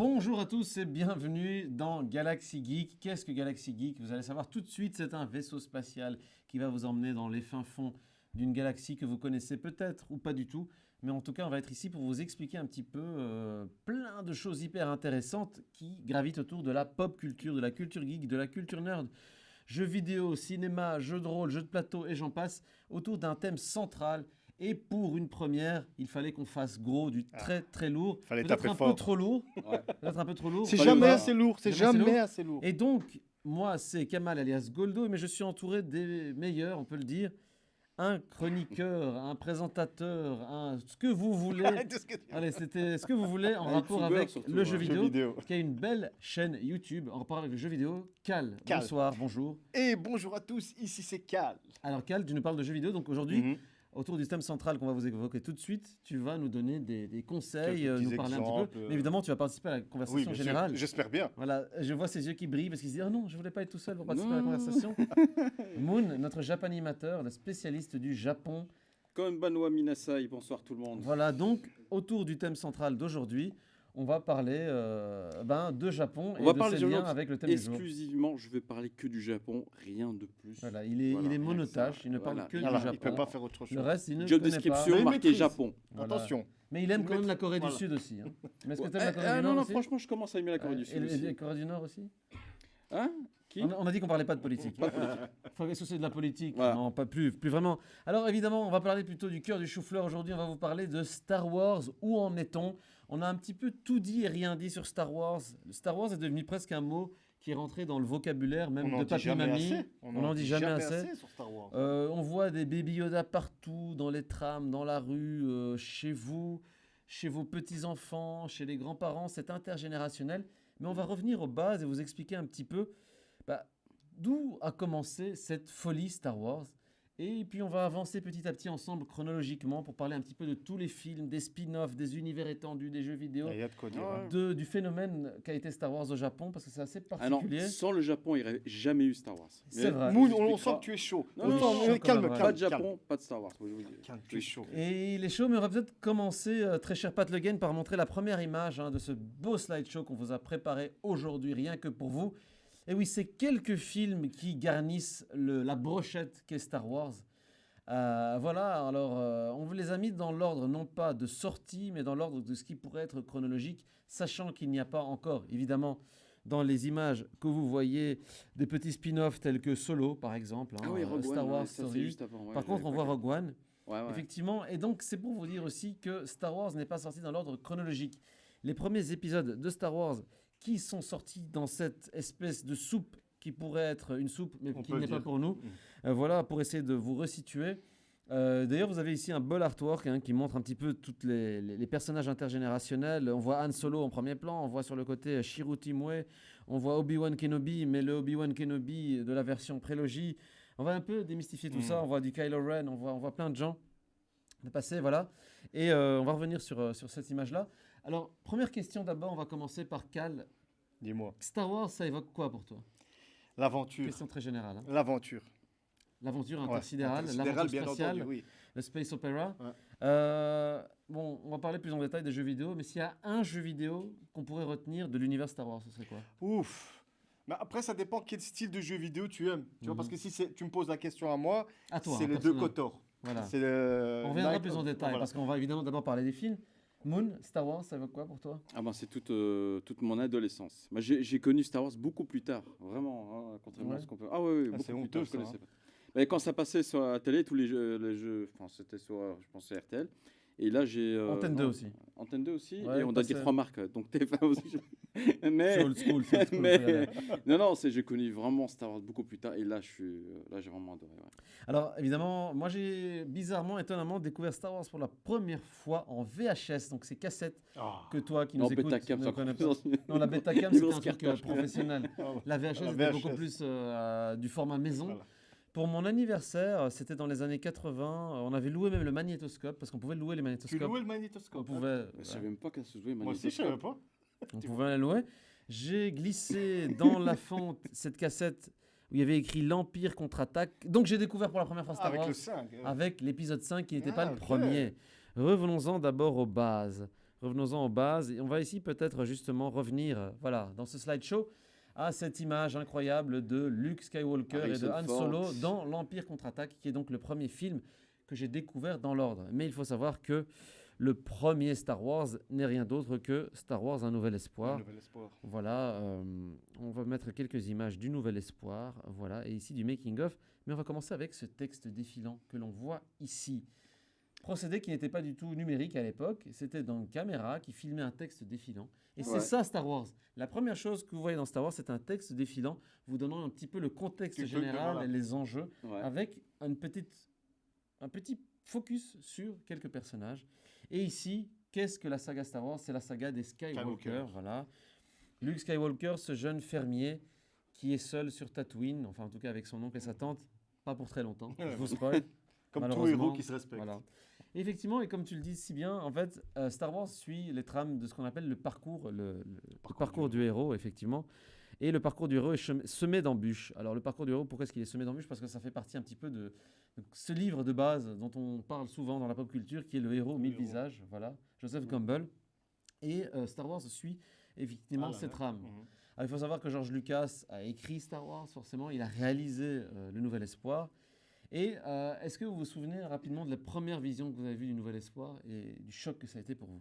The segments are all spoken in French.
Bonjour à tous et bienvenue dans Galaxy Geek. Qu'est-ce que Galaxy Geek? Vous allez savoir tout de suite, c'est un vaisseau spatial qui va vous emmener dans les fins fonds d'une galaxie que vous connaissez peut-être ou pas du tout. Mais en tout cas, on va être ici pour vous expliquer un petit peu plein de choses hyper intéressantes qui gravitent autour de la pop culture, de la culture geek, de la culture nerd. Jeux vidéo, cinéma, jeux de rôle, jeux de plateau et j'en passe, autour d'un thème central. Et pour une première, il fallait qu'on fasse gros, du très très lourd. Fallait Peut-être taper un fort. peu trop lourd. Peut-être un peu trop lourd. C'est Fallait jamais pas- assez lourd, c'est Jamais assez jamais lourd. assez lourd. Et donc, moi, c'est Kamal alias Goldo, mais je suis entouré des meilleurs, on peut le dire. Un chroniqueur, un présentateur, ce que vous voulez. Allez, c'était ce que vous voulez en Un rapport youtubeur avec surtout, le hein. jeu vidéo, qui a une belle chaîne YouTube en rapport avec le jeu vidéo. Cal, Cal. bonsoir, bonjour. Et bonjour à tous, ici c'est Cal. Alors Cal, tu nous parles de jeux vidéo, donc aujourd'hui, autour du thème central qu'on va vous évoquer tout de suite, tu vas nous donner des conseils, Quelques petits nous parler un petit exemples, peu. Mais évidemment, tu vas participer à la Oui, conversation bien générale. sûr, j'espère bien. Voilà, je vois ses yeux qui brillent parce qu'il se dit « Ah non, je voulais pas être tout seul pour participer à la Non. conversation. » Moon, notre japanimateur, le spécialiste du Japon. Konbanwa Minasai, bonsoir tout le monde. Voilà, donc, autour du thème central d'aujourd'hui, on va parler de Japon On et va de parler ses de liens Japon avec le thème du jour. Exclusivement, je vais parler que du Japon, rien de plus. Voilà, il est Rien que ça. monotache, il ne parle Voilà. que Voilà, du il ne peut Japon. pas faire autre chose. Le reste, il ne Job connaît pas. description Mais marqué maîtrise. Japon. Voilà. Attention. Mais il aime quand même Maîtrise. la Corée Voilà. du Sud aussi. Hein. Mais est-ce que tu aimes Ouais, la Corée du Nord non, aussi franchement, je commence à aimer la Corée du Sud Et aussi. la Corée du Nord aussi. Hein Qui On a dit qu'on parlait pas de politique. Pas de politique. Est-ce que c'est de la politique? Voilà. Non, pas plus vraiment. Alors évidemment, on va parler plutôt du cœur du chou-fleur. Aujourd'hui, on va vous parler de Star Wars. Où en est-on? On a un petit peu tout dit et rien dit sur Star Wars. Star Wars est devenu presque un mot qui est rentré dans le vocabulaire, même On de n'en dit papy jamais mamie. assez. On n'en dit jamais assez. sur Star Wars. On voit des Baby Yoda partout, dans les trams, dans la rue, chez vous, chez vos petits-enfants, chez les grands-parents. C'est intergénérationnel. Mais on va revenir aux bases et vous expliquer un petit peu d'où a commencé cette folie Star Wars. Et puis on va avancer petit à petit ensemble chronologiquement pour parler un petit peu de tous les films, des spin-offs, des univers étendus, des jeux vidéo, Il y a de quoi dire. Ouais. hein. du phénomène qu'a été Star Wars au Japon, parce que c'est assez Ah non, particulier. sans le Japon, il n'y aurait jamais eu Star Wars. C'est Mais vrai. Moon, je vous on expliquerai. sent que tu es chaud. Non, On non, sent- non, non, calme, quand même, Pas de calme, Japon, pas de Star Wars. je vous le dis. calme, tu es chaud. Et il est chaud, mais on va peut-être commencer, très cher Pat Le Guen, par montrer la première image de ce beau slideshow qu'on vous a préparé aujourd'hui, rien que pour vous. Et oui, c'est quelques films qui garnissent la brochette qu'est Star Wars. Voilà, alors on vous les a mis dans l'ordre, non pas de sortie, mais dans l'ordre de ce qui pourrait être chronologique, sachant qu'il n'y a pas encore, évidemment, dans les images que vous voyez, des petits spin-offs tels que Solo, par exemple, Ah oui, Rogue Star One, Wars ouais, ça, c'est Story. juste avant, ouais, Par contre, on j'avais voit pas Rogue One. Ouais, ouais. Effectivement, et donc c'est pour vous dire aussi que Star Wars n'est pas sorti dans l'ordre chronologique. Les premiers épisodes de Star Wars qui sont sortis dans cette espèce de soupe qui pourrait être une soupe, mais On qui peut n'est le pas dire. pour nous. Voilà, pour essayer de vous resituer. D'ailleurs, vous avez ici un beau artwork qui montre un petit peu tous les personnages intergénérationnels. On voit Han Solo en premier plan, on voit sur le côté Shiru Timwe, on voit Obi-Wan Kenobi, mais le Obi-Wan Kenobi de la version prélogie. On va un peu démystifier tout ça, on voit du Kylo Ren, on voit plein de gens passer, voilà. Et on va revenir sur cette image-là. Alors, première question d'abord, on va commencer par Cal. Dis-moi. Star Wars, ça évoque quoi pour toi? L'aventure. Question très générale. L'aventure. L'aventure Ouais, intersidérale, intersidérale, l'aventure bien spatiale, entendu, oui. le space opera. Ouais. Bon, on va parler plus en détail des jeux vidéo, mais s'il y a un jeu vidéo qu'on pourrait retenir de l'univers Star Wars, ce serait quoi? Ouf. Mais après, ça dépend quel style de jeu vidéo tu aimes. Tu vois, Mhm. parce que si tu me poses la question à moi, À toi, c'est hein, les deux personnellement. Kotor. Voilà. C'est le On reviendra Night plus en of- détail, voilà. parce qu'on va évidemment d'abord parler des films. Moon, Star Wars, ça évoque quoi pour toi? Ah ben, c'est toute mon adolescence. Moi, j'ai connu Star Wars beaucoup plus tard, vraiment, hein, contrairement Ouais. à ce qu'on peut. Ah oui, Ah, beaucoup c'est plus honteux, tard, je ça, connaissais hein. pas. Mais quand ça passait sur la télé, tous les jeux, enfin c'était sur, je pense, sur RTL. Et là, j'ai. Antenne 2 non, aussi. Antenne 2 aussi. Ouais, et on a dit passait. 3 marques, donc TF1 aussi. mais. C'est old school, c'est old school, mais- faut y aller. non, j'ai connu vraiment Star Wars beaucoup plus tard. Et là, j'ai vraiment adoré. Ouais. Alors, évidemment, moi j'ai bizarrement, étonnamment découvert Star Wars pour la première fois en VHS, donc c'est cassettes Ah. que toi qui Non, nous écoutes Betacam, ne c'est connais encore pas. plus Non, la Betacam Une c'était un grosse truc cartouche. professionnel. La VHS La était beaucoup VHS. plus du format maison. Voilà. Pour mon anniversaire, c'était dans les années 80, on avait loué même le magnétoscope, parce qu'on pouvait louer les Tu magnétoscopes. louais le On magnétoscope. pouvait, Je savais même pas qu'elle se jouait. Moi aussi, je savais pas. on pouvait la louer. J'ai glissé dans la fente cette cassette où il y avait écrit l'Empire contre-attaque. Donc j'ai découvert pour la première fois Star Avec Wars le 5. avec l'épisode 5 qui n'était pas Ah, le ok. premier. Revenons-en d'abord aux bases. revenons-en aux bases. Et on va ici peut-être justement revenir, voilà, dans ce slideshow, à cette image incroyable de Luke Skywalker et de Harrison Han Ford. Solo dans l'Empire contre-attaque, qui est donc le premier film que j'ai découvert dans l'ordre. Mais il faut savoir que le premier Star Wars n'est rien d'autre que Star Wars Un Nouvel Espoir. Un nouvel espoir. Voilà, on va mettre quelques images du Nouvel Espoir, voilà, et ici du making of. Mais on va commencer avec ce texte défilant que l'on voit ici. Procédé qui n'était pas du tout numérique à l'époque, c'était dans une caméra qui filmait un texte défilant. Et c'est Ouais. ça Star Wars. La première chose que vous voyez dans Star Wars, c'est un texte défilant, vous donnant un petit peu le contexte Quelque chose de- général voilà. et les enjeux, Ouais. avec un petit focus sur quelques personnages. Et ici, qu'est-ce que la saga Star Wars? C'est la saga des Skywalker, Skywalker. voilà. Luke Skywalker, ce jeune fermier qui est seul sur Tatooine, enfin en tout cas avec son oncle et sa tante, pas pour très longtemps, je vous spoil. Comme tout Malheureusement, héros qui se respecte. Voilà. Et effectivement, et comme tu le dis si bien, en fait, Star Wars suit les trames de ce qu'on appelle le parcours, le parcours du héros, effectivement. Et le parcours du héros est semé d'embûches. Alors, le parcours du héros, pourquoi est-ce qu'il est semé d'embûches? Parce que ça fait partie un petit peu de ce livre de base dont on parle souvent dans la pop culture, qui est Le héros aux mille héros. visages, voilà, Joseph Mhm. Campbell. Et Star Wars suit effectivement Ah là ces là. trames. Mhm. Alors, il faut savoir que George Lucas a écrit Star Wars, forcément, il a réalisé Le Nouvel Espoir. Et est-ce que vous vous souvenez rapidement de la première vision que vous avez vue du Nouvel Espoir et du choc que ça a été pour vous?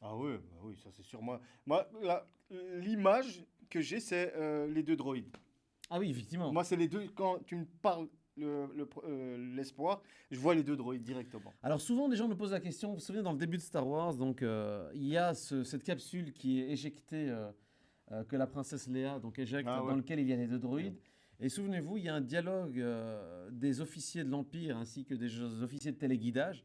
Ah ouais, bah oui, ça c'est sûr. Moi l'image que j'ai, c'est les deux droïdes. Ah oui, effectivement. Moi, c'est les deux. Quand tu me parles l'espoir, je vois les deux droïdes directement. Alors souvent, les gens me posent la question, vous vous souvenez, dans le début de Star Wars, donc, il y a cette capsule qui est éjectée, que la princesse Léa donc, éjecte, Ah ouais. dans lequel il y a les deux droïdes. Et souvenez-vous, il y a un dialogue des officiers de l'Empire ainsi que des officiers de téléguidage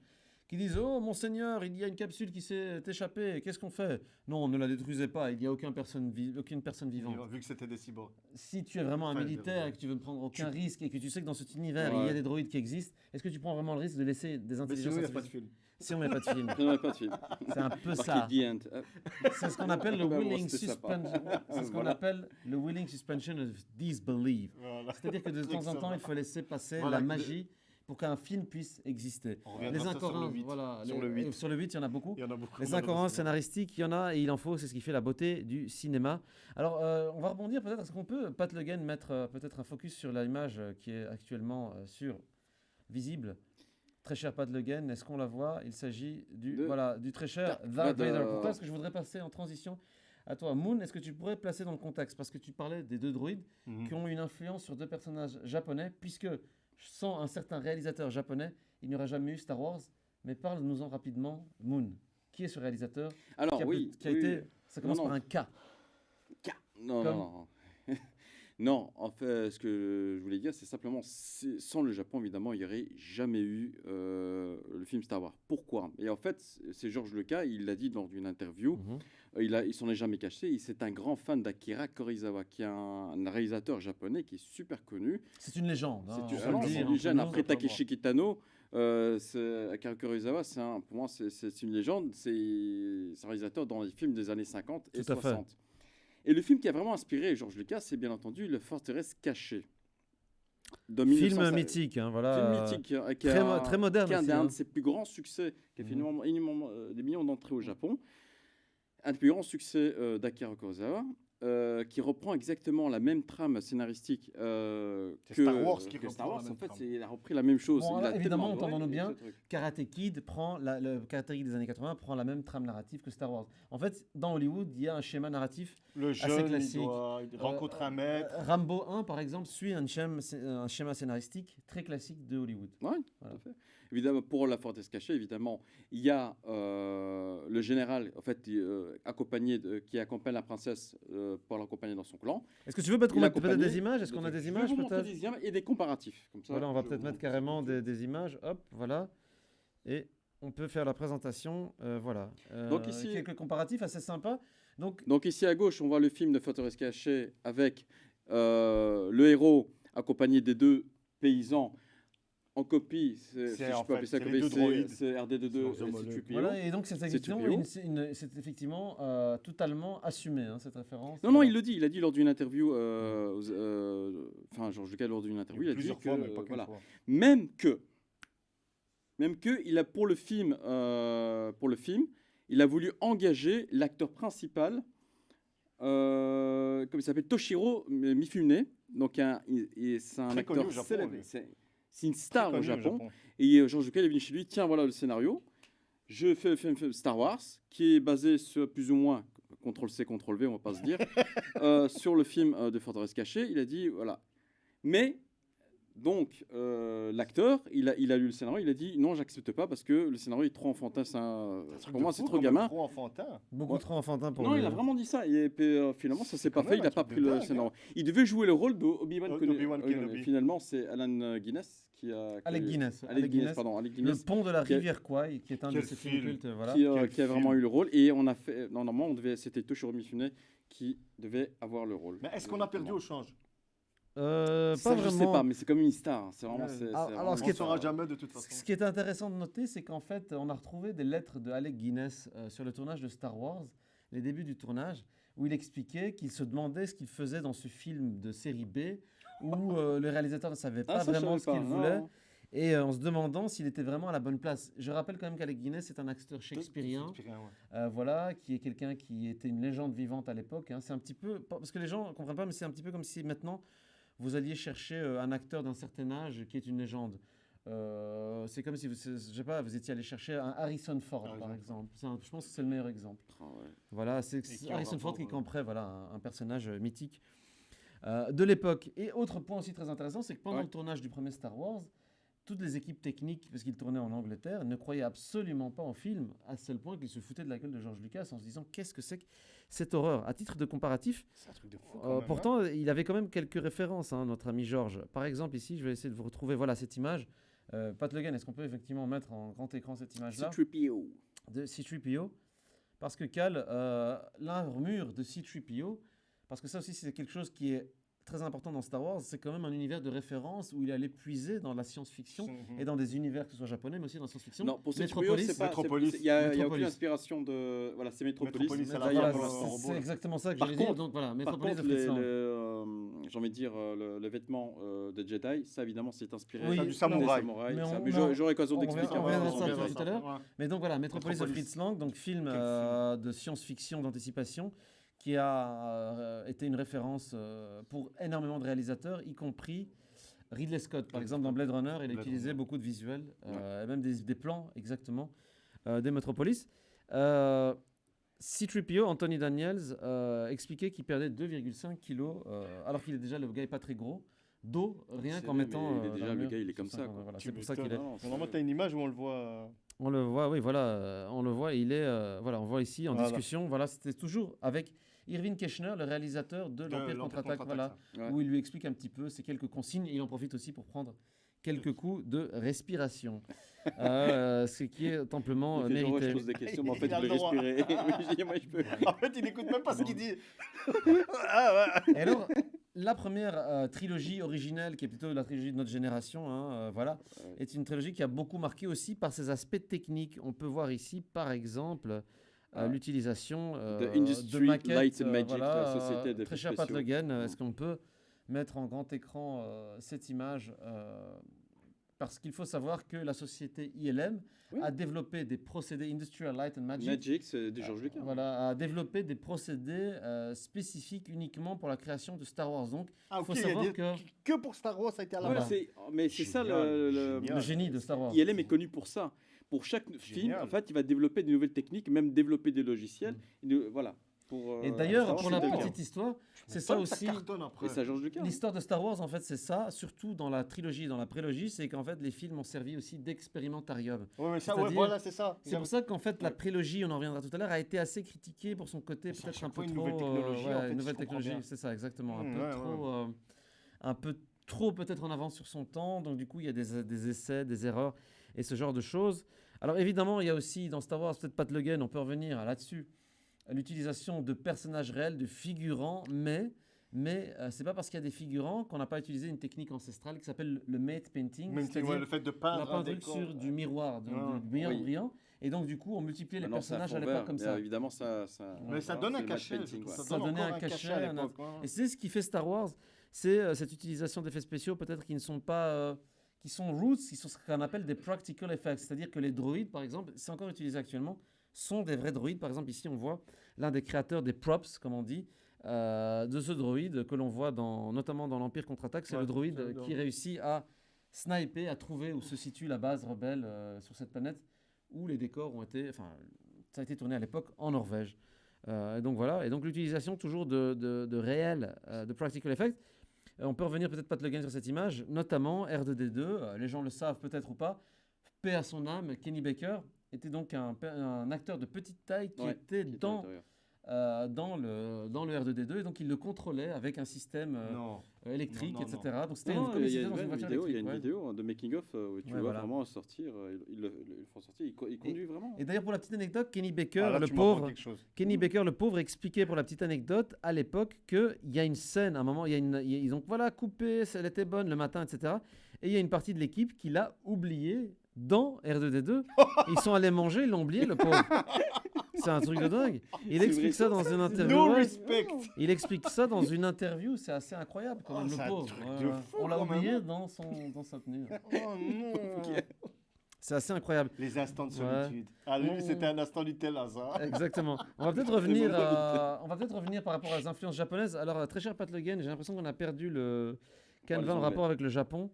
qui disent « Oh, monseigneur, il y a une capsule qui s'est échappée, qu'est-ce qu'on fait ?» Non, ne la détruisez pas, il n'y a aucune personne vivante. Vu que c'était des cyborgs. Si tu es vraiment un Enfin, militaire et que tu veux ne prendre aucun risque et que tu sais que dans cet univers, il y a Ouais. des droïdes qui existent, est-ce que tu prends vraiment le risque de laisser des Mais intelligences sinon, il n'y a pas de artificielles film. si on met pas de film? Il n'y en a pas de film. C'est un peu Marqué ça. The End. C'est ce qu'on appelle le Ah bah bon, willing c'était sympa. suspension. C'est ce qu'on Voilà. appelle le willing suspension of disbelief. Voilà. C'est-à-dire que de temps en temps, il faut laisser passer Voilà, la de- magie pour qu'un film puisse exister. On reviendra Les sur ça sur le incohérences, 8. voilà. Sur le 8. Sur le 8, il y en a beaucoup. Il y en a beaucoup. Les incohérences scénaristiques, il y en a et il en faut, c'est ce qui fait la beauté du cinéma. Alors, on va rebondir peut-être, est-ce qu'on peut, Pat Le Guen, mettre peut-être un focus sur l'image qui est actuellement visible. Très cher Pat Le Guen, est-ce qu'on la voit? Il s'agit du très cher Darth Vader. Pourquoi est-ce que je voudrais passer en transition à toi, Moon? Est-ce que tu pourrais placer dans le contexte? Parce que tu parlais des deux droïdes Mhm. qui ont une influence sur deux personnages japonais, puisque sans un certain réalisateur japonais, il n'y aurait jamais eu Star Wars. Mais parle-nous-en rapidement, Moon. Qui est ce réalisateur Alors, qui a, oui. qui a oui, été, oui. ça commence Non, par un K. Non, Comme- non, non. Non, en fait, ce que je voulais dire, c'est simplement, sans le Japon, évidemment, il n'y aurait jamais eu le film Star Wars. Pourquoi? Et en fait, c'est George Lucas, il l'a dit lors d'une interview, Mhm. il s'en est jamais caché, c'est un grand fan d'Akira Kurosawa, qui est un réalisateur japonais qui est super connu. C'est une légende. hein, C'est on peut le dire, une entre légende. nous. Après Takeshi Kitano, Akira Kurosawa, pour moi, c'est une légende. C'est un réalisateur dans les films des années 50 et Tout à fait. 60. Et le film qui a vraiment inspiré George Lucas, c'est bien entendu Le Forteresse cachée. De Film 1900. mythique, hein, voilà. Film mythique, qui Très moderne qui est aussi, un hein. de ses plus grands succès, qui a fait Mhm. des millions d'entrées au Japon. Un des plus grands succès d'Akira Kurosawa, qui reprend exactement la même trame scénaristique C'est que Star Wars qui que reprend Star la Wars. même En fait, trame. il a repris la même chose. Bon, Il a alors, évidemment, tellement entendons-nous adoré bien. ce truc. Karate Kid prend le Karate Kid des années 80 prend la même trame narrative que Star Wars. En fait, dans Hollywood, il y a un schéma narratif. Le Assez jeune, classique. il rencontre un maître. Rambo 1, par exemple, suit un schéma scénaristique très classique de Hollywood. Ouais, Voilà. tout à fait. Évidemment, pour la forteresse cachée, évidemment, il y a le général, en fait, qui accompagne la princesse pour l'accompagner dans son clan. Est-ce que tu veux mettre Il peut-être accompagne des images? Est-ce qu'on a des Je vais images vous montrer peut-être? des images et des comparatifs. Comme ça, Voilà, on va je peut-être vous mettre montre carrément tout de suite. des images. Hop, voilà. Et on peut faire la présentation. Voilà. Donc ici- Quelques comparatifs assez sympas. Donc, Donc ici à gauche, on voit le film de Forteresse cachée avec le héros accompagné des deux paysans en copie. Si C'est je en peux appeler fait, ça c'est comme les deux droïdes. c'est RD22 C'est leurs et homologues. C3PO. voilà, et donc c'est effectivement, C3PO. c'est effectivement totalement assumé, hein, cette référence. Non, non, il le dit. Il a dit lors d'une interview, enfin, Georges Lucas, lors d'une interview, il a dit Plusieurs que, fois, mais pas qu'une voilà, fois. même que, il a pour le film, il a voulu engager l'acteur principal, comme il s'appelle, Toshiro Mifune. Donc, c'est un Très connu acteur au Japon, célèbre. lui. C'est une star Très au connu Japon. Et George Lucas est venu chez lui, tiens, voilà le scénario. Je fais un film Star Wars, qui est basé sur plus ou moins, CTRL-C, CTRL-V, on va pas se dire, sur le film de Forteresse cachée. Il a dit, voilà. Mais, donc, l'acteur, il a lu le scénario, il a dit, non, j'accepte pas parce que le scénario est trop enfantin. Pour moi, c'est trop gamin. Trop enfantin. Beaucoup Ouais. trop enfantin pour Non, lui. il a vraiment dit ça. Et puis, finalement, ça s'est quand pas fait. même Il un n'a pas truc pris de le dingue, scénario. Il devait jouer le rôle d'Obi-Wan Obi-Wan Kenobi. Kenobi. Finalement, c'est Alec Guinness qui a. Alec Guinness. Alec Guinness, pardon. Alec Le Guinness. pont de la Qui a- rivière Kwai, qui est un de Quel ses films film. cultes. Voilà. qui Quel a vraiment film. eu le rôle. Et on a fait. Non, normalement, c'était Toshiro Mifune qui devait avoir le rôle. Mais est-ce qu'on a perdu au change? Pas Ça, je sais vraiment. pas, mais c'est comme une star. C'est vraiment. Ouais. Alors, ce On qui ne est- saura jamais de toute façon. Ce qui est intéressant de noter, c'est qu'en fait, on a retrouvé des lettres de Alec Guinness sur le tournage de Star Wars, les débuts du tournage, où il expliquait qu'il se demandait ce qu'il faisait dans ce film de série B, où le réalisateur ne savait pas Ah, ça, je vraiment ce savais qu'il pas, voulait, non. et en se demandant s'il était vraiment à la bonne place. Je rappelle quand même qu'Alec Guinness est un acteur shakespearien, Ouais. voilà, qui est quelqu'un qui était une légende vivante à l'époque. C'est un petit peu, parce que les gens ne comprennent pas, mais c'est un petit peu comme si maintenant vous alliez chercher un acteur d'un certain âge qui est une légende. C'est comme si vous, je sais pas, vous étiez allé chercher un Harrison Ford, par Harrison exemple. Je pense que c'est le meilleur exemple. Ah ouais. Voilà, c'est qui a Harrison un Ford rapport, qui camperait, voilà, un personnage mythique de l'époque. Et autre point aussi très intéressant, c'est que pendant Ouais. le tournage du premier Star Wars, toutes les équipes techniques, parce qu'il tournait en Angleterre, ne croyaient absolument pas au film, à tel point qu'ils se foutaient de la gueule de George Lucas en se disant qu'est-ce que c'est que cette horreur. À titre de comparatif, C'est un truc de fou. quand même, hein. pourtant, il avait quand même quelques références, hein, notre ami Georges. Par exemple, ici, je vais essayer de vous retrouver voilà, cette image. Pat Logan, est-ce qu'on peut effectivement mettre en grand écran cette image-là C-3PO. de C-3PO? Parce que Cal, l'armure de C-3PO, parce que ça aussi, c'est quelque chose qui est très important dans Star Wars, c'est quand même un univers de référence où il allait puiser dans la science-fiction Mhm. et dans des univers, que ce soit japonais, mais aussi dans la science-fiction. Non, pour C-3PO, Metropolis, c'est pas. Metropolis. Il n'y a aucune Metropolis. inspiration de. Voilà, c'est Metropolis. Metropolis, c'est la D'ailleurs, Voilà, pour pour l'instant. l'instant. c'est exactement ça que Par j'allais dire. contre- Donc voilà, Par Metropolis contre, de Fritz Lang. j'ai envie de dire, le vêtement de Jedi, ça évidemment, c'est inspiré Oui, Ça, du des samouraï. Mais on- Mais non, j'aurai l'occasion on d'expliquer. reviendra- après. on reviendra reviendra ça tout à l'heure. Ouais. Mais donc voilà, Metropolis de Metropolis. Fritz Lang, donc film Quel film. de science-fiction, d'anticipation, qui a été une référence pour énormément de réalisateurs, y compris Ridley Scott. Par exemple, dans Blade Runner, il a Blade utilisé Runner. beaucoup de visuels, et même des plans, exactement, des Metropolis. C-3PO, Anthony Daniels, expliquait qu'il perdait 2,5 kilos, alors qu'il est déjà, le gars n'est pas très gros, d'eau, rien C'est qu'en vrai, mettant... mais il est déjà, le l'armure. gars, il est comme ça, quoi. Voilà, Tu c'est pour ça m'étonnes, qu'il est... hein. Normalement, tu as une image où on le voit. On le voit, oui, voilà, on le voit, il est, voilà, on voit ici en Voilà. discussion, voilà, c'était toujours avec Irving Keschner, le réalisateur de l'Empire contre-attaque, voilà, Ouais. où il lui explique un petit peu ces quelques consignes, et il en profite aussi pour prendre quelques coups de respiration, ce qui est amplement Il fait genre, ouais, je mérité. pose des questions, mais en Il fait, a je le peux droit. respirer. Je dis, moi, je peux. En fait, il n'écoute même pas ce qu'il dit. Ah ouais. Et alors, la première trilogie originelle, qui est plutôt la trilogie de notre génération, hein, voilà, Ouais. est une trilogie qui a beaucoup marqué aussi par ses aspects techniques. On peut voir ici, par exemple, Ah. l'utilisation The Industry de maquettes. Light and Magic, la société d'effets très cher Pat spéciaux. Logan, est-ce Mm. qu'on peut mettre en grand écran cette image parce qu'il faut savoir que la société ILM Oui. a développé des procédés Industrial Light and Magic. Magic, c'est de George Lucas. Voilà, a développé des procédés spécifiques uniquement pour la création de Star Wars. Donc, Ah, il faut ok, il savoir y a que que pour Star Wars, ça a été à la Ouais, Voilà. base. mais c'est ça Génial, le génial. le génie de Star Wars. ILM est connu pour ça. Pour chaque film, Génial. en fait, il va développer des nouvelles techniques, même développer des logiciels. Voilà. Pour, Et d'ailleurs, Star Wars, pour la c'était le cas. petite histoire, c'est Mais ça pas que aussi. cartonne après. Et ça, George Lucas. L'histoire de Star Wars, en fait, c'est ça, surtout dans la trilogie, dans la prélogie, c'est qu'en fait, les films ont servi aussi d'expérimentarium. Ouais, mais ça, C'est-à-dire- ouais, voilà, c'est ça. C'est pour ça qu'en fait, la prélogie, on en reviendra tout à l'heure, a été assez critiquée pour son côté C'est à peut-être chaque un peu fois une trop... nouvelle technologie, en fait, une si nouvelle je comprends technologie, bien. c'est ça, exactement. Ouais, ouais. Un peu trop peut-être en avance sur son temps, donc du coup, il y a des essais, des erreurs et ce genre de choses. Alors évidemment, il y a aussi dans Star Wars, peut-être Pat Logan, on peut revenir là-dessus, l'utilisation de personnages réels, de figurants, mais c'est pas parce qu'il y a des figurants qu'on n'a pas utilisé une technique ancestrale qui s'appelle le matte painting, Même si, c'est-à-dire ouais, le fait de on a peindre pas un un truc décor. sur du miroir, du Ah, brillant oui. brillant, et donc du coup on multipliait les Maintenant, c'est à personnages à fond l'époque vert, comme mais, ça. évidemment, ça Mais ça voilà, donne c'est un le cachet. matte painting, quoi. Ça donnait encore un cachet à à l'époque, hein. Et c'est ce qui fait Star Wars, c'est cette utilisation d'effets spéciaux peut-être qui ne sont pas, qui sont roots, qui sont ce qu'on appelle des practical effects, c'est-à-dire que les droïdes par exemple, c'est encore utilisé actuellement, sont des vrais droïdes. Par exemple, ici, on voit l'un des créateurs des props, comme on dit, de ce droïde que l'on voit notamment dans l'Empire contre-attaque. C'est Ouais, le droïde c'est le qui réussit à sniper, à trouver où se situe la base rebelle sur cette planète, où les décors ont été... Enfin, ça a été tourné à l'époque en Norvège. Et donc voilà, et donc l'utilisation toujours de réel, de practical effects. On peut revenir peut-être pas sur cette image, notamment R2D2, les gens le savent peut-être ou pas, paix à son âme, Kenny Baker était donc un acteur de petite taille qui Ouais, était qui était à dans l'intérieur. dans le R2D2 et donc il le contrôlait avec un système Non. électrique, Non, non, etc. non. Donc c'était Non, une il y comédie a une dans une voiture vidéo, il y a électrique. une Ouais. vidéo de making of où tu Ouais, vois voilà. vraiment sortir, ils le font sortir, il conduit vraiment. Et d'ailleurs pour la petite anecdote, Kenny Baker, Ah, là, le tu m'apprends pauvre, quelque chose. Kenny Baker, le pauvre, expliquait pour la petite anecdote à l'époque qu'il y a une scène, à un moment, ils ont voilà, coupé, elle était bonne le matin, etc. Et il y a une partie de l'équipe qui l'a oublié dans R2D2. Ils sont allés manger, ils l'ont oublié, le pauvre. C'est un truc de dingue. Il C'est explique vrai, ça dans une interview. No ouais. respect. Il explique ça dans une interview, c'est assez incroyable quand Oh, même, c'est le un pauvre. truc Ouais, de ouais. fou, On l'a quand même, oublié hein. dans sa tenue. Oh non. C'est assez incroyable. Les instants de Ouais. solitude. Ah, lui, On- c'était un instant du tel hasard. Exactement. On va peut-être revenir, par rapport aux influences japonaises. Alors, très cher Pat Le Guen, j'ai l'impression qu'on a perdu le canevas en Anglais. rapport avec le Japon.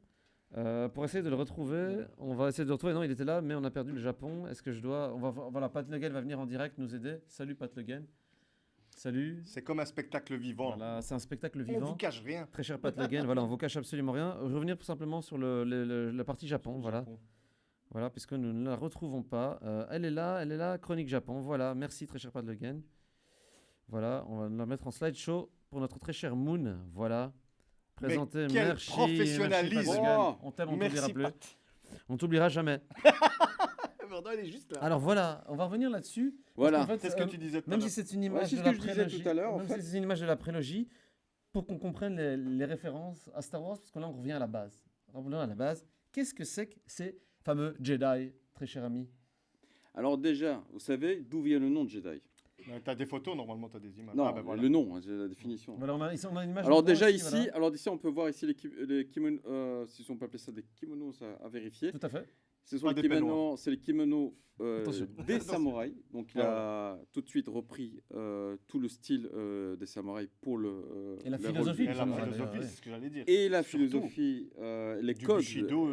Pour essayer de le retrouver, on va essayer de le retrouver. Non, il était là, mais on a perdu le Japon. Est-ce que je dois... Voilà, Pat Le Guen va venir en direct nous aider. Salut Pat Le Guen. Salut. C'est comme un spectacle vivant. Voilà, c'est un spectacle On vivant. vous cache rien. Très cher Pat Le Guen, voilà, on vous cache absolument rien. Revenir tout simplement sur la partie Japon, voilà. Voilà, puisque nous ne la retrouvons pas. Elle est là, Chronique Japon. Voilà, merci très cher Pat Le Guen. Voilà, on va la mettre en slideshow pour notre très cher Moon. Voilà. Présenté, quel merci. professionnalisme. Merci, Pat Le Guen. Oh, On t'aime, on t'oubliera Merci, plus. Pat. On t'oubliera jamais. Pardon, elle est juste là. Alors voilà, on va revenir là-dessus. Voilà. Parce qu'en fait, C'est ce que tu disais tout à même l'heure. si c'est une image c'est de ce la que je disais prélogie, tout à l'heure, en même fait. si c'est une image de la prélogie, pour qu'on comprenne les références à Star Wars, parce que là on revient à la base. Revenons à la base. Qu'est-ce que c'est que ces fameux Jedi, très cher ami? Alors déjà, vous savez d'où vient le nom de Jedi? T'as des photos, normalement, t'as des images. Non, Ah, ben voilà. le nom, hein, c'est la définition. Voilà, on a une image. Alors de moi déjà ici, voilà. alors d'ici on peut voir ici les kimonos, si on peut appeler ça des kimonos à vérifier. Tout à fait. Ce sont Pas les des kimonos, c'est les kimonos Attention. des samouraïs. Donc il a tout de suite repris tout le style des samouraïs pour le Et la le philosophie rôle Et du la samouraï, philosophie, d'ailleurs, c'est ce que j'allais dire. et la Surtout. philosophie, les Du codes, Bushido,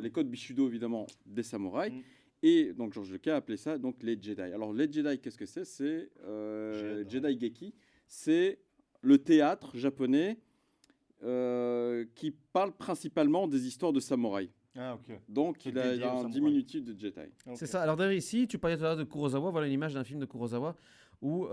les codes Bushido évidemment des samouraïs. Mm. Et donc George Lucas a appelé ça donc les Jedi. Alors les Jedi, qu'est-ce que c'est? C'est Jedi. Jedi-Geki, c'est le théâtre japonais qui parle principalement des histoires de samouraïs. Ah, ok. Donc C'est il a dédié aux un samouraïs. diminutif de Jedi. Ok. C'est ça. Alors d'ailleurs ici, tu parlais tout à l'heure de Kurosawa. Voilà une image d'un film de Kurosawa où,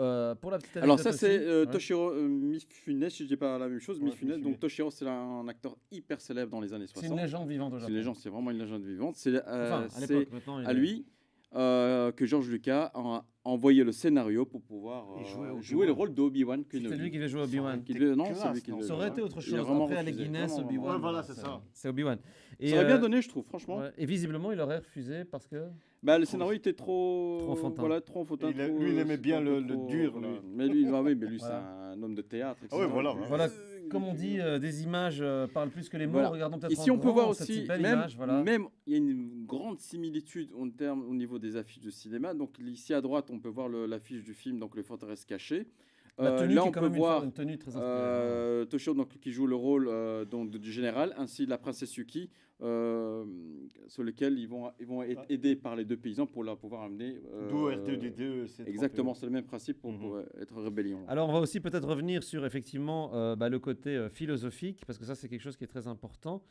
pour la petite Alors anecdote ça c'est aussi, ouais. Toshiro Mifune, si je dis pas la même chose, Ouais, Mifune. Mifune. Donc Toshiro c'est un acteur hyper célèbre dans les années C'est une 60. légende vivante au C'est Japon. une légende, c'est vraiment une légende vivante. C'est Enfin, à c'est l'époque, maintenant. il à est- lui que George Lucas a envoyé le scénario pour pouvoir Et jouer Obi-Wan. jouer le rôle d'Obi-Wan Kenobi. C'est lui qui devait jouer Obi-Wan. Qui devait- non, Classe, c'est lui qui non. devait- Ça aurait été voilà. autre Il a chose. vraiment Après, à la refusé. Guinness, Vraiment, Obi-Wan. ouais, voilà, c'est ça. C'est Obi-Wan. Et, Ça aurait bien donné, je trouve, franchement. ouais. Et visiblement, il aurait refusé parce que. Bah, le scénario était trop Trop enfantin. Voilà, trop enfantin. Lui, trop, il aimait bien c'était un le peu trop, dur, voilà. lui. Mais lui, bah oui, mais lui Voilà. c'est un homme de théâtre. Ah ouais, etc. voilà. Voilà, comme on dit, des images parlent plus que les mots. Voilà. Regardons peut-être Ici, en on peut grand voir cette aussi, belle même, image, voilà. même, il y a une grande similitude au niveau des affiches de cinéma. Donc, ici à droite, on peut voir l'affiche du film, donc Le Forteresse cachée. La tenue là, qui est on quand peut même voir une tenue très inspirée. Toshiro donc, qui joue le rôle donc, du général, ainsi la princesse Yuki, sur lequel ils vont être aidés par les deux paysans pour leur pouvoir amener. D'où R2D2, c'est Exactement, c'est le même principe pour Mhm. être rébellion. Alors, on va aussi peut-être revenir sur effectivement le côté philosophique, parce que ça, c'est quelque chose qui est très important.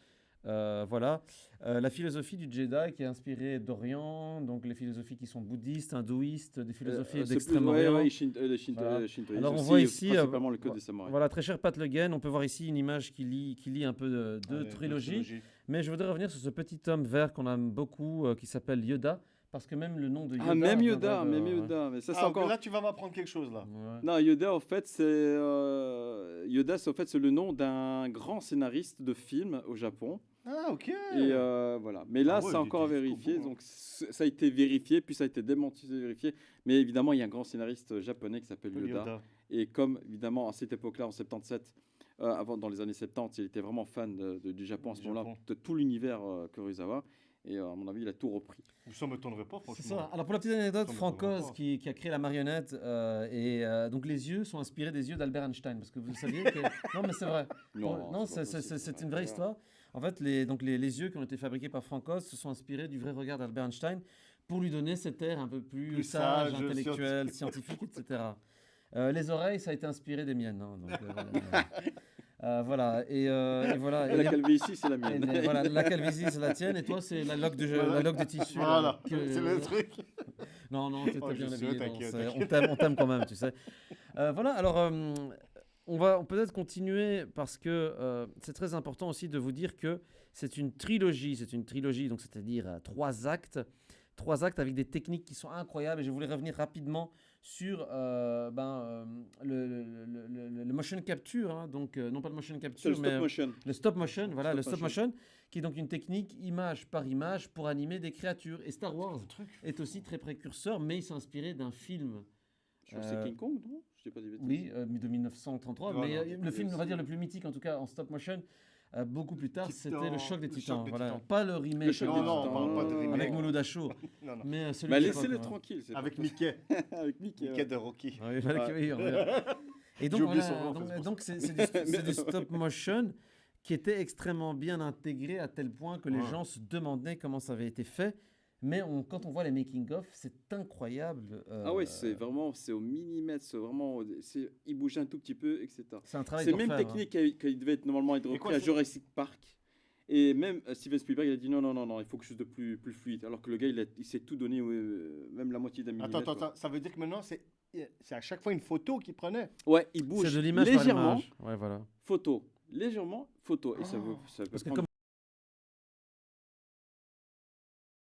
Voilà, la philosophie du Jedi qui est inspirée d'Orient, donc les philosophies qui sont bouddhistes, hindouistes, des philosophies C'est plus- d'Extrême-Orient. ouais, Shintoïsme Alors, on aussi, voit ici, principalement le code des samouraïs. Voilà, très cher Pat Le Guen, on peut voir ici une image qui lie un peu de trilogie. Mais je voudrais revenir sur ce petit homme vert qu'on aime beaucoup, qui s'appelle Yoda, parce que même le nom de Yoda. Ah, même Yoda, viendrait de- même Yoda. Mais ça, c'est Ah, encore. là, tu vas m'apprendre quelque chose, là. Ouais. Non, Yoda, en fait, Yoda, c'est le nom d'un grand scénariste de films au Japon. Ah, ok. Et voilà. Mais là, Ah ouais, c'est il encore à était jusqu'au vérifier. bout, hein. Donc, ça a été vérifié, puis ça a été démenti, vérifié. Mais évidemment, il y a un grand scénariste japonais qui s'appelle Yoda. Et comme, évidemment, à cette époque-là, en 77, avant, dans les années 70, il était vraiment fan du Japon à ce Du moment-là, Japon. de tout l'univers Kurosawa. Et à mon avis, il a tout repris. Ça ne m'étonnerait pas, C'est franchement. ça. Alors pour la petite anecdote, Ça me Frank comprend Oz, pas. qui a créé la marionnette, donc les yeux sont inspirés des yeux d'Albert Einstein, parce que vous saviez que... Non mais c'est vrai. Non, c'est pas possible. c'est une vraie histoire. En fait, les yeux qui ont été fabriqués par Frank Oz se sont inspirés du vrai regard d'Albert Einstein pour lui donner cet air un peu plus Plus sage, sage, intellectuel, scientifique, etc. Les oreilles, ça a été inspiré des miennes. Hein, donc, voilà. Et voilà. Et la calvitie, c'est la mienne. Voilà, la calvitie, c'est la tienne, et toi, c'est la loque de tissu. Voilà, que- c'est le truc. Non, non, tu Oh, étais je bien sais, habillé. t'inquiète, On t'aime quand même, tu sais. Voilà, alors on va peut-être continuer parce que c'est très important aussi de vous dire que c'est une trilogie. C'est une trilogie, donc c'est-à-dire 3 actes. 3 actes avec des techniques qui sont incroyables. Et je voulais revenir rapidement sur le motion capture. Hein, donc, non pas le motion C'est capture, le mais stop motion. le stop motion. Voilà, Stop le stop motion. motion, qui est donc une technique image par image pour animer des créatures. Et Star Wars est aussi très précurseur, mais il s'est inspiré d'un film. Je crois que c'est King Kong, non? Je dis pas des bêtises. Oui, de 1933. Voilà. Mais le film, on va dire, le plus mythique, en tout cas en stop motion, beaucoup plus tard, Titan, c'était Le Choc des Le Titans. Choc des Voilà. Titans. Pas le remake. Le Choc Non, des non, on Titans. parle pas de remake. Avec Mouloud Achour. Non, non. Mais celui Bah, de laissez-le l'époque, tranquille. c'est Avec pas- Mickey. Avec Mickey. Mickey de Rocky. ouais. Ouais, oui, on verra. Et donc, J'ai oublié voilà, son nom, en fait, c'est pour donc c'est du stop motion qui était extrêmement bien intégré à tel point que les Ouais. gens se demandaient comment ça avait été fait. Mais quand on voit les making-of, c'est incroyable. Ah ouais, c'est vraiment, c'est au millimètre, c'est vraiment, il bouge un tout petit peu, etc. C'est un travail C'est de même refaire, technique qui devait être normalement être Et quoi, repris à c'est- Jurassic Park. Et même Steven Spielberg, il a dit non, non, non, non, il faut quelque chose de plus fluide. Alors que le gars, il s'est tout donné, même la moitié d'un millimètre. Attends, quoi. attends, ça veut dire que maintenant, c'est à chaque fois une photo qu'il prenait. Ouais, il C'est bouge de l'image par légèrement, image. Ouais, voilà. photo. Légèrement, photo. Et ça peut Parce que prendre- comme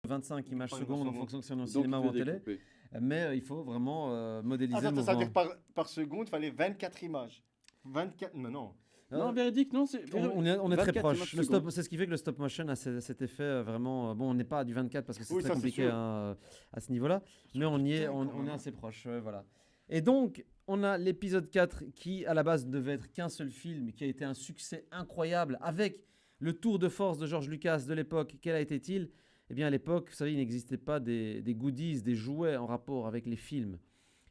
25 images Pas une secondes en seconde. fonction de au Donc, cinéma il ou en peut télé, découper. mais il faut vraiment modéliser le Ça veut mouvement. dire par seconde, il fallait 24 images. 24, mais non. Non, véridique, non, c'est. On est très 24 proche. images Le secondes. stop, c'est ce qui fait que le stop motion a cet effet vraiment. Bon, on n'est pas à du 24 parce que c'est Oui, très ça, c'est compliqué sûr. hein, à ce niveau-là, mais on y est, Putain, quand on est même. assez proche. Ouais, voilà. Et donc, on a l'épisode 4 qui, à la base, ne devait être qu'un seul film, qui a été un succès incroyable avec le tour de force de George Lucas de l'époque. Quel a été-il? Eh bien, à l'époque, vous savez, il n'existait pas des goodies, des jouets en rapport avec les films.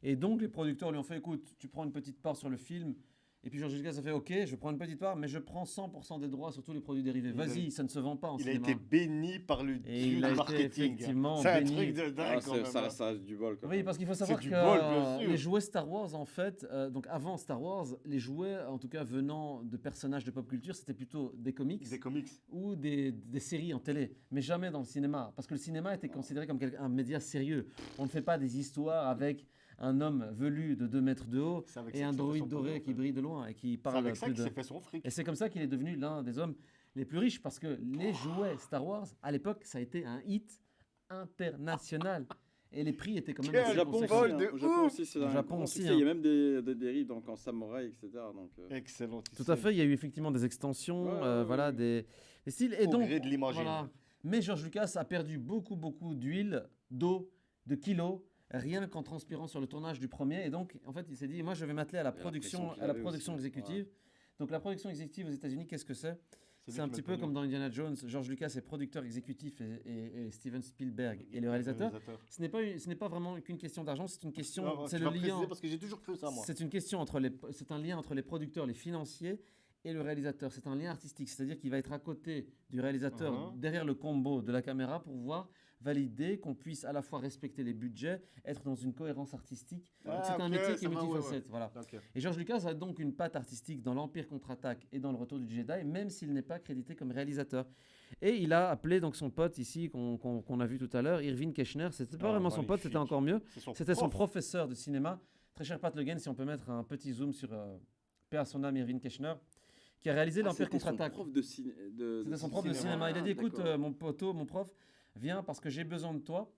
Et donc, les producteurs lui ont fait, écoute, tu prends une petite part sur le film. Et puis George Lucas a fait, ok, je prends une petite part, mais je prends 100% des droits sur tous les produits dérivés. Il a- Vas-y, ça ne se vend pas en Il a cinéma. été béni par le Et dieu il du a été marketing. effectivement C'est un béni. truc de dingue Ah, quand même. ça, hein. ça reste du bol. Quand Oui, même. parce qu'il faut savoir que du bol, bien sûr. les jouets Star Wars, en fait, donc avant Star Wars, les jouets, en tout cas venant de personnages de pop culture, c'était plutôt des comics Des comics. ou des séries en télé, mais jamais dans le cinéma. Parce que le cinéma était considéré comme un média sérieux. On ne fait pas des histoires avec un homme velu de 2 mètres de haut C'est avec et ça un qu'il fait droïde son doré pognon, qui en fait. brille de loin et qui C'est parle avec ça plus qu'il de... s'est fait son fric. Et c'est comme ça qu'il est devenu l'un des hommes les plus riches parce que les jouets Star Wars, à l'époque, ça a été un hit international. Et les prix étaient quand même Quel Au assez Japon, conséquents. vol de au Japon ouf. aussi, c'est Au un Japon grand aussi, succès. hein. Il y a même des dérives donc en samouraï, etc. Donc, Excellent. Tout à fait, il y a eu effectivement des extensions, Ouais, voilà, ouais. des styles. Et Au donc, gré de l'imaginaire. voilà. Mais George Lucas a perdu beaucoup d'huile, d'eau, de kilos, rien qu'en transpirant sur le tournage du premier. Et donc, en fait, il s'est dit, moi, je vais m'atteler à la Et la pression production, qu'il à la avait production aussi, exécutive. Donc, la production exécutive aux États-Unis, qu'est-ce que c'est? lui C'est un qui petit met peu le comme pognon. dans Indiana Jones. George Lucas est producteur exécutif et Steven Spielberg est le réalisateur. Ce n'est pas vraiment qu'une question d'argent, c'est une question, Non, c'est tu le vas lien. préciser parce que j'ai toujours cru ça, moi. C'est une question c'est un lien entre les producteurs, les financiers et le réalisateur. C'est un lien artistique, c'est-à-dire qu'il va être à côté du réalisateur, derrière le combo de la caméra pour pouvoir valider qu'on puisse à la fois respecter les budgets, être dans une cohérence artistique. Ah, C'est un ok, métier qui est ça va, ouais, multifacette, ouais. voilà. Ok. Et George Lucas a donc une patte artistique dans l'Empire contre-attaque et dans le Retour du Jedi, même s'il n'est pas crédité comme réalisateur. Et il a appelé donc son pote ici qu'on a vu tout à l'heure, Irving Keschner. C'était pas Ah, vraiment son pote, c'était magnifique. encore mieux. C'était son prof. professeur de cinéma. Très cher Pat Le Guen, si on peut mettre un petit zoom sur paix à son âme, Irving Keschner, qui a réalisé l'Empire C'était son contre-attaque. prof de ciné- de- C'était de son prof de cinéma. cinéma. Il a dit, Ah, écoute, d'accord. mon poteau, mon prof, viens parce que j'ai besoin de toi.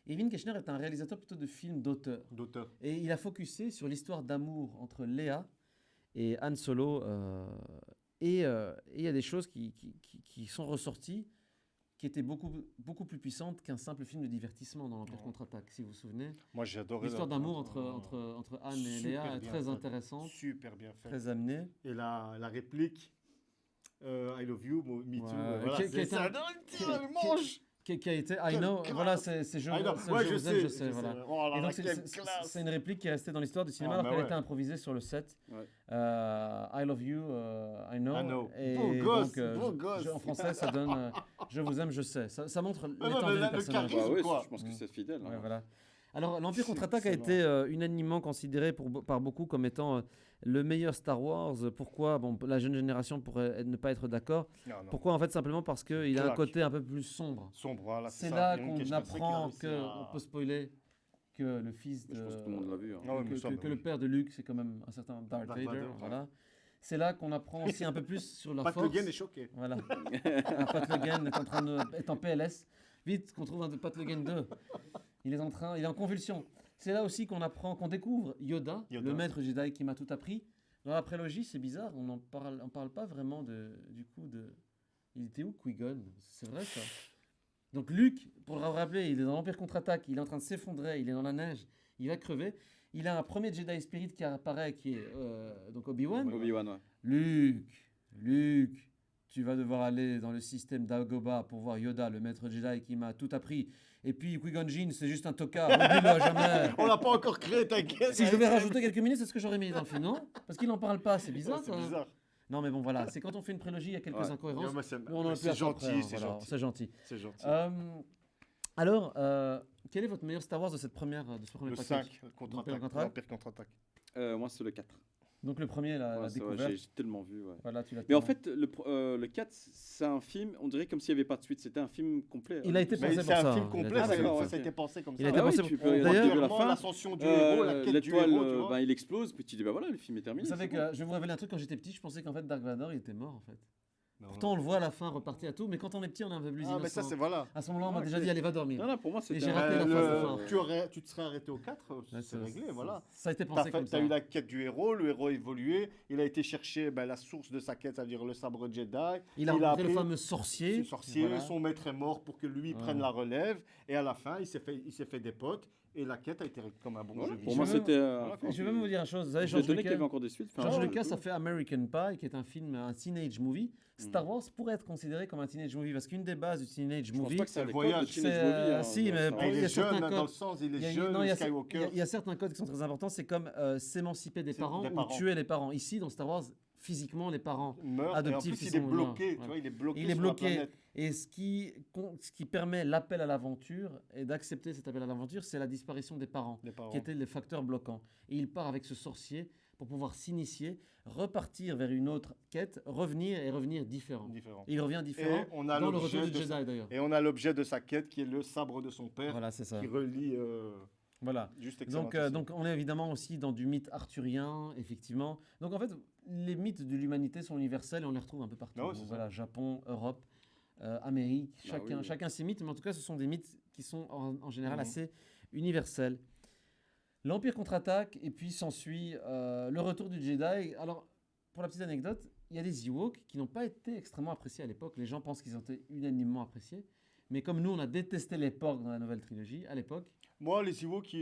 Irving Keschner est un réalisateur plutôt de films d'auteur. D'auteur. Et il a focusé sur l'histoire d'amour entre Léa et Han Solo. Et il y a des choses qui sont ressorties qui étaient beaucoup plus puissantes qu'un simple film de divertissement dans l'Empire contre-attaque, si vous vous souvenez. Moi, j'ai adoré. L'histoire la- d'amour entre Anne et Super Léa est bien très fait. intéressante, Super bien fait. très amenée. Et la réplique, I love you, me too. Ouais. Voilà, Qui a c'est été ça. un- Non, qui- tiens, qui- mange. qui a été I Quelle know, classe. voilà, c'est je, I know. c'est Ouais, je je vous aime, sais. je sais, voilà. Oh là Et là, donc quelle c'est classe. une réplique qui est restée dans l'histoire du cinéma Ah, alors bah qu'elle a ouais. été improvisée sur le set. Ouais. I love you, I know. I know. Et Beau gosse, donc, beau gosse. en français, ça donne je vous aime, je sais. Ça montre non, l'étendue mais du là, le personnage. charisme, Bah ouais, quoi. je pense que c'est fidèle. Ouais, hein. voilà. Alors, l'Empire C'est contre-attaque a été unanimement considéré par beaucoup comme étant le meilleur Star Wars. Pourquoi? Bon, la jeune génération pourrait ne pas être d'accord. Non, non. Pourquoi? En fait, simplement parce qu'il a un Claque. côté un peu plus sombre. Sombre, voilà. C'est ça. là Il y a une qu'on question, c'est vrai qu'il a apprend réussi qu'on à- peut spoiler que le fils Mais de... je pense que tout le monde l'a vu. hein. Ah ouais, mais que, ça, que- bah que oui. le père de Luke, c'est quand même un certain Darth Darth Vader. Vader, Voilà. C'est là qu'on apprend aussi un peu plus sur la Pat force. Le Guen est choqué. Voilà. Pat Le Guen est en train est en PLS. Vite, qu'on trouve un de Pat Le Guen 2. Il est en convulsion. C'est là aussi qu'on apprend, qu'on découvre Yoda, Yoda. le maître Jedi qui m'a tout appris. Dans la prélogie, c'est bizarre, on parle pas vraiment du coup de... Il était où Qui-Gon? C'est vrai ça. Donc Luke, pour le rappeler, il est dans l'Empire contre-attaque, il est en train de s'effondrer, il est dans la neige, il va crever. Il a un premier Jedi Spirit qui apparaît, qui est donc Obi-Wan. Obi-Wan, ouais. Luke, tu vas devoir aller dans le système d'Agoba pour voir Yoda, le maître Jedi qui m'a tout appris. Et puis Qui-Gon Jinn, c'est juste un tocard, oublie-le à jamais. On l'a pas encore créé, t'inquiète. Si je devais rajouter quelques minutes, c'est ce que j'aurais mis dans le film, non? Parce qu'il n'en parle pas, c'est Ouais, bizarre c'est ça. bizarre. Non mais bon voilà, c'est quand on fait une prélogie, il y a quelques Ouais. incohérences. Non, mais c'est- Mais on en a mais plus c'est après, gentil, hein, c'est voilà, gentil. c'est gentil. C'est gentil. Alors, quel est votre meilleur Star Wars de ce premier Le package? 5, contre-attaque. contre-attaque. L'Empire contre-attaque. Moi, c'est le 4. Donc le premier, la Ouais, c'est vrai, découverte. j'ai tellement vu. Ouais. Voilà, tu l'as Mais en tellement- fait, le 4, c'est un film, on dirait comme s'il n'y avait pas de suite. C'était un film complet. Il a été Mais pensé c'est pour ça, un film hein. complet, Il a été ça d'accord, ça ok. a été pensé comme Il ça. a été pensé tu pour- peux D'ailleurs, regarder la Clairement, fin. l'ascension du héros, la quête du L'étoile, héros, tu vois. ben, il explose, puis tu dis, bah voilà, le film est terminé. Vous savez c'est que je vais vous révéler un truc, quand j'étais petit, je pensais qu'en fait Dark Vador il était mort en fait. Non, Pourtant on le voit à la fin repartir à tout, mais quand on est petit on est un peu plus Ah, innocent. mais ça, c'est voilà. À ce moment-là on m'a Ah, déjà ok. dit allez va dormir. Non, non, pour moi, c'était. j'ai un- raté la Le- phase de fin. tu te serais arrêté au 4, Ouais, c'est réglé, voilà. Ça a été T'as pensé comme ça. eu la quête du héros, le héros a évolué, il a été chercher la source de sa quête, c'est-à-dire le sabre Jedi. Il a il a rencontré le appris fameux sorcier. Ce sorcier, Voilà. son maître est mort pour que lui Ouais. prenne la relève, et à la fin, il s'est fait des potes, et la quête a été comme un bon Voilà, jeu pour Je moi, veux c'était. Voilà, quoi. Je vais même vous dire une chose. Vous savez, Je George suis étonné qu'il y avait Lucas, encore des suites. Enfin, George ouais. Lucas a fait American Pie, qui est un film, un teenage movie. Star Wars pourrait être considéré comme un teenage movie parce qu'une des bases du teenage Je pense movie, pas que c'est c'est un le voyage de voyage. Teenage C'est, Movie. hein, si, mais Star bon, Wars. il il y a est jeune, certains dans le codes. sens, il Il y est a- jeune, non, il y a- Skywalker. il y a certains codes qui sont très importants, c'est comme s'émanciper des C'est parents des ou parents. tuer les parents. Ici, dans Star Wars, physiquement, les parents. meurt, adoptif, et en plus, ils il est sont bloqué, morts, tu ouais. vois, il est bloqué Il est sur la bloqué. planète. Et ce qui permet l'appel à l'aventure et d'accepter cet appel à l'aventure, c'est la disparition des parents, Les parents. qui étaient les facteurs bloquants. Et il part avec ce sorcier pour pouvoir s'initier, repartir vers une autre quête, revenir et revenir différent. Différent. Et il revient différent Et on a dans le l'objet retour du de Jedi d'ailleurs. Et on a l'objet de sa quête qui est le sabre de son père, Voilà, c'est ça. qui relie Voilà. juste excellent. Donc on est évidemment aussi dans du mythe arthurien, effectivement. Donc en fait, les mythes de l'humanité sont universels et on les retrouve un peu partout. Ah ouais, Donc c'est ça. voilà, Japon, Europe, Amérique, Bah oui. chacun ses mythes, mais en tout cas ce sont des mythes qui sont en général Mhm. assez universels. L'Empire contre-attaque et puis s'ensuit le retour du Jedi. Alors pour la petite anecdote, il y a des Ewoks qui n'ont pas été extrêmement appréciés à l'époque. Les gens pensent qu'ils ont été unanimement appréciés. Mais comme nous, on a détesté les porcs dans la nouvelle trilogie, à l'époque, Moi, les Ewoks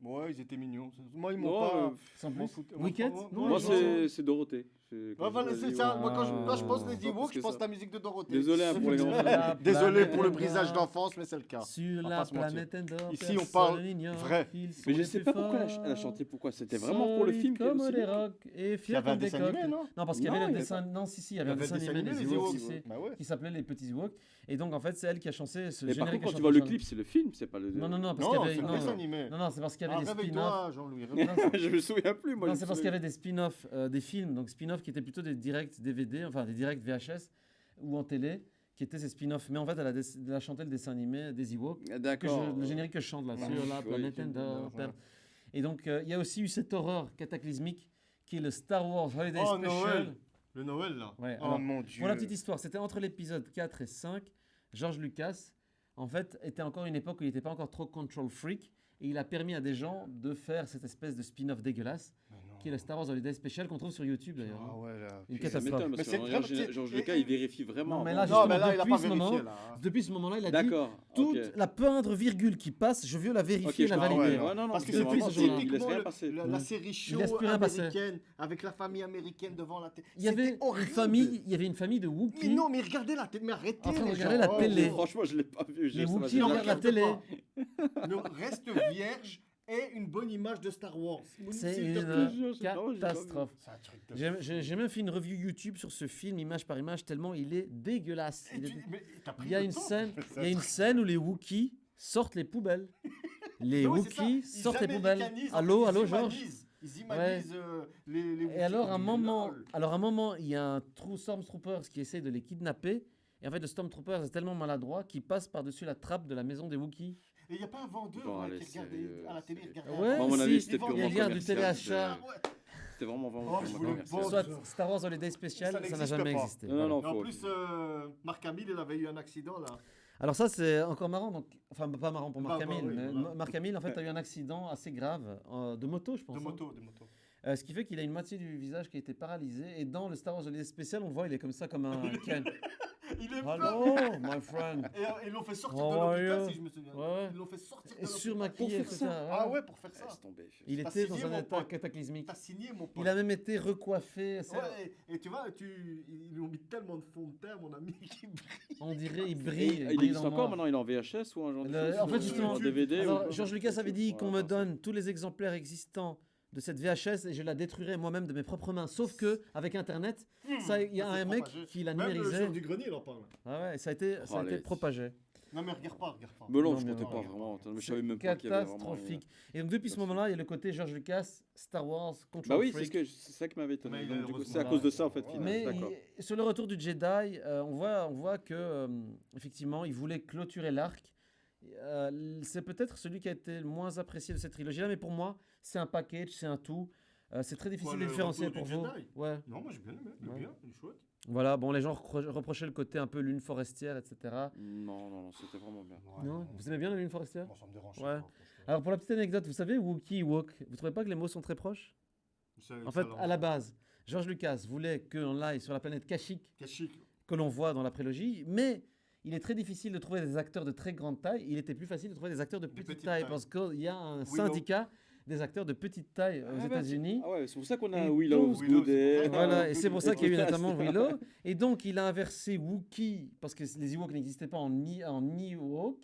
ouais, ils étaient mignons. Moi, ils m'ont Non, pas. sans m'en plus. foutais- Wicked moi, Non, Moi, les gens- c'est Dorothée. Ouais, voilà, c'est ça. Moi, quand je pense les Pas Ewoks, plus je que pense ça. à la musique de Dorothée. Désolé hein, pour les grands. Désolé pour le planète brisage Endor. d'enfance, mais c'est le cas. Sur va la pas se mentir. planète Endor, Ici, on personne parle n'ignore vrai. qu'ils sont Mais je les sais plus pas pourquoi elle a forts, chanté. Pourquoi c'était vraiment pour le solides film qu'elle comme aussi des bien. rocs et Il y fiers avait un comme des dessin coqs. animé, non Non, parce qu'il y Non, avait il le y avait dessin. Non, si, il y avait un Il y avait dessin animé des les Ewoks Ewoks. ici, Bah ouais. qui s'appelait Les Petits Ewoks. Et donc, en fait, c'est elle qui a chanté ce Mais par générique. contre, quand à tu vois le chanter- clip, c'est le film, c'est pas le. Non, non, non, parce Non, qu'il y avait. c'est le non, dessin non. animé. Non, non, c'est parce qu'il y Ah, avait des spin-offs. réveille-toi, Jean-Louis. Non, c'est- Je me souviens plus, moi. Non, je c'est me parce qu'il y souviens. avait des spin-offs des films, donc spin-offs qui étaient plutôt des directs DVD, enfin des directs VHS ou en télé, qui étaient ces spin-offs. Mais en fait, elle a chanté le dessin animé des Ewoks, Ah, D'accord. le générique que je chante là, Ouais. sur la Oui, planète oui, Endor. ouais. Et donc, il y a aussi eu cette horreur cataclysmique qui est le Star Wars Holiday Oh, Special. Noël. Le Noël, là. Ouais, Oh alors, mon Dieu. Pour la petite histoire, c'était entre l'épisode 4 et 5. George Lucas, en fait, était encore une époque où il n'était pas encore trop control freak. Et il a permis à des gens de faire cette espèce de spin-off dégueulasse Mais non. qui est le Star Wars Holiday Special qu'on trouve sur YouTube d'ailleurs. Ah ouais, là. Une Puis- Ça catastrophe. m'étonne Mais parce c'est que vraiment- Georges et- Lucas, il vérifie vraiment. Non, mais avant. là, Non, justement, mais là, il a depuis pas ce vérifié, moment, là. Hein. depuis ce moment-là, il a dit D'accord. toute ok. la moindre virgule qui passe, je veux la vérifier, Ok, la je comprends, valider. ouais. Ouais, non, non, Parce que c'est c'est depuis vraiment ce jour-là. il laisse typiquement rien passer. la série show laisse plus rien passer. américaine avec la famille américaine devant la télé. Il y avait C'était horrible. il y avait une famille de Wookiees. Mais non, mais regardez la télé, mais arrêtez. Enfin, les regardez gens. la télé. Franchement, je l'ai pas vu. Les ça m'a Wookiees gêné. regardent la télé. Ne reste vierge et une bonne image de Star Wars. C'est S'il te une plaît. jure, j'ai pas vu. catastrophe. C'est un truc de J'ai même fait une review YouTube sur ce film, image par image, tellement il est dégueulasse. Et mais t'as pris Il y a le une temps scène, pour faire il y a une ça. scène où les Wookiees sortent les poubelles. Les Ouais, c'est ça. Wookiees Ils sortent les poubelles. américanisent, en Allô, fait, allô, ils Georges. humanisent. Ils humanisent les Et alors, Wookiees. à un moment, il y a un Stormtroopers qui essaye de les kidnapper. Et en fait, le Stormtrooper est tellement maladroit qu'il passe par-dessus la trappe de la maison des Wookiees. Et il n'y a pas un vendeur Bon, ouais, allez, qui regardait sérieux, à la télé. sérieux. regardait Ouais, à À mon si, avis, c'était ils vendent purement des liens du commercial. téléachat. C'était vraiment Oh, je voulais commercial. pas- Soit Star Wars Holiday Special, Ça ça n'a n'existe jamais pas. existé. Non, Voilà. non, Et en faut- plus, Marc Hamill, il avait eu un accident là. Alors ça, c'est encore marrant. Donc, enfin, pas marrant pour Marc Bah, Hamill. oui, mais voilà. Marc Hamill, en fait, a eu un accident assez grave de moto, je pense. De hein. moto, de moto. Ce qui fait qu'il a une moitié du visage qui a été paralysé. Et dans le Star Wars Holiday Special, on le voit, il est comme ça, comme un Ken. Il est peur. Hello, my friend. Et ils l'ont fait sortir How de are l'hôpital, you? si je me souviens. Ouais. Ils l'ont fait sortir de Et l'hôpital. surmaquillé, Pour faire etc. ça. Ah ouais, pour faire ça. Laisse tomber. Il T'as était signé, dans un mon état pote. cataclysmique. T'as signé, mon pote. Il a même été recoiffé. c'est- Ouais, et tu vois, ils lui ont mis tellement de fond de teint, mon ami, qui brille. On dirait, il Et brille. il brille existe dans le encore noir. maintenant, il est en VHS ou un genre de Le- chose, en fait, ou justement, en DVD Alors, ou- Georges Lucas avait dit qu'on me Voilà, donne tous les exemplaires existants de cette VHS et je la détruirai moi-même de mes propres mains. Sauf que avec Internet, ça, il y a Ça s'est un mec propagé. qui l'a Même le numérisé. jour du grenier, il en parle. Ah ouais, ça a été Oh, été les- propagé. Non, mais regarde pas, regarde pas. Mais non, Non, je mais comptais non, pas regarde vraiment. pas. Mais je savais même pas qu'il y avait vraiment. Catastrophique. Et donc depuis ce moment-là, il y a le côté George Lucas, Star Wars, Control Bah oui, Freak. c'est ça qui m'avait étonné. Mais Donc, du coup, heureusement, c'est à cause de ça en fait ouais. qu'il Mais d'accord. sur le retour du Jedi, on voit que effectivement, il voulait clôturer l'arc. C'est peut-être celui qui a été le moins apprécié de cette trilogie-là, mais pour moi, c'est un package, c'est un tout. C'est très difficile de le différencier retour pour du vous. Jedi Ouais. Non, moi j'ai bien aimé. Il est Ouais. bien, il est chouette. Voilà, bon, les gens reprochaient le côté un peu lune forestière, etc. Non, non, non, c'était vraiment bien. Non, vous aimez bien la lune forestière? Moi, ça me dérange Ouais. pas, franchement. Alors pour la petite anecdote, vous savez, Wookiee, Wok, vous trouvez pas que les mots sont très proches? En fait, à la base, George Lucas voulait qu'on aille sur la planète Kashyyyk, Kashyyyk. que l'on voit dans la prélogie, mais il est très difficile de trouver des acteurs de très grande taille. Il était plus facile de trouver des acteurs de petite petite taille, taille. parce qu'il y a un Willow. syndicat des acteurs de petite taille aux Ah, bah, États-Unis. Ah ouais, c'est pour ça qu'on Et a donc- Willow's Willow, Good c'est Day. pour ça. Voilà, et c'est pour ça qu'il y a eu notamment Voilà. Willow. Et donc, il a inversé Wookiee, parce que les Ewoks n'existaient pas en Ewok,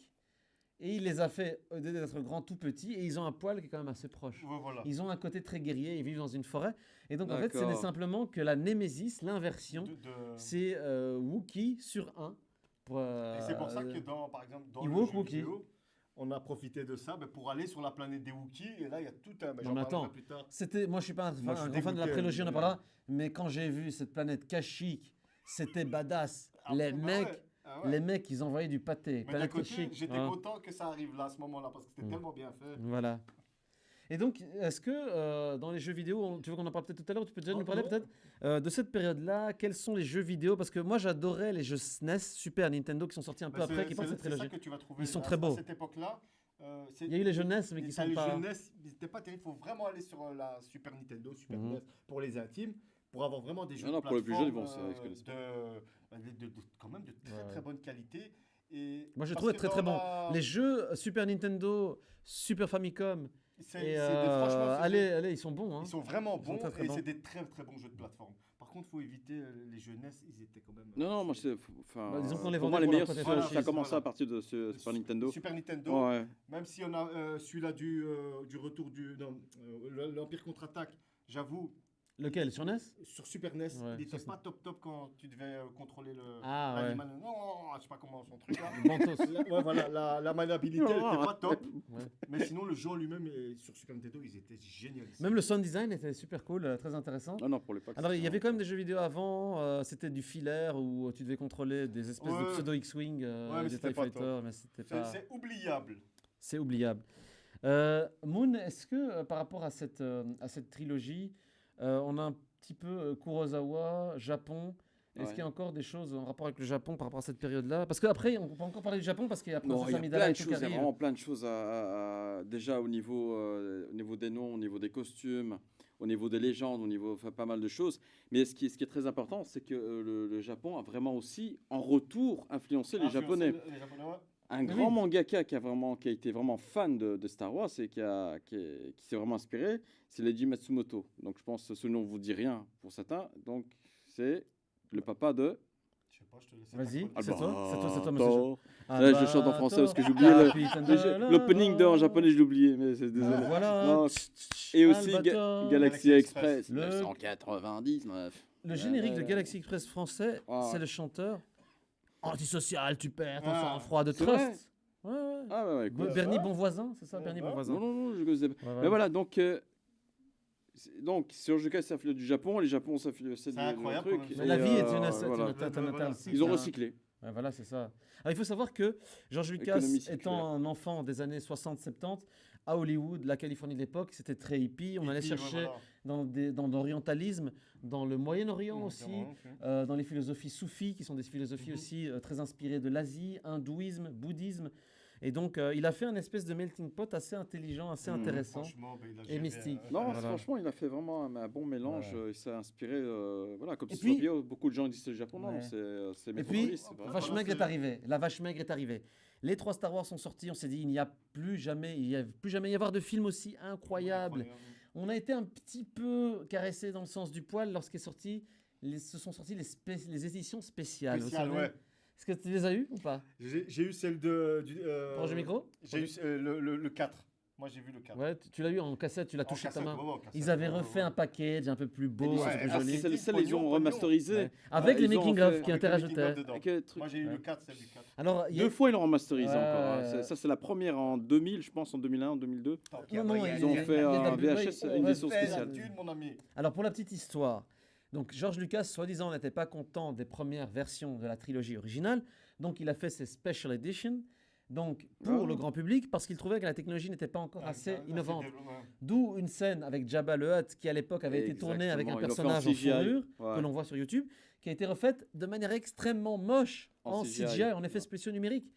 et il les a fait, au lieu d'être grands, tout petits, et ils ont un poil qui est quand même assez proche. Ouais, voilà. Ils ont un côté très guerrier, ils vivent dans une forêt. Et donc, en fait, ce D'accord. n'est simplement que la Némésis, l'inversion, De- c'est Wookiee sur 1. Et c'est pour ça que par exemple, dans le Ewok, jeu Wookiee. vidéo, on a profité de ça pour aller sur la planète des Wookiees. Et là, il y a tout un. Non, j'en mais parlerai attends. plus tard. Moi, je suis pas un, Moi, je un suis grand fan de la dégoûté, prélogie, on en mais- parlera. Mais quand j'ai vu cette planète Kashyyyk, c'était badass. Ah, les bah mecs, ouais. Ah ouais. les mecs, ils envoyaient du pâté. Mais d'un Planète côté, Kashyyyk. j'étais voilà. content que ça arrive là, à ce moment-là, parce que c'était Mm. tellement bien fait. Voilà. Et donc, est-ce que dans les jeux vidéo, tu veux qu'on en parle peut-être tout à l'heure, tu peux déjà nous Oh, parler non. peut-être de cette période-là, quels sont les jeux vidéo? Parce que moi, j'adorais les jeux SNES, Super Nintendo, qui sont sortis un peu Bah, après, qui c'est passent cette c'est ça trilogie. que tu vas trouver. Ils sont à- très beaux. À cette époque-là. Il y a eu les jeunesses, mais qui t'as sont les pas... jeunesses, ils n'étaient pas terribles. Il faut vraiment aller sur la Super Nintendo, Super Mhm. NES, pour les intimes, pour avoir vraiment des jeux Non, non, de pour les plus jeunes, ils vont plateforme, ils se connaissent pas. quand même de très Ouais. très bonne qualité. Et Moi, je parce trouvais que très dans très bon. la- Les jeux Super Nintendo, Super Famicom, c'est et franchement, c'est allez, allez, ils sont bons. Hein. ils sont vraiment Ils sont bons très, très et bons. c'est des très très bons jeux de plateforme. Par contre, il faut éviter les jeunesses, ils étaient quand même. Non, non, moi, c'est. Enfin, Bah, disons qu'on les pour vendait moi, les pour leur meilleurs, côté ça a franchise, commencé voilà. à partir de ce Super Nintendo. Super Nintendo, Ouais. même si on a celui-là du retour l'Empire contre-attaque, j'avoue, Lequel? Sur NES? sur Super NES, Ouais, il ça, était c'est- pas top top quand tu devais contrôler le. Ah, ouais. l'animal. Non, je sais pas comment son truc là. Bantos. Ouais, voilà, la maniabilité elle était pas top. Ouais. Mais sinon, le jeu en lui-même et sur Super Nintendo, ils étaient géniaux. Même le sound design était super cool, très intéressant. Ah non, pour l'époque. Alors, il y c'était avait quand même des vraiment- jeux vidéo avant, c'était du filaire où tu devais contrôler des espèces de Ouais. pseudo X-Wing, Ouais, mais des c'était TIE pas Fighter, mais c'était pas... C'est oubliable. C'est oubliable. Moon, est-ce que par rapport à cette trilogie, on a un petit peu Kurosawa, Japon, est-ce Ouais. qu'il y a encore des choses en rapport avec le Japon par rapport à cette période-là? Parce qu'après, on peut encore parler du Japon parce qu'il y a Non, Princesse il y a Amidala plein et de tout choses, qui il y a arrive. vraiment plein de choses déjà au niveau des noms, au niveau des costumes, au niveau des légendes, au niveau enfin, pas mal de choses. Mais ce qui est très important, c'est que le Japon a vraiment aussi, en retour, influencé les Japonais. Les Japonais, ouais. Un grand mangaka qui a été vraiment fan de Star Wars et qui s'est vraiment inspiré, c'est Leiji Matsumoto. Donc je pense que ce nom vous dit rien pour certains. Donc c'est le papa de... Je sais pas, je te laisse. Vas-y, Ah c'est bah, toi, c'est toi, monsieur. Thor. Là, je chante en français parce que j'ai oublié l'opening en japonais, je l'ai oublié, mais c'est désolé. Voilà. Non, et aussi Albator. Galaxy Express, Le- 1999. Le générique de Galaxy Express français, Ah. c'est le chanteur antisocial, tu perds ton Ah. sang-froid de C'est vrai Trust. Ouais, ouais. Ah ouais, écoute. Bernie Bonvoisin, c'est ça, Bernie Ouais. Bonvoisin. Non, non, non, je ne sais pas. Ouais, ouais. Mais voilà, donc sur le cas, ça fait du Japon, les Japon, ça fait C'est du incroyable truc. quand même. Mais et, la vie est une voilà. asset, Voilà. Ils ont recyclé. Ouais, voilà, c'est ça. Alors, il faut savoir que George Lucas, Économie circulaire. étant un enfant des années 60-70, à Hollywood, la Californie de l'époque, c'était très hippie. On allait chercher dans l'orientalisme, dans le Moyen-Orient aussi, dans les philosophies soufis, qui sont des philosophies Mhm. aussi très inspirées de l'Asie, hindouisme, bouddhisme. Et donc, il a fait un espèce de melting pot assez intelligent, assez Mhm. intéressant. Et mystique. Non, Voilà. franchement, il a fait vraiment un bon mélange. Voilà. Il s'est inspiré, voilà, comme Et si puis- beaucoup de gens disent le Japon, non, Ouais. c'est Et puis, Métropolis, c'est pas- Vache Maigre est arrivé. La Vache Maigre est arrivée. Les 3 Star Wars sont sortis. On s'est dit, il n'y a plus jamais y avoir de film aussi incroyable. On a été un petit peu caressé dans le sens du poil lorsqu'est sorti. Se sont sorties les éditions spéciales. Spécial, vous savez. ouais. Est-ce que tu les as eues ou pas? J'ai eu celle Proche du micro? J'ai eu le 4. Moi, j'ai vu le 4. Ouais, tu l'as eu en cassette, tu l'as touché de ta main. Ouais, en cassette, Ils avaient ouais, refait ouais. un package un peu plus beau, Ouais, un peu plus ah, joli. c'est Celles, ils ont pognon. remasterisé. Ouais. Avec les ils ont making-of fait- qui Avec le making-of interrajoutaient. dedans. Avec, truc- Moi, j'ai eu Ouais. le 4, celle du 4. Alors, il y a- Deux fois, ils l'ont remasterisé Ouais. encore. Hein. Ça, c'est la première en 2000, je pense, en 2001, en 2002. Non, non, Ils ont fait un VHS, une édition spéciale. Mon ami. Alors pour la petite histoire, donc George Lucas, soi-disant, n'était pas content des premières versions de la trilogie originale, donc il a fait ses special editions, donc pour Ah. le grand public, parce qu'il trouvait que la technologie n'était pas encore assez Là, innovante. c'est développé. D'où une scène avec Jabba le Hutt qui à l'époque avait été tournée avec un Exactement, ils l'ont fait personnage en en CGI. fourrure Ouais. que l'on voit sur YouTube, qui a été refaite de manière extrêmement moche En en CGI. CGI, en effets spéciaux numériques.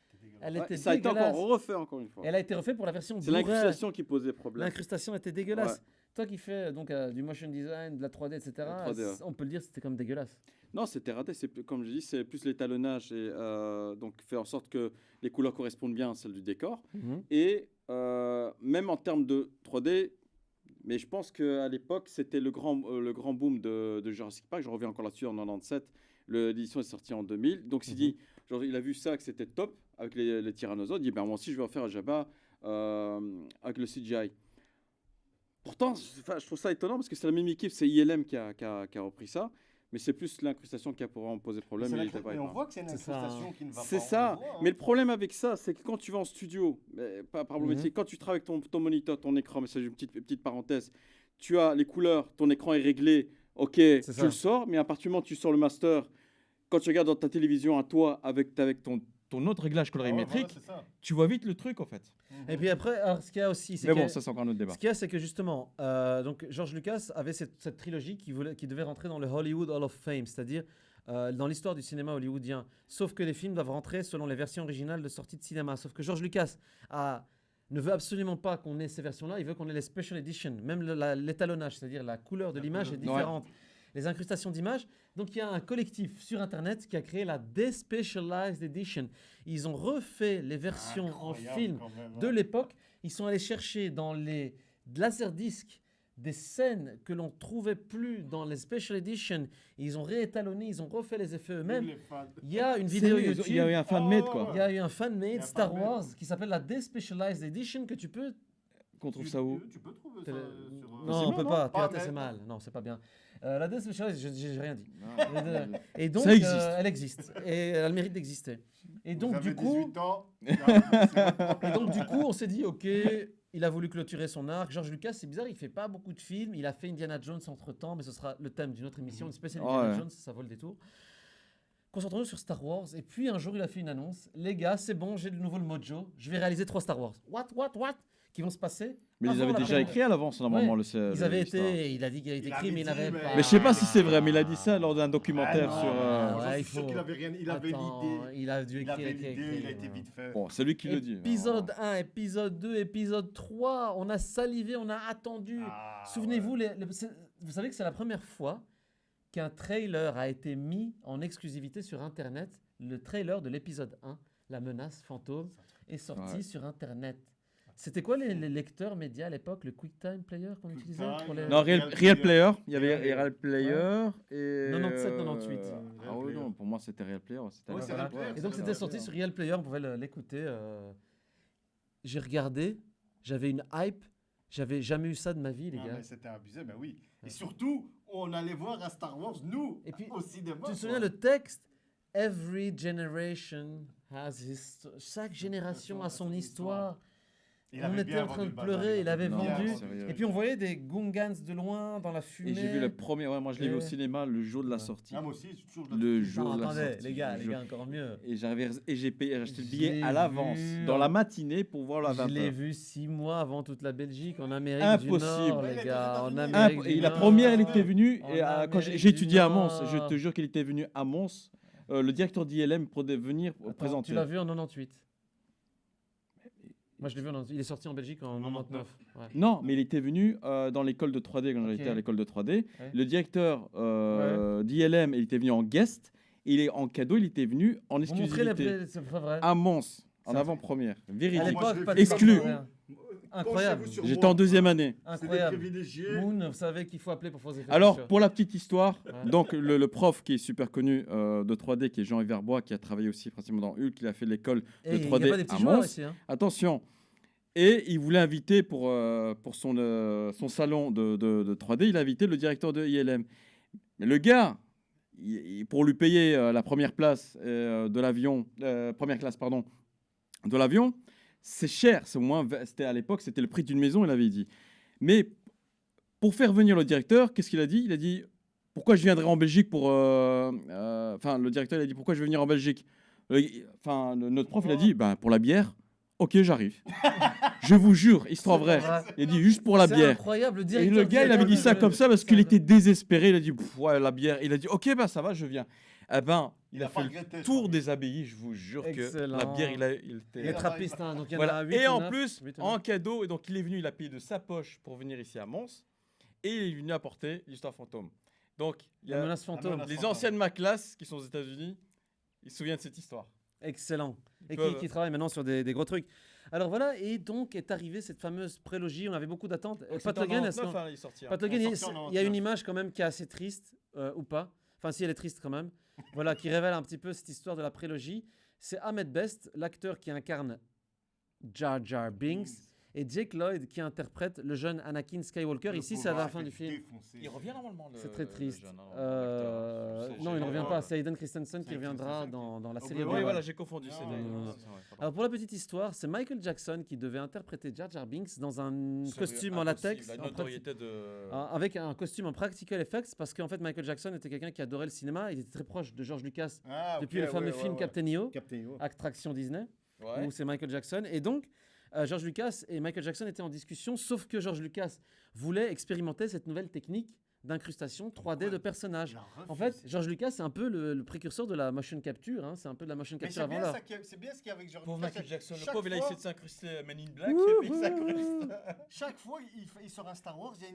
Elle Ouais, était ça a été dégueulasse. encore refait encore une fois. Elle a été refaite pour la version C'est Blu-ray. l'incrustation qui posait problème. L'incrustation était dégueulasse. Toi qui fais donc du motion design, de la 3D, etc., La 3D, ouais. on peut le dire, c'était comme dégueulasse. Non, c'était raté. Comme je dis, c'est plus l'étalonnage et donc faire en sorte que les couleurs correspondent bien à celles du décor. Et même en termes de 3D, mais je pense qu'à l'époque, c'était le grand boom de Jurassic Park. Je reviens encore là-dessus en 97. L'édition est sortie en 2000. Donc, il a vu ça, que c'était top avec les tyrannosaures. Il dit, ben, moi aussi, je vais en faire à Jabba avec le CGI. Pourtant, je trouve ça étonnant parce que c'est la même équipe, c'est ILM qui a repris ça. Mais c'est plus l'incrustation qui a pour en poser problème. Mais il était pas on éteint. voit que c'est une C'est ça, incrustation qui ne va pas. C'est on ça. le voit, hein. Mais le problème avec ça, c'est que quand tu vas en studio, pas problématique, quand tu travailles avec ton moniteur, ton écran, mais c'est une petite parenthèse, tu as les couleurs, ton écran est réglé, ok, tu ça. le sors, mais à partir du moment où tu sors le master, quand tu regardes dans ta télévision à toi avec ton autre réglage Ah ouais, colorimétrique, voilà, c'est ça. tu vois vite le truc en fait. Et puis après, alors, ce qu'il y a aussi, c'est Mais que- bon, ça c'est encore un autre débat. ce qu'il y a, c'est que justement, donc George Lucas avait cette trilogie qui devait rentrer dans le Hollywood Hall of Fame, c'est-à-dire dans l'histoire du cinéma hollywoodien. Sauf que les films doivent rentrer selon les versions originales de sortie de cinéma. Sauf que George Lucas ne veut absolument pas qu'on ait ces versions-là, il veut qu'on ait les special editions. Même l'étalonnage, c'est-à-dire la couleur de l'image est différente. Les incrustations d'images. Donc il y a un collectif sur Internet qui a créé la Despecialized Edition. Ils ont refait les versions en Incroyable film quand même, hein. de l'époque. Ils sont allés chercher dans les laserdiscs des scènes que l'on trouvait plus dans les special editions. Ils ont réétalonné, ils ont refait les effets eux-mêmes. Les fans. Il y a une vidéo YouTube. Il y a eu un fan-made Oh, quoi. Il y a eu un fan-made Il y a un Star fan-made. Wars qui s'appelle la Despecialized Edition que tu peux... Qu'on trouve ça où Tu peux trouver ça télé- sur. Non, on peut pas. Pas, Pirater, c'est mais- mal. Non, c'est pas bien. La Despecialized, j'ai rien dit. Ah. Et donc, Ça existe. elle existe. Et elle a le mérite d'exister. Et donc, Vous avez du coup... 18 ans. Et donc, du coup, on s'est dit, OK, il a voulu clôturer son arc. George Lucas, c'est bizarre, il fait pas beaucoup de films. Il a fait Indiana Jones entre-temps, mais ce sera le thème d'une autre émission, une spéciale Indiana Ouais. Jones, ça vaut le détour. Concentrons-nous sur Star Wars. Et puis, un jour, il a fait une annonce. Les gars, c'est bon, j'ai de nouveau le mojo. Je vais réaliser 3 Star Wars. What? qui vont se passer. Mais ils avant avaient la déjà première. écrit à l'avance, normalement, Ouais. Ils avaient l'histoire. été, il a dit qu'il avait été Il écrit, avait mais il dit, n'avait mais- pas. Mais je sais pas si c'est vrai, mais il a dit ça lors d'un documentaire Ah, sur. non. Ouais, Je il suis sûr faut- qu'il avait rien. Il avait Attends, l'idée. il a dû Il écrire. avait l'idée, il a été vite fait. Bon, c'est lui qui le dit. Épisode 1, épisode 2, épisode 3, on a salivé, on a attendu. Ah, Souvenez-vous, vous savez que c'est la première fois qu'un trailer a été mis en exclusivité sur Internet. Le trailer de l'épisode 1, La menace fantôme, est sorti Ouais. sur Internet. C'était quoi les lecteurs médias à l'époque, le QuickTime Player qu'on utilisait pour les... Non, Real Player. Il y avait Real Real Player et. 97, 98. Ah oui, non, pour moi c'était Real Player. Oui, c'est Voilà. Real Player, Et donc c'est c'était Real sorti Player. sur Real Player, on pouvait l'écouter. J'ai regardé, j'avais une hype, j'avais jamais eu ça de ma vie, les Ah, gars. mais c'était abusé, ben oui. Et surtout, on allait voir un Star Wars, nous, Et puis, au cinéma. Tu te souviens le texte? Every generation has his... Chaque génération a son histoire. On était en train de pleurer, il avait Non, vendu. sérieux. Et puis on voyait des Gungans de loin dans la fumée. Et j'ai vu le premier, ouais, moi je l'ai vu au Et- cinéma le jour de la sortie. Ah, moi aussi, j'ai toujours Le de jour Non, de la attendez, sortie. les gars, je- encore mieux. Et j'ai payé, j'ai acheté le J'ai billet à l'avance, vu, dans la matinée pour voir la Je l'ai 20h. vu 6 mois avant toute la Belgique, en Amérique Impossible. du Nord, Ouais, il les était gars. aux En États-Unis. Amérique Et du la Nord. première, il était venu, En et quand Amérique j'ai du étudié à Mons, Nord. je te jure qu'il était venu à Mons, le directeur d'ILM pour venir Attends, présenter. tu l'as vu en 98. Moi, je l'ai vu en... Il est sorti en Belgique en 99. Ouais. Non, mais il était venu dans l'école de 3D, quand Ok. j'étais à l'école de 3D. Ouais. Le directeur d'ILM, il était venu en guest, et en cadeau, il était venu en Vous montrez exclusivité c'est pas vrai. à Mons, en C'est avant-première. À Véridique. moi, je l'époque, l'ai pas vu. de Exclu. rien. Incroyable. J'étais en deuxième année. C'est des Incroyable. privilégiés. Moon, vous savez qu'il faut appeler pour faire des effets Alors, spéciaux. pour la petite histoire, Ouais. donc le prof qui est super connu de 3D, qui est Jean Everbois, qui a travaillé aussi principalement dans Hulk, il a fait l'école Et de il n'y a 3D pas des petits à joueurs Mons. ici. Hein. Attention. Et il voulait inviter pour son salon de 3D, il a invité le directeur de ILM. Mais le gars, pour lui payer la première place de l'avion, première classe, pardon, de l'avion, c'est cher. C'était à l'époque, c'était le prix d'une maison, il avait dit. Mais pour faire venir le directeur, qu'est-ce qu'il a dit? Il a dit, pourquoi je viendrai en Belgique pour... Enfin, le directeur, il a dit, pourquoi je vais venir en Belgique? Notre prof, il a dit, ben, pour la bière. Ok, j'arrive. Je vous jure, histoire vraie. Il a dit juste pour la C'est bière. incroyable. Le Et directeur le gars, il avait dit ça comme ça parce qu'il était désespéré. Il a dit, pff, ouais, la bière. Il a dit, ok, bah ça va, je viens. Eh ben, il a fait le tour des abbayes. Je vous jure que Excellent. la bière, il Les était. trappistes, hein, donc il y en Voilà. a 8 Et ou en 9, plus, 8 ou en 9. cadeau, et donc il est venu, il a payé de sa poche pour venir ici à Mons. Et il est venu apporter l'histoire fantôme. Donc, il y La a menace fantôme. menace- les anciens de ma classe qui sont aux États-Unis, ils se souviennent de cette histoire. Excellent. Et peuvent- qui travaille maintenant sur des gros trucs. Alors voilà, et donc est arrivée cette fameuse prélogie. On avait beaucoup d'attentes. Pat Logan, est-ce qu'on- il est sorti. Pat Logan, il y a- sorti en il y a une 99. image quand même qui est assez triste, ou pas. Enfin, si elle est triste quand même. Voilà, qui révèle un petit peu cette histoire de la prélogie. C'est Ahmed Best, l'acteur qui incarne Jar Jar Binks, et Jake Lloyd qui interprète le jeune Anakin Skywalker. Le Ici, pauvre c'est à la a fin été du film. défoncé. Il revient normalement. C'est très triste. jeune, hein, Non, il ne revient ouais. pas. C'est Hayden Christensen qui C'est reviendra Christensen dans la Oh, série. bah Oui, originale. voilà, j'ai confondu. Non, c'est non, des- non, c'est vrai, pardon. Alors pour la petite histoire, c'est Michael Jackson qui devait interpréter Jar Jar Binks dans un C'est costume en impossible, latex, La en notoriété de. avec un costume en practical effects, parce qu'en fait Michael Jackson était quelqu'un qui adorait le cinéma. Il était très proche de George Lucas Ah, depuis ok, le fameux ouais, film ouais. Captain EO, Captain EO. attraction Disney, Ouais. où c'est Michael Jackson. Et donc George Lucas et Michael Jackson étaient en discussion, sauf que George Lucas voulait expérimenter cette nouvelle technique d'incrustation 3D de personnages. Il a En refusé. fait, George Lucas, c'est un peu le précurseur de la motion capture. Hein. C'est un peu de la motion Mais capture c'est avant bien, l'heure. ça c'est bien ce qu'il y a avec George Pauvre Lucas, Michael c'est Jackson, le chaque pauvre, il a fois- essayé de s'incruster à Men in Black, et puis il s'incruste. Chaque fois il sort un Star Wars, il y a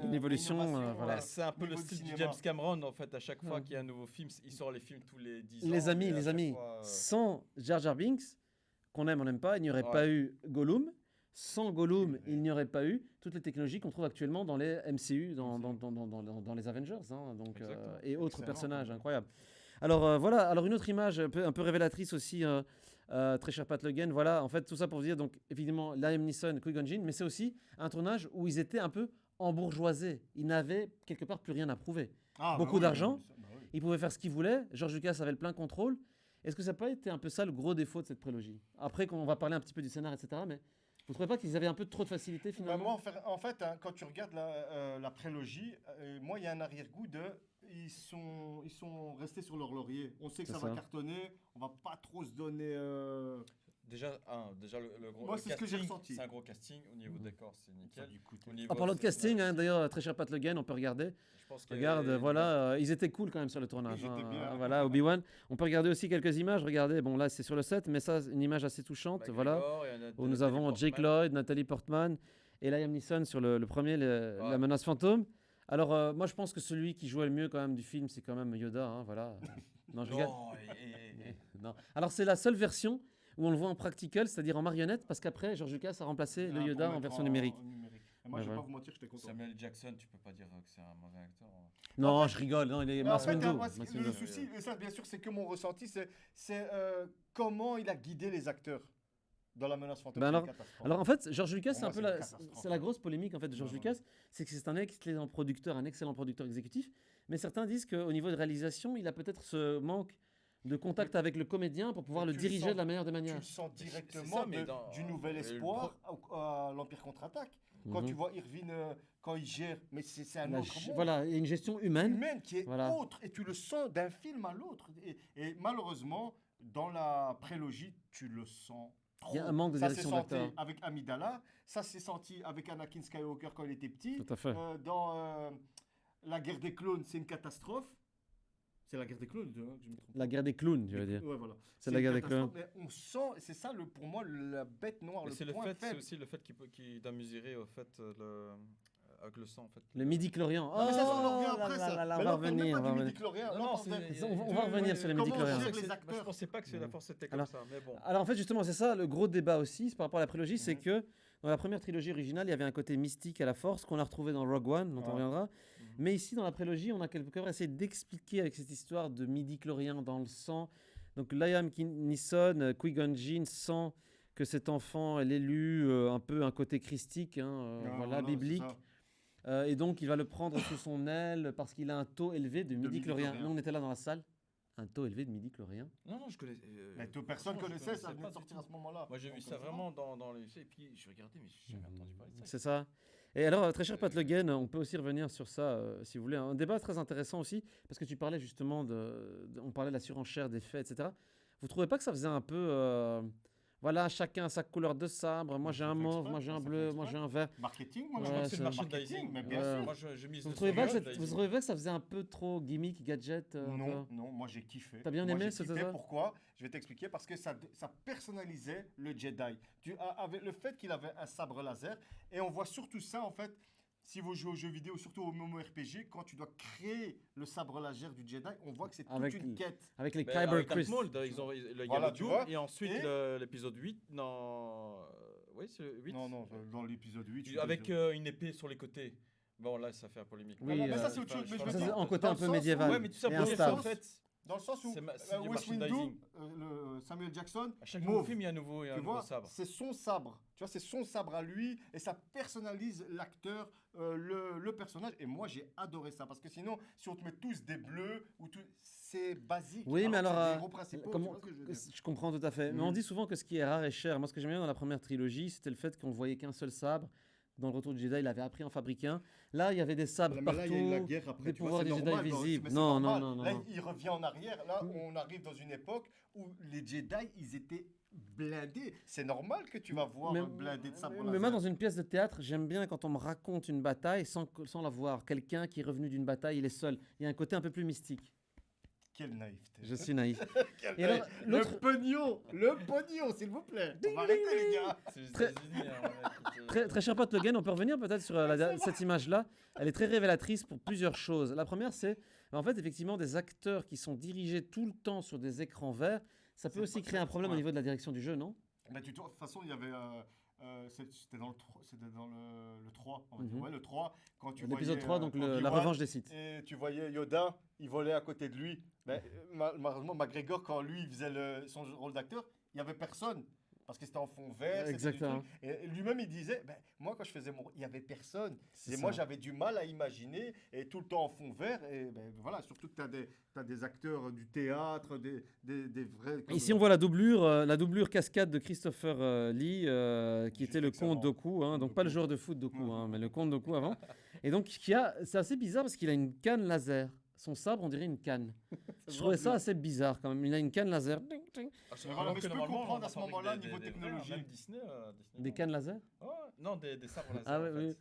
une Une évolution, innovation, voilà. Bah, c'est un peu le Niveau du style de cinéma. James Cameron, en fait, à chaque fois Ouais. qu'il y a un nouveau film, il sort les films tous les 10 ans. Les et amis, à chaque fois, sans Jar Jar Binks, qu'on aime, on n'aime pas, il n'y aurait Ouais. pas eu Gollum. Sans Gollum, il n'y aurait pas eu toutes les technologies qu'on trouve actuellement dans les MCU, dans les Avengers, hein, donc, Exactement. et autres Excellent, personnages ouais. incroyables. Alors voilà, alors une autre image un peu révélatrice aussi, très cher Pat Logan. Voilà, en fait, tout ça pour vous dire, donc évidemment, Liam Neeson, Qui-Gon Jinn, mais c'est aussi un tournage où ils étaient un peu embourgeoisés. Ils n'avaient quelque part plus rien à prouver. Ah, Beaucoup bah oui, d'argent. bah oui. Ils pouvaient faire ce qu'ils voulaient. George Lucas avait le plein contrôle. Est-ce que ça n'a pas été un peu ça le gros défaut de cette prélogie? Après, on va parler un petit peu du scénar, etc. Mais vous ne trouvez pas qu'ils avaient un peu trop de facilité Bah, finalement? moi, en fait, hein, quand tu regardes la prélogie, moi, il y a un arrière-goût de. Ils sont restés sur leur laurier. On sait que C'est ça ça. va cartonner. On va pas trop se donner. Déjà le gros Moi, le c'est ce que j'ai casting, ressenti. c'est un gros casting. Au niveau décor, c'est nickel. Au niveau En parlant de casting, hein, scénaristique, d'ailleurs, très cher Pat Le Guen, on peut regarder. je pense qu'il y Regarde, avait- voilà, ils étaient cool quand même sur le tournage. Ils étaient hein. bien. Voilà, Obi-Wan. On peut regarder aussi quelques images. Regardez, bon là c'est sur le set, mais ça, une image assez touchante. Voilà. McGregor, il y en a Où nous Natalie avons Jake Portman. Lloyd, Nathalie Portman et Liam Neeson sur le premier, Ouais. La menace fantôme. Alors, moi je pense que celui qui jouait le mieux quand même du film, c'est quand même Yoda. Hein, voilà. Non, je rigole. Non, Non. Alors, c'est la seule version où on le voit en practical, c'est-à-dire en marionnette, parce qu'après, George Lucas a remplacé le Yoda en version numérique. Et moi, Ouais, je vais ouais. pas vous mentir, j'étais content. Samuel Jackson, tu peux pas dire que c'est un mauvais acteur. Non, En fait- je rigole. Non, il est Mais en Mace fait, Windu. moi, Mace le Windu. souci, et ça, bien sûr, c'est que mon ressenti, c'est comment il a guidé les acteurs dans la menace fantôme. Ben c'est alors- une catastrophe. Alors en fait, George Lucas, Pour c'est un moi, peu c'est une la, catastrophe. c'est la grosse polémique en fait de George Ouais, Lucas, c'est que c'est un excellent producteur, un excellent producteur exécutif, mais certains disent qu'au niveau de réalisation, il a peut-être ce manque de contact avec le comédien pour pouvoir Mais le tu le diriger sens- de la meilleure des tu manières. le sens C'est directement ça, mais dans- du Nouvel le Espoir à l'Empire contre-attaque. Quand Mhm. tu vois Irvine, quand il gère, mais c'est un La autre monde. Voilà, il y a une gestion humaine. Humaine qui est Voilà. autre, et tu le sens d'un film à l'autre. Et malheureusement, dans la prélogie, tu le sens trop. Il y a un manque de Ça s'est direction senti d'acteur. avec Amidala, ça s'est senti avec Anakin Skywalker quand il était petit. Tout à fait. Dans La guerre des clones, c'est une catastrophe. C'est la guerre des clones, hein, que je me trompe. La guerre des clowns, je veux dire. Ouais, voilà. C'est la une guerre des catastrophe, mais on sent, c'est ça c'est pour moi la bête noire, Mais le c'est le point fait, c'est faible. aussi le fait qu'il doit mesurer au fait avec le sang en fait. Le midi-chlorien. Non, mais ça, on en revient Oh là après, là ça. là là, Mais on là, va on parle même revenir. pas on va du revenir. midi-chlorien. Là, Non, on parle c'est- de- On va revenir sur les Comment midi-chloriens. gère Je les pensais- acteurs. Je pensais pas que la force était comme Alors- ça, mais bon. Alors en fait justement c'est ça le gros débat aussi c'est par rapport à la prélogie, c'est Mhm. que dans la première trilogie originale il y avait un côté mystique à la force qu'on a retrouvé dans Rogue One dont on Ouais. reviendra, mais ici dans la prélogie on a quelque part essayé d'expliquer avec cette histoire de midi-chlorien dans le sang. Donc Liam Neeson, Qui-Gon Jinn sent que cet enfant est l'élu, un peu un côté christique, hein, voilà, biblique. c'est ça. Et donc il va le prendre sous son aile parce qu'il a un taux élevé de midi-chlorien. midi-chlorien. Nous on était là dans la salle, un taux élevé de midi-chlorien. Non, je connais. Mais personne franchement, je connaissait, ça connaissais venait pas de du sortir tout. à ce moment-là. Moi j'ai vu Donc, ça vraiment dans les. Et puis je regardais, mais j'ai jamais entendu parler de ça. C'est ça. Et alors, très cher Pat Le Guen, on peut aussi revenir sur ça, si vous voulez. Un débat très intéressant aussi, parce que tu parlais justement on parlait de la surenchère des faits, etc. Vous trouvez pas que ça faisait un peu, voilà, chacun sa couleur de sabre. Moi j'ai Ça un fait mauve, exprès, moi j'ai ça un fait bleu, moi exprès. j'ai un vert. Marketing, moi, Ouais, je pense que c'est c'est le marketing, marketing, mais ouais. bien sûr. Moi je mise Vous le trouvez pas que ça, merchandising. vous trouvez pas que ça faisait un peu trop gimmick, gadget un Non, peu non, moi j'ai kiffé. T'as bien Moi, aimé j'ai ce kiffé. ça Pourquoi? Je vais t'expliquer. Parce que ça personnalisait le Jedi. Avec le fait qu'il avait un sabre laser, et on voit surtout ça en fait. Si vous jouez aux jeux vidéo, surtout au MMORPG, quand tu dois créer le sabre laser du Jedi, on voit que c'est toute Avec une quête. avec les Mais Kyber avec Dark Crystal. Maul, il y a Voilà, le tu duo, vois. et ensuite Et- l'épisode 8, non. Oui, c'est le 8. Non, non, dans l'épisode 8. Avec une épée sur les côtés. Bon, là, ça fait un polémique. Oui, mais ça, euh, c'est autre chose. Mais je Ça, veux c'est dire, en côté dans un le peu sens où- médiéval. Ouais, mais tout ça et pour un dire stab. en fait, Dans le sens où c'est du Wes Windu, merchandising. Samuel Jackson, À chaque mauve. nouveau film, il y a un nouveau Tu vois, sabre. c'est son sabre. Tu vois, c'est son sabre à lui et ça personnalise l'acteur, le personnage. Et moi, j'ai adoré ça parce que sinon, si on te met tous des bleus ou tout, c'est basique. Oui, mais que alors, c'est des héros principaux, comment- tu vois ce que je veux dire. je comprends tout à fait. Mais Mhm. on dit souvent que ce qui est rare est cher. Moi, ce que j'aime bien dans la première trilogie, c'était le fait qu'on voyait qu'un seul sabre. Dans le Retour du Jedi, il avait appris à en fabriquer un. Là, il y avait des sabres Mais là, il y a eu la partout. guerre après. des tu vois, pouvoirs c'est des Jedi normal, visibles. mais c'est Non, normal. non, non, Là, non. il revient en arrière. Là, Mm. on arrive dans une époque où les Jedi, ils étaient blindés. C'est normal que tu vas voir Mais- un blindé de sabre Mais laser. moi, dans une pièce de théâtre, j'aime bien quand on me raconte une bataille sans la voir. Quelqu'un qui est revenu d'une bataille, il est seul. Il y a un côté un peu plus mystique. Quelle naïveté. Je suis naïf. Quelle Et alors, naïveté. l'autre- Le pognon, s'il vous plaît. On va arrêter, les gars. C'est les Très- États-Unis, hein, écoute, Très cher Pat Le Guen, on peut revenir peut-être sur cette image-là. Elle est très révélatrice pour plusieurs choses. La première, c'est en fait effectivement des acteurs qui sont dirigés tout le temps sur des écrans verts. Ça peut C'est aussi pas créer un très- problème au ouais. niveau de la direction du jeu, non? Bah, de toute façon, il y avait. C'était dans le 3. On va Mhm. dire. Ouais, le 3. Quand tu L'épisode voyais, 3, donc la Obi-Wan, revanche des Sith. Et tu voyais Yoda, il volait à côté de lui. Ben, malheureusement, McGregor, quand lui il faisait son rôle d'acteur, il n'y avait personne. Parce que c'était en fond vert. c'était du Exactement. truc. Et lui-même, il disait, ben, moi, quand je faisais mon rôle, il n'y avait personne. C'est Et ça. moi, j'avais du mal à imaginer, et tout le temps en fond vert. Et ben, voilà, surtout que tu as des acteurs du théâtre, des vrais. Ici, on voit la doublure cascade de Christopher Lee, qui était le excellent. comte Doku, hein, donc pas le joueur de foot Doku, Ouais. hein, mais le comte Doku avant. Et donc, c'est assez bizarre parce qu'il a une canne laser. Son sabre, on dirait une canne. Je trouvais ça assez bizarre quand même. Il a une canne laser. Mais voilà, mais je peux normalement, comprendre on à ce fabrique moment-là, des niveau vrais, technologie. même Disney, Des cannes laser? Ouais, non, des sabres laser. Ah en ouais, fait. oui.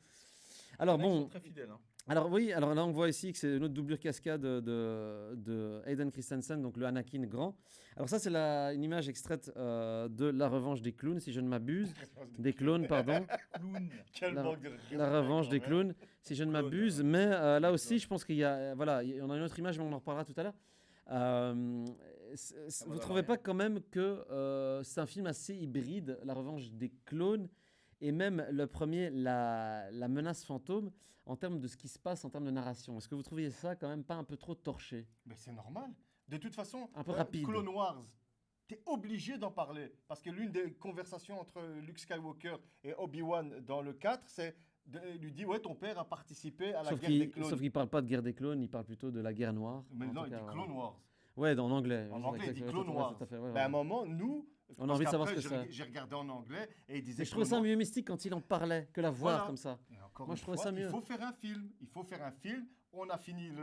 Alors Les mecs bon, sont très fidèles. Hein. alors oui, alors là on voit ici que c'est une autre doublure cascade de Hayden Christensen, donc le Anakin grand. Alors ça c'est une image extraite de La Revanche des clowns, si je ne m'abuse. Des clones, pardon. Clown. Quel La- manque de respect, La Revanche quand des même. clowns, si je ne Clone, m'abuse. ouais. Mais là Des aussi, clones. je pense qu'il y a, voilà, on a une autre image, mais on en reparlera tout à l'heure. Vous ne trouvez pas quand même que c'est un film assez hybride, La Revanche des clones, et même le premier, la menace fantôme, en termes de ce qui se passe en termes de narration? Est-ce que vous trouviez ça quand même pas un peu trop torché? Mais c'est normal. De toute façon, Un peu rapide. Clone Wars, t'es obligé d'en parler. Parce que l'une des conversations entre Luke Skywalker et Obi-Wan dans le 4, c'est il lui dit, ouais, ton père a participé à la guerre des clones. Sauf qu'il parle pas de guerre des clones, il parle plutôt de la guerre noire. Mais en non, tout il cas, dit voilà. Clone Wars. Ouais, en anglais. En Oui, anglais, il dit exactement, Clone ouais, Wars. tout à fait, ouais, Ben, à un ouais. moment, nous, On a envie de savoir ce que après, c'est. j'ai regardé en anglais et il disait Mais je trouvais ça Clone Wars. mieux mystique quand il en parlait que la voir Voilà. comme ça. Et encore Moi, une je trouvais fois, ça mieux. Il faut faire un film. Il faut faire un film. On a fini Ouais,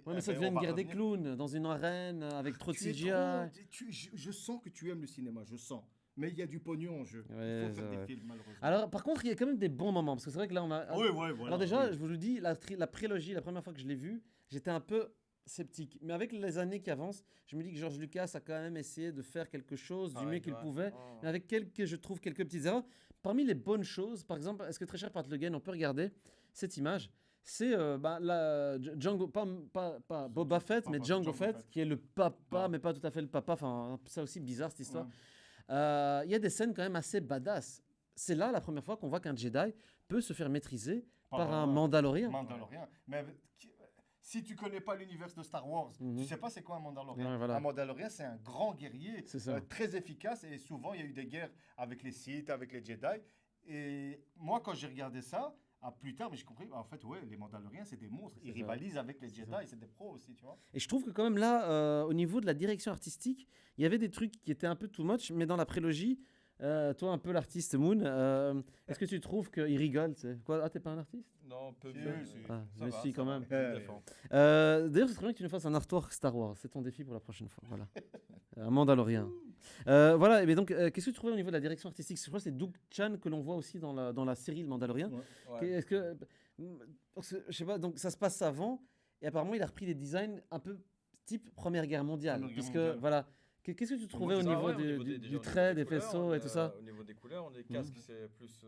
eh mais ça ben, devient on une va guerre des revenir. clowns dans une arène avec trop de Tu es CGI. trop- je sens que tu aimes le cinéma, je sens. Mais il y a du pognon en jeu. Ouais, Il faut faire c'est des vrai. films, malheureusement. Alors, par contre, il y a quand même des bons moments parce que c'est vrai que là, on a. oui, oui, voilà. Alors déjà, oui. je vous le dis, la prélogie, la première fois que je l'ai vue, j'étais un peu sceptique. Mais avec les années qui avancent, je me dis que George Lucas a quand même essayé de faire quelque chose du mieux qu'il pouvait, mais avec je trouve, quelques petites erreurs. Parmi les bonnes choses, par exemple, est-ce que très cher Pat Le Guen, on peut regarder cette image? C'est Django, pas Boba Fett, mais Django Fett, qui est le papa, Ouais. mais pas tout à fait le papa. Enfin, ça aussi bizarre cette histoire. Ouais. Il y a des scènes quand même assez badass. C'est là la première fois qu'on voit qu'un Jedi peut se faire maîtriser par un Mandalorien. Mandalorien. Mais si tu connais pas l'univers de Star Wars, Mhm. tu sais pas c'est quoi un Mandalorien. Ouais, voilà. Un Mandalorien, c'est un grand guerrier, C'est ça. très efficace. Et souvent, il y a eu des guerres avec les Sith, avec les Jedi. Et moi, quand j'ai regardé ça, plus tard, mais j'ai compris, en fait, ouais, les Mandaloriens, c'est des monstres. Ils C'est ça. rivalisent avec les C'est Jedi, ça. c'est des pros aussi, tu vois. Et je trouve que quand même là, au niveau de la direction artistique, il y avait des trucs qui étaient un peu too much, mais dans la prélogie, toi un peu l'artiste Moon, est-ce que tu trouves qu'il rigole quoi? Ah, t'es pas un artiste? Non, peu Si, mieux. si. Ah, Ça mais va, si, ça quand va, même. je me défends. D'ailleurs, ce serait bien que tu nous fasses un artwork Star Wars. C'est ton défi pour la prochaine fois. Voilà. Un Mandalorien. Voilà. Et bien donc, qu'est-ce que tu trouvais au niveau de la direction artistique? Je crois que c'est Doug Chan que l'on voit aussi dans la série Le Mandalorien. Ouais. Est-ce que, parce que, je sais pas, donc ça se passe avant, et apparemment il a repris des designs un peu type Première Guerre mondiale. Première Guerre Puisque, mondiale. voilà. Qu'est-ce que tu trouvais au Ça, niveau ouais, du déjà, au trait, niveau des couleurs, faisceaux et tout ça? Au niveau des couleurs, des casques, c'est plus.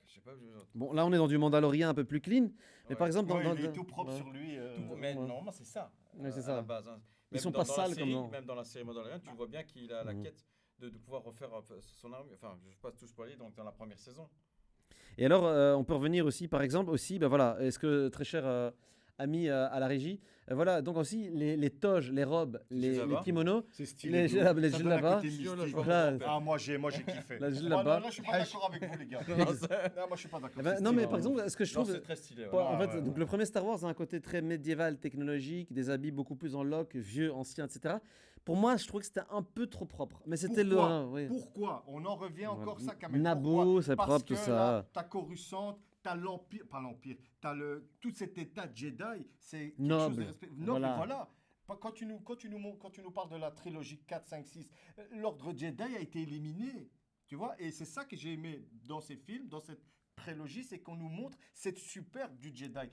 Je sais pas. Bon, là on est dans du Mandalorien un peu plus clean, mais par exemple Ouais, dans il est tout propre ouais. sur lui. Mais Ouais. normalement, c'est ça. Ouais, c'est à ça. la base. Hein. Ils Même sont dans pas la sales série, comme non. Même dans la série Mandalorian, tu vois bien qu'il a la Mhm. quête de pouvoir refaire son armure. Enfin, je ne vais pas tout spoiler, donc dans la première saison. Et alors, on peut revenir aussi, par exemple, aussi, ben voilà, est-ce que très cher ami à la régie, voilà, donc aussi les toges, les robes, les djellabas. kimonos, C'est stylé. les Ça donne un djellabas. côté mystique. Voilà. Ah, moi j'ai kiffé. La Moi, djellaba. là, je suis pas d'accord avec vous, les gars. Non, Non, moi, je suis pas d'accord. Eh ben, C'est non, mais stylé. par exemple, ce que je Non, trouve, c'est très stylé. ouais. en fait, ouais, donc ouais. le premier Star Wars a un côté très médiéval, technologique, des habits beaucoup plus en look, vieux, anciens, etc. Pour moi, je trouve que c'était un peu trop propre. Mais c'était le Pourquoi 1, oui. Pourquoi? On en revient encore Voilà. ça quand même. Naboo, Pourquoi? c'est Parce propre, que tout ça. là, t'as Coruscant, t'as l'Empire, pas l'Empire, t'as tout cet état Jedi, c'est quelque Noble. chose de respect. Noble, Voilà. voilà. Quand tu nous parles de la trilogie 4, 5, 6, l'ordre Jedi a été éliminé, tu vois, et c'est ça que j'ai aimé dans ces films, dans cette prélogie, c'est qu'on nous montre cette superbe du Jedi.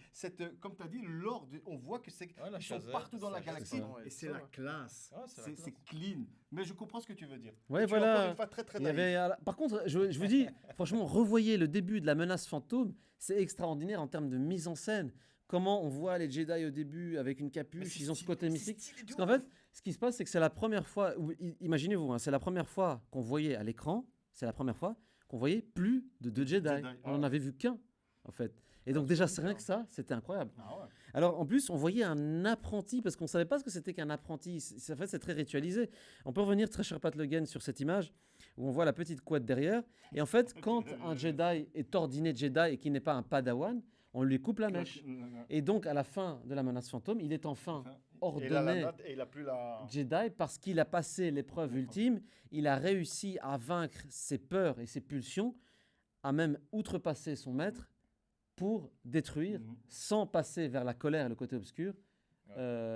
Comme tu as dit, l'ordre, on voit que c'est Ouais, la ils sont chazette, partout dans la ça, galaxie, ça, ouais, et c'est ça, la ouais. classe. Ouais, c'est la C'est classe. clean. Mais je comprends ce que tu veux dire. Ouais, Et tu es voilà. encore une fois très très Il y naïf. avait, par contre, je vous dis, franchement, revoyez le début de la menace fantôme, c'est extraordinaire en termes de mise en scène. Comment on voit les Jedi au début avec une Mais capuche, c'est ils ont ce stylé, côté c'est mystique. stylé de Parce qu'en ouf. fait, ce qui se passe, c'est que c'est la première fois, imaginez-vous, hein, c'est la première fois qu'on voyait à l'écran, c'est la première fois qu'on voyait plus de deux Jedi. Jedi, On en ouais. avait vu qu'un, en fait. Et donc déjà, c'est rien que ça, c'était incroyable. Ah ouais. Alors en plus, on voyait un apprenti, parce qu'on ne savait pas ce que c'était qu'un apprenti. En fait, c'est très ritualisé. On peut revenir, très cher Pat Le Guen, sur cette image où on voit la petite couette derrière. Et en fait, quand un Jedi est ordiné Jedi et qui n'est pas un Padawan, on lui coupe la mèche. Et donc, à la fin de la menace fantôme, il est enfin Et là, ordonné et il a plus la. Jedi parce qu'il a passé l'épreuve ultime. Il a réussi à vaincre ses peurs et ses pulsions, à même outrepasser son maître pour détruire, Mhm. sans passer vers la colère et le côté obscur.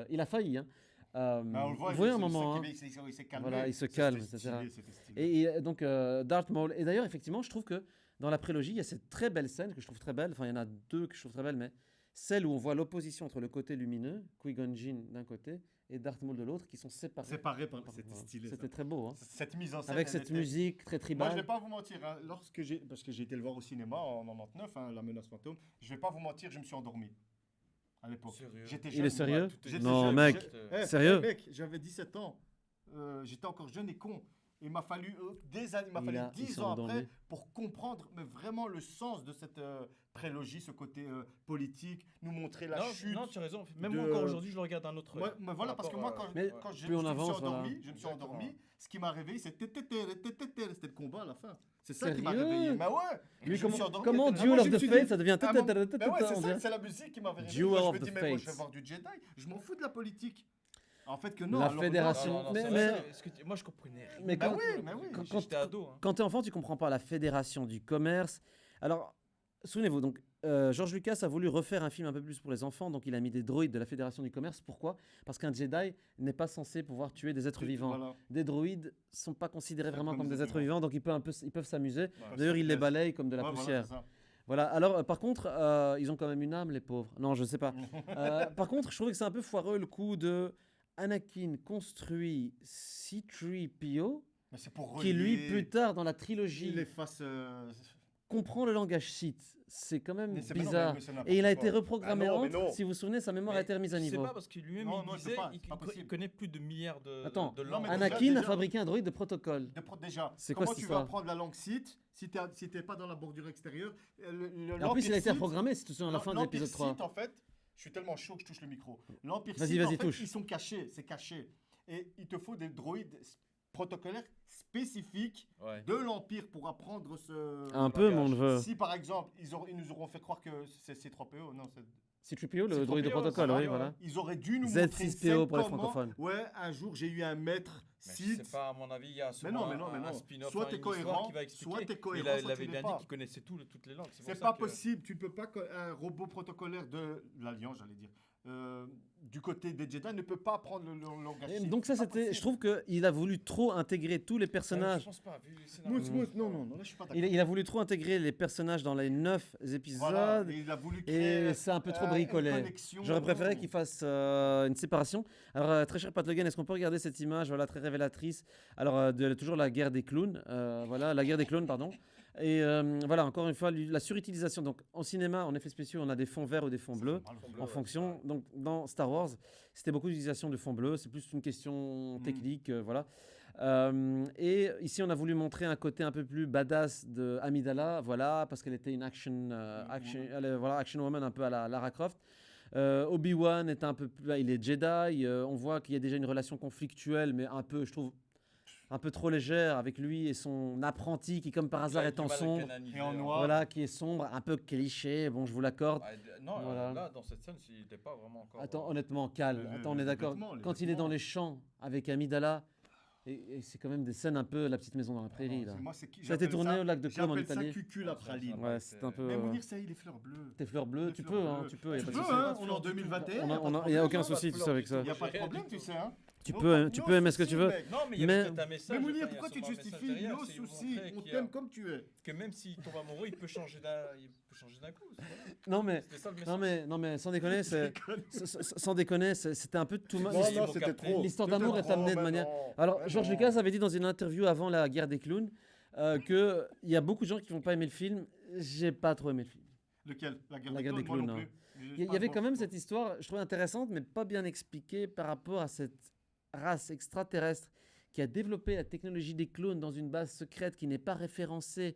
Il a failli. Hein. Mais on le voit, vous voyez un c'est moment, ça hein. il s'est calmé. Voilà, il se C'était calme, stylé, etc. c'était stylé. Donc Darth Maul. Et d'ailleurs, effectivement, je trouve que dans la prélogie, il y a cette très belle scène que je trouve très belle. Enfin, il y en a deux que je trouve très belles, mais celle où on voit l'opposition entre le côté lumineux, Qui-Gon Jinn d'un côté, et Darth Maul de l'autre, qui sont séparés. Séparé par... Voilà. C'était stylé. C'était ça. très beau, hein. Cette mise en scène. Avec elle cette était- musique très Moi, je tribale. vais pas vous mentir, hein, parce que j'ai été le voir au cinéma en 99, hein, La Menace Fantôme, je vais pas vous mentir, je me suis endormi à l'époque. Sérieux J'étais Il jeune. est sérieux? moi, j'étais Non, jeune, mec. Sérieux? Mec, j'avais 17 ans. J'étais encore jeune et con. Il m'a fallu des années, il m'a fallu Il 10 s'est ans endormi. après pour comprendre mais vraiment le sens de cette prélogie, ce côté politique, nous montrer la chute. Non, tu as raison. Même de- moi encore aujourd'hui, je le regarde d'un autre œil. Mais voilà, parce que moi, quand, Mais quand je, plus on je me avance, suis endormi, voilà. je me suis Exactement. endormi, ce qui m'a réveillé, c'était le combat à la fin. C'est ça qui m'a Sérieux? réveillé. Mais ouais. Lui, je me suis endormi. comment Ah, Duel moi, of je the me suis Fate, dit- ça devient... Ah, moi- tata, Ben ouais, on c'est dirait. ça, c'est la musique qui m'avait réveillé. Duel Moi, je of me the dis, mais moi, je vais Fates. voir du Jedi. Je m'en fous de la politique. En fait, que non. La alors, fédération- non, non, mais- c'est mais- vrai. Moi, je comprenais rien. Mais Bah quand, oui, mais oui. quand- J'étais ado. Hein. quand tu es enfant, tu comprends pas la fédération du commerce. Alors, souvenez-vous, donc, George Lucas a voulu refaire un film un peu plus pour les enfants, donc il a mis des droïdes de la fédération du commerce. Pourquoi? Parce qu'un Jedi n'est pas censé pouvoir tuer des êtres vivants. Voilà. Des droïdes sont pas considérés vraiment Comme comme des des êtres êtres vivants, donc ils peuvent s'amuser. Ouais. D'ailleurs, ils les Yes. balayent comme de la Ouais, voilà, poussière. c'est ça. Voilà, alors par contre, ils ont quand même une âme, les pauvres. Non, je sais pas. Par contre, je trouvais que c'est un peu foireux le coup de Anakin construit C-3PO, Mais c'est pour qui lui, relier- plus tard dans la trilogie, il efface. comprend le langage Sith. C'est quand même mais c'est- bizarre. mais c'est n'importe Et il a quoi. été reprogrammé Ah non, mais entre, non. si vous vous souvenez, sa mémoire a été remise à Je sais niveau. pas parce que lui-même Non, il non, disait c'est pas il possible. connaît plus de milliards de Attends, de non, langues. mais Anakin déjà- a fabriqué un droïde de protocole. Déjà, C'est quoi comment cette tu vas histoire apprendre la langue Sith si t'es pas dans la bordure extérieure Et en plus, il a été reprogrammé, si tu te souviens, à la fin de l'Empire l'épisode 3. Sith, en fait, je suis tellement chaud que je touche le micro. L'Empire Vas-y, Sith, en vas-y, fait, touche. ils sont cachés, c'est caché. Et il te faut des droïdes protocolaires spécifiques Ouais. de l'Empire pour apprendre ce... Un peu, mon neveu. Si par exemple, ils nous auront fait croire que c'est C3PO, non, c'est... C-3PO, le C-3PO, droïde de protocole, ça va, oui, voilà. Ils auraient dû nous montrer Z6PO pour les comment- francophones. Ouais, un jour j'ai eu un maître Mais je Sith. sais pas, à mon avis, il y a Mais non, sûrement mais non, mais un non. spin-off, Soit hein, t'es une histoire cohérent, qui va expliquer. soit t'es cohérent, Il soit avait tu bien l'es dit pas. qu'il connaissait toutes les langues. pour C'est ça pas que- possible, tu ne peux pas un robot protocolaire de l'Alliance, j'allais dire, du côté des Jedi ne peut pas apprendre le langage. Et Sith. donc ça, C'est pas c'était, je possible. trouve qu'il a voulu trop intégrer tous les Je personnages. pense pas, vu le scénario. Non, non, non, là je suis pas d'accord. Il a voulu trop intégrer les personnages dans les 9 épisodes. Voilà, et il a voulu créer Et c'est un peu trop une bricolé. connexion. J'aurais préféré qu'il fasse une séparation. Alors, très cher Pat Logan, est-ce qu'on peut regarder cette image, voilà, très révélatrice. Alors, toujours la guerre des clowns. Voilà, la guerre des clones, pardon. Et voilà, encore une fois, la surutilisation. Donc, en cinéma, en effets spéciaux, on a des fonds verts ou des fonds bleus. En fonction, donc dans Star Wars, c'était beaucoup d'utilisation de fond bleu, c'est plus une question technique, voilà. Et ici, on a voulu montrer un côté un peu plus badass de Amidala, voilà, parce qu'elle était une action woman un peu à la Lara Croft. Obi-Wan est un peu plus, il est Jedi, on voit qu'il y a déjà une relation conflictuelle, mais un peu, je trouve, un peu trop légère avec lui et son apprenti qui, comme par hasard, est en sombre. Et en noir. Voilà, qui est sombre, un peu cliché, bon, je vous l'accorde. Non, Voilà. là, dans cette scène, il n'était pas vraiment encore. Attends, honnêtement, calme. Les- Attends, on est les d'accord. vêtements, les Quand il est dans vêtements. les champs avec Amidala, et c'est quand même des scènes un peu la petite maison dans la prairie, là. Moi, Ça a été tourné au lac de Côme en J'appelle ça Italie. cucul la praline. Ouais, c'est un peu. Mais Mounir, c'est les fleurs bleues. Tes fleurs bleues, Les tu fleurs peux, hein, bleues. tu peux, y a Tu pas de peux, souci. hein, on est en 2021. Il n'y a aucun souci, tu sais, avec ça. Il n'y a pas de problème, tu sais. Hein. Tu peux aimer ce que tu veux. Non, mais il y Mais- avait peut-être un message. Mais Mounir, enfin, il y a pourquoi tu te sûrement un message justifies derrière, nos c'est vous soucis montrer On qu'il y a- t'aime comme tu es. Que même s'il tombe amoureux, il peut changer d'un coup. c'est vrai. Non, mais. C'était ça le Non message. mais sans déconner, sans déconner, c'était un peu too much. Non, Non, non, c'était trop. L'histoire C'était d'amour est trop, amenée de mais manière- non. Alors, Mais George non. Lucas avait dit dans une interview avant la guerre des clowns qu'il y a beaucoup de gens qui vont pas aimer le film. J'ai pas trop aimé le film. Lequel La guerre La des guerre des clones, moi clones, non plus. Il y avait quand même cette histoire, je trouvais intéressante, mais pas bien expliquée par rapport à cette race extraterrestre qui a développé la technologie des clones dans une base secrète qui n'est pas référencée.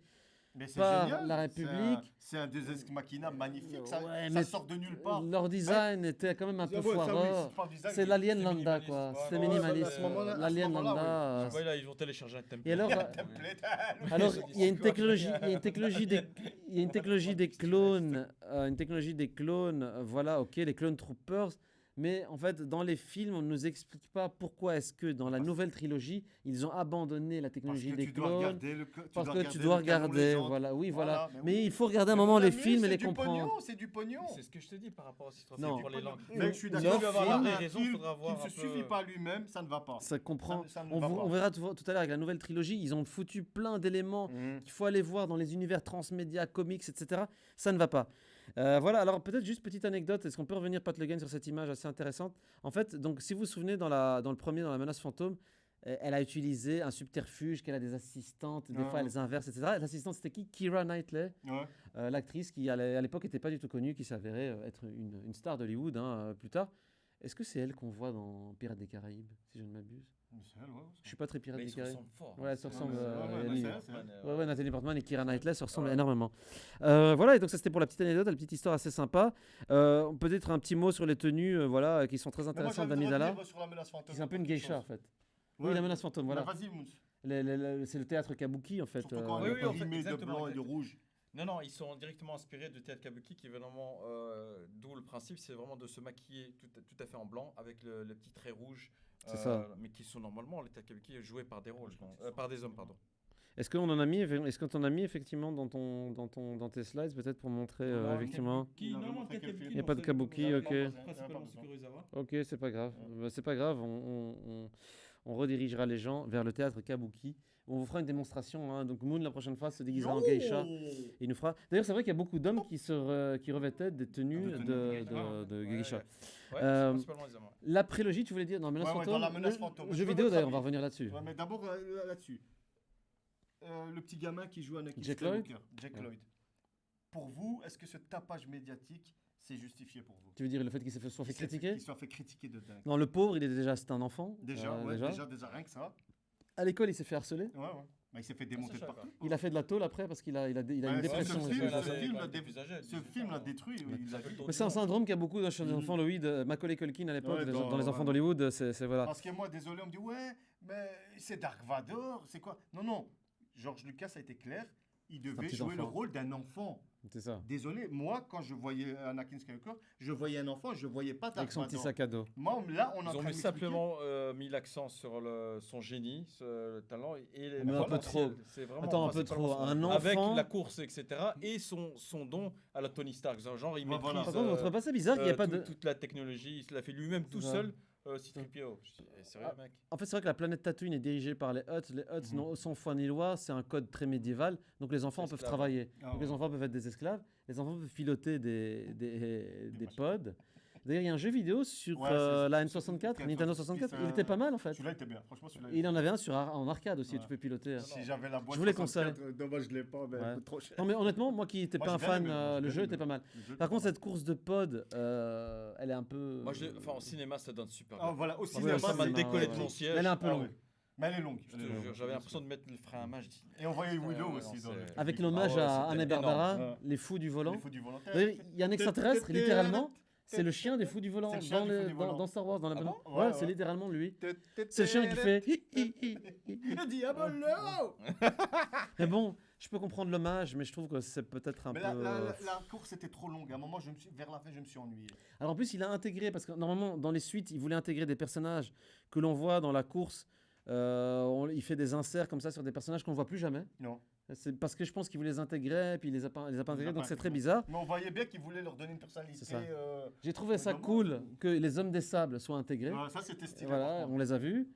Mais c'est par génial. la République. C'est un Deus Ex Machina magnifique. Ça, Ouais, ça mais sort de nulle part. Leur design était quand même un peu Ouais, ça, oui, foireux. c'est pas le design C'est qui- l'alien c'est lambda, minimaliste. quoi. Ouais, C'était ouais, minimaliste. à ce moment-là, L'alien oui. lambda. Ouais, là, ils vont télécharger un template. Et alors, alors, il y a une technologie, il y a une technologie des, il y a une technologie des clones, voilà, ok, les clone troopers, Mais en fait, dans les films, on ne nous explique pas pourquoi est-ce que dans la nouvelle trilogie, ils ont abandonné la Parce technologie que des tu dois clones. regarder Parce que tu le dois canon regarder, légende. voilà, oui, voilà. Voilà, Mais oui. il faut regarder un Mais moment mon les ami, films et les c'est du comprendre. pognon, c'est du pognon. C'est ce que je te dis par rapport à cette Non. pour les langues. Mais je suis Neuf d'accord. Tu veux avoir films, des Un raisons, film faudra qui voir ne un se peu. suffit pas lui-même, ça ne va pas. Ça comprend. Ça ne va pas. On verra tout à l'heure avec la nouvelle trilogie, ils ont foutu plein d'éléments Mhm. qu'il faut aller voir dans les univers transmédia, comics, etc. Ça ne va pas. Voilà, alors peut-être juste petite anecdote, est-ce qu'on peut revenir, Pat Le Guen, sur cette image assez intéressante? En fait, donc si vous vous souvenez, dans le premier, dans La Menace Fantôme, elle a utilisé un subterfuge, qu'elle a des assistantes, des fois Ouais. elles inversent, etc. L'assistante, c'était qui? Keira Knightley, Ouais. l'actrice qui à l'époque n'était pas du tout connue, qui s'avérait être une star d'Hollywood plus tard. Est-ce que c'est elle qu'on voit dans Pirates des Caraïbes, si je ne m'abuse? Mais c'est elle, ouais. Je suis pas très Pirates Mais des ils se Caraïbes. ressemblent fort. Ouais, elles se ressemblent, ouais, Ellie. c'est- Ouais, Nathalie Portman et Keira Knightley se ressemblent Ouais. énormément. Voilà, et donc ça c'était pour la petite anecdote, la petite histoire assez sympa. Peut-être un petit mot sur les tenues, voilà, qui sont très Mais moi, intéressantes j'avais d'Amidala. revenir sur la menace fantôme. C'est un peu une geisha en fait. Oui, Ouais. la menace fantôme, voilà. Vas-y, Mouns. C'est le théâtre kabuki en fait. Surtout quand Oui, elle oui, est en fait, rimée de exactement, blanc et de exactement. rouge. Non, ils sont directement inspirés de théâtre kabuki qui est vraiment. D'où le principe, c'est vraiment de se maquiller tout à fait en blanc avec le petit trait rouge. C'est ça. Mais qui sont normalement, les théâtres kabuki, joués par des rôles, par des hommes, pardon. Est-ce qu'on en a mis, est-ce qu'on t'en a mis effectivement dans tes slides, peut-être pour montrer Non, effectivement. Il a Non, montré le quel kabuki, film. Il n'y a pas de kabuki, non, ok. Principalement Sakuroizawa. Ok, c'est pas grave. Bah, c'est pas grave, on redirigera les gens vers le théâtre kabuki. On vous fera une démonstration. Hein. Donc Moon, la prochaine fois, se déguisera en geisha. Il nous fera. D'ailleurs, c'est vrai qu'il y a beaucoup d'hommes qui revêtaient des tenues de geisha. Ouais, Euh, c'est principalement les hommes. Ouais. La prélogie, tu voulais dire dans Menace Ouais, Fantôme dans la Menace le- Fantôme. le Je jeu veux vidéo, votre d'ailleurs, on va avis. revenir là-dessus. Ouais, mais d'abord là-dessus. Le petit gamin qui joue Anakin Jack Lloyd Skywalker. Jack Ouais. Lloyd. Pour vous, est-ce que ce tapage médiatique, c'est justifié pour vous? Tu veux dire le fait qu'il soit fait critiquer Qu'il soit fait critiquer de dingue. Non, le pauvre, c'est un enfant. Déjà, ouais, déjà. déjà rien que ça. À l'école, il s'est fait harceler. Ouais. Bah, il s'est fait démonter ça, de je savais partout. Il a fait de la tôle après parce qu'il a une Ouais, dépression. ce aussi. film, Ouais, ce ouais, film ouais, l'a des dé- plus âgés, ce 18 film l'a ans. détruit. Il l'a dit. Mais c'est un syndrome qu'a beaucoup d'enfants d'Hollywood. Macaulay Culkin à l'époque, Ouais, dans les enfants ouais. d'Hollywood, c'est voilà. Parce que moi, désolé, on me dit ouais, mais c'est Dark Vador, c'est quoi? Non. George Lucas a été clair. Il devait petit jouer le enfant. rôle d'un enfant. C'est ça. Désolé, moi, quand je voyais Anakin Skywalker, je voyais un enfant, je voyais pas Dark Avec son petit Vador. sac à dos. Moi, là, on est en Ils ont train de simplement mis l'accent sur son génie, le talent et les Mais un peu trop. C'est vraiment Attends, un peu principalement trop. son- Un avec enfant- la course, etc. Et son don à la Tony Stark. Genre, il Ouais, maîtrise voilà. Par contre, vous trouvez pas ça bizarre qu'il n'y ait pas de. toute la technologie. Il l'a fait lui-même tout C'est ça. seul. C-3PO. Sérieux, mec. En fait, c'est vrai que la planète Tatooine est dirigée par les Hutt. Les Hutt n'ont sans foi ni loi, c'est un code très médiéval. Donc les enfants peuvent Esclaves. travailler. Ah Donc les ouais. enfants peuvent être des esclaves. Les enfants peuvent piloter des machines. pods. D'ailleurs, il y a un jeu vidéo sur Ouais, c'est- la c'est- N64, c'est- Nintendo c'est- 64. c'est Il était pas mal en fait. Celui-là était bien. Franchement, celui-là. Et il en avait un en arcade aussi, Ouais. tu peux piloter. Si j'avais la boîte. Je vous les 64, Dommage, je l'ai pas, mais Ouais. trop cher. Non mais honnêtement, moi qui n'étais Moi, pas un j'ai bien fan, aimé, moi, j'ai le bien jeu aimé. était pas mal. Le jeu Par était contre, pas cette course de pod, elle est un peu. Moi, en cinéma, ça donne super mal. Ah, bien. voilà, au Ouais, cinéma, ça Ça m'a c'est- décollé de ouais. mon siège. Elle est un peu Ah longue. ouais. Mais elle est longue. Je te jure, j'avais l'impression de mettre le frein à main. Je dis, Et on voyait Willow Ouais, aussi non, dans le. c'est- Avec le l'hommage Ah ouais, à c'était Anne et énorme. Barbara, Ouais. les fous du volant. Les fous du volontaire. D'ailleurs, il y a un extraterrestre, littéralement. C'est le chien des fous du volant C'est le chien dans, du fou du volant. dans Star Wars, dans la Ah bande. bon Ouais, Ouais, c'est ouais. littéralement lui. C'est le chien qui fait. Le diabolo. Mais bon, je peux comprendre l'hommage, mais je trouve que c'est peut-être un Mais peu. la course était trop longue. À un moment, vers la fin, je me suis ennuyé. Alors en plus, il a intégré, parce que normalement, dans les suites, il voulait intégrer des personnages que l'on voit dans la course. Il fait des inserts comme ça sur des personnages qu'on ne voit plus jamais. Non. C'est parce que je pense qu'il voulait les intégrer, puis il les a pas intégrés, a donc pas c'est très intégrés. bizarre. Mais on voyait bien qu'ils voulaient leur donner une personnalité. C'est ça. J'ai trouvé ça Vraiment. cool que les hommes des sables soient intégrés. Ça, c'était stylé. Voilà, par contre. on les a vus.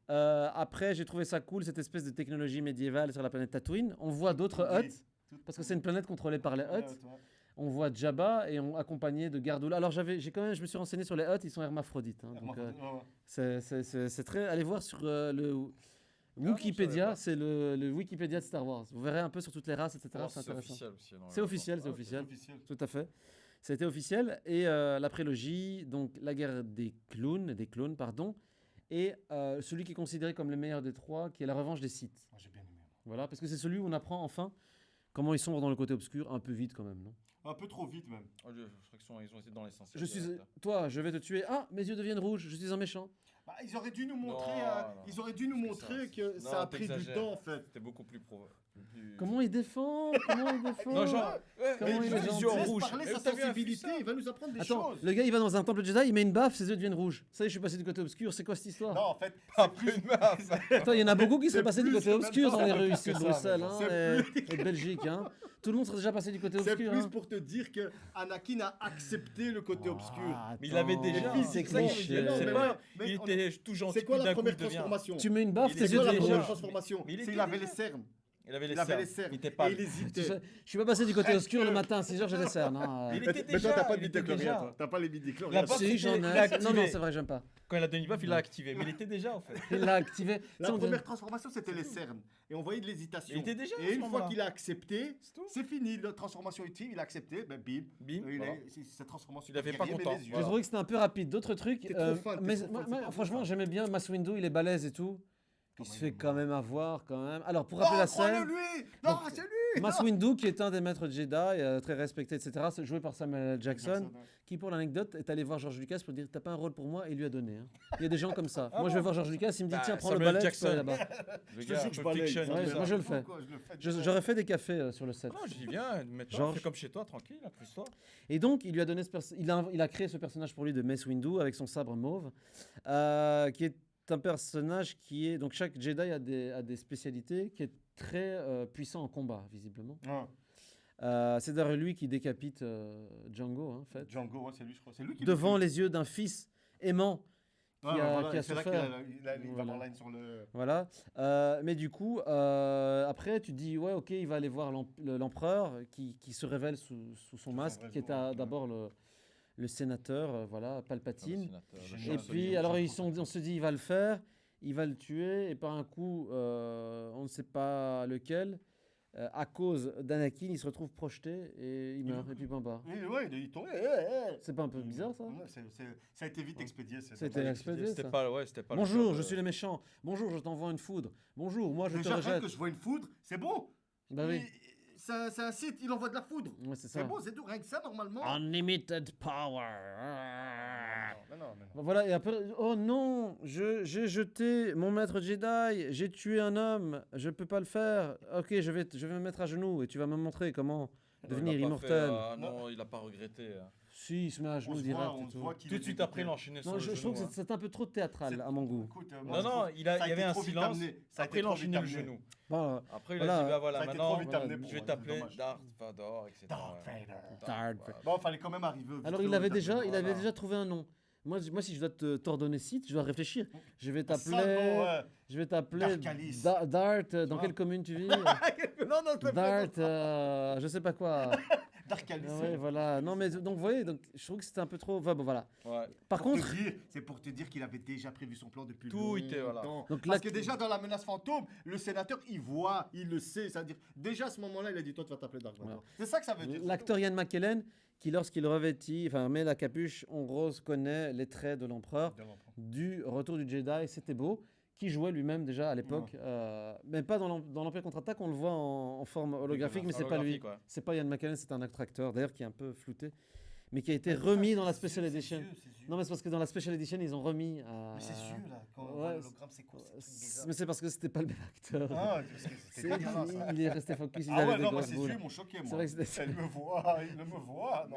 Après, j'ai trouvé ça cool, cette espèce de technologie médiévale sur la planète Tatooine. On voit d'autres Oui. Hutt, parce que c'est une planète contrôlée par les Ouais, Hutt. toi. On voit Jabba et accompagné de gardes. Alors je me suis renseigné sur les Hutt, ils sont hermaphrodites. Hein, donc, Ouais, ouais. c'est très. Allez voir sur le je Wikipédia, savais pas. c'est le Wikipédia de Star Wars. Vous verrez un peu sur toutes les races, etc. oh, c'est c'est intéressant. officiel aussi. non, C'est officiel, c'est Ah, officiel. officiel. Tout à fait. Ça a été officiel. Et la prélogie, donc la guerre des clones, pardon, et celui qui est considéré comme le meilleur des trois, qui est la revanche des Sith. Moi, j'ai bien aimé. Voilà, parce que c'est celui où on apprend enfin comment ils sont dans le côté obscur, un peu vite quand même, non? Un peu trop vite même. Je crois qu'ils ont été dans l'essentiel. Je suis, direct, hein. toi, je vais te tuer. Ah, mes yeux deviennent rouges. Je suis un méchant. Bah, ils auraient dû nous montrer, Non, ils auraient dû nous plus que montrer ça. que Non, ça a pris du t'exagères. temps en fait. C'était beaucoup plus Comment il défend? Comment il défend? Non, genre, Comment Mais il je est laisse gentil. rouge. parler Mais sa t'as vu un sensibilité, fils, il va nous apprendre des Attends, choses. le gars il va dans un temple Jedi, il met une baffe, ses yeux deviennent rouges. Ça y est, je suis passé du côté obscur. C'est quoi cette histoire? Non, en fait, Après une meuf. Attends, il y en a beaucoup qui C'est sont passés du plus côté que obscur dans les maintenant. rues C'est ici de plus que ça, Bruxelles mais et de Belgique. Hein. Tout le monde serait déjà passé du côté c'est obscur. plus hein. pour te dire que Anakin a accepté le côté obscur. Ah, Mais il l'avait attends, déjà. C'est ça que je veux cliché. dire. C'est mais pas, ouais, mais il on- était tout gentil. C'est quoi puis la d'un coup, première il devient- transformation? Tu mets une baffe, Il tes est C'est yeux quoi la deviennent première déjà. rouges. transformation? Mais il C'est était il avait les déjà. cernes. Il avait les Il avait les cernes. cernes. Il était Et pas. il Tu hésitait. sais, je suis pas passé du côté obscur le matin, à 6h j'ai des cernes. Hein. Il Mais était toi, t'as déjà. pas de il était midi-chlorien, déjà. toi. T'as pas les midi-chloriens. Il a pas Si, traité, j'en il l'a ai. activé. Non, non, c'est vrai, j'aime pas. Quand il a donné une baffe, il l'a activé. Mais il était déjà, en fait. Il l'a activé. La Tu sais, première transformation, c'était les cernes. Et on voyait de l'hésitation. Il était déjà à Et ce une fois moment-là. qu'il a accepté, C'est tout. c'est fini. La transformation utile, il a accepté. Ben bim. Bim. Il voilà. sa transformation. Il avait pas guerrier, mais content. les yeux. J'ai Voilà. trouvé que c'était un peu rapide. D'autres trucs. T'es trop fan, t'es mais trop fan, c'est pas franchement, bon, ça. j'aimais bien Mace Windu, il est balèze et tout. Il Comment se il fait est quand mort. même avoir quand même. Alors pour Non, rappeler la crois-le scène, lui. Non, Donc, c'est lui. Mace Windu qui est un des maîtres Jedi, très respecté, etc. C'est joué par Samuel L. Jackson, qui pour l'anecdote est allé voir George Lucas pour dire t'as pas un rôle pour moi et il lui a donné. Hein. Il y a des gens comme ça. Ah Moi je vais bon voir George Lucas, il me dit Bah, tiens prends le Samuel balai, tu peux aller Jackson. là-bas. Le Je te gars, jure que je Pulp balaye. Fiction, Ouais, tout ça. moi, je le fais. Pourquoi je le fais J'aurais fait des cafés sur le set. Non, j'y viens. Mets-toi, Georges. fais comme chez toi, tranquille, plus toi. Et donc, il lui a donné il a créé ce personnage pour lui de Mace Windu avec son sabre mauve, qui est un personnage qui est donc chaque Jedi a des spécialités, qui est très puissant en combat visiblement. C'est d'ailleurs lui qui décapite Django hein, en fait, Django, ouais, c'est lui, je crois. C'est lui qui devant les yeux d'un fils aimant Ouais, qui voilà, a c'est là souffert. qu'il va Voilà. avoir line sur le. Voilà. Mais du coup, après, tu te dis, ouais, ok, il va aller voir l'empereur qui se révèle sous son masque, vrai qui est jour, ouais. d'abord le sénateur, voilà, Palpatine. Génial. Et puis, alors, on se dit, il va le faire, il va le tuer, et par un coup, on ne sait pas lequel, à cause d'Anakin, il se retrouve projeté et il meurt, et puis bamba. Oui, ouais, il tombe. C'est pas un peu bizarre, ça? Ouais, ça a été vite expédié. Ça a été expédié, C'était ça. pas, ouais, c'était pas. le Bonjour, code, je suis le méchant. Bonjour, je t'envoie une foudre. Bonjour, moi, je te Déjà, rien rejette. que je vois une foudre, c'est bon. Bah oui, C'est un site, il envoie de la foudre. ouais, c'est C'est ça. bon, c'est tout. Rien que ça, normalement. Unlimited power. Non. Voilà, et après, oh non, j'ai jeté mon maître Jedi, j'ai tué un homme, je peux pas le faire. Ok, je vais me mettre à genoux et tu vas me montrer comment devenir il a pas immortel. fait, non, il a pas regretté. Hein. Si, il se met à On genoux se direct. voit, et on se tout. voit qu'il Tout est de suite dégoûté. après, il enchaînait sur Non, le je genou. trouve que hein. c'est un peu trop théâtral à mon goût. Écoute, moi, Non, je non, trouve- il ça a y été avait un trop vite silence. amené. Ça a Après, été il a trop vite enchaîné le amené. genou. Bon, Après, il Voilà. a dit, bah voilà, Ça a été maintenant, trop vite amené pour je vais moi, t'appeler dommage. Darth Vader, etc. Darth Vader. Darth Ouais. Bon, il fallait quand même arriver. au alors vite il fait avait au déjà, Darth il Vader. avait déjà trouvé un nom. Moi, si je dois t'ordonner site, je dois réfléchir. Je vais Ça, non, t'appeler, ouais. je vais t'appeler Dark Alice. Dart. Dans vois. quelle commune tu vis? Non, non, c'est pas Dart, je sais pas quoi. Dark Alice. Ah ouais, voilà. Non, mais donc, vous voyez, donc, je trouve que c'était un peu trop. Enfin, bon, voilà. Ouais. Par Pour te contre, dire, c'est pour te dire qu'il avait déjà prévu son plan depuis Tout était, voilà. longtemps. Donc Parce là- que déjà dans la menace fantôme, le sénateur il voit, il le sait, c'est-à-dire déjà à ce moment-là, il a dit toi tu vas t'appeler Dark Vador. Voilà. C'est ça que ça veut dire. l'acteur Ian McKellen, qui lorsqu'il revêtit, enfin met la capuche, on reconnaît les traits de l'empereur du Retour du Jedi, c'était beau, qui jouait lui-même déjà à l'époque, mais pas dans l'Empire contre-attaque, on le voit en forme holographique, mais c'est pas lui. Holographique, ouais. C'est pas Ian McKellen, c'est un autre acteur, d'ailleurs qui est un peu flouté, mais qui a été remis dans la Special Edition. Non, mais c'est parce que dans la Special Edition, ils ont remis à. Mais c'est sûr là, quand on Ouais, voit l'hologramme, c'est quoi ce truc bizarre. Mais c'est parce que c'était pas le même acteur. Ah, parce que C'est- c'était dégueulasse, ça. il est resté focus, il Ah avait ouais, des non, moi grosses ses boules. yeux m'ont choqué, C'est moi. vrai que c'était. Elle me voit, il me voit.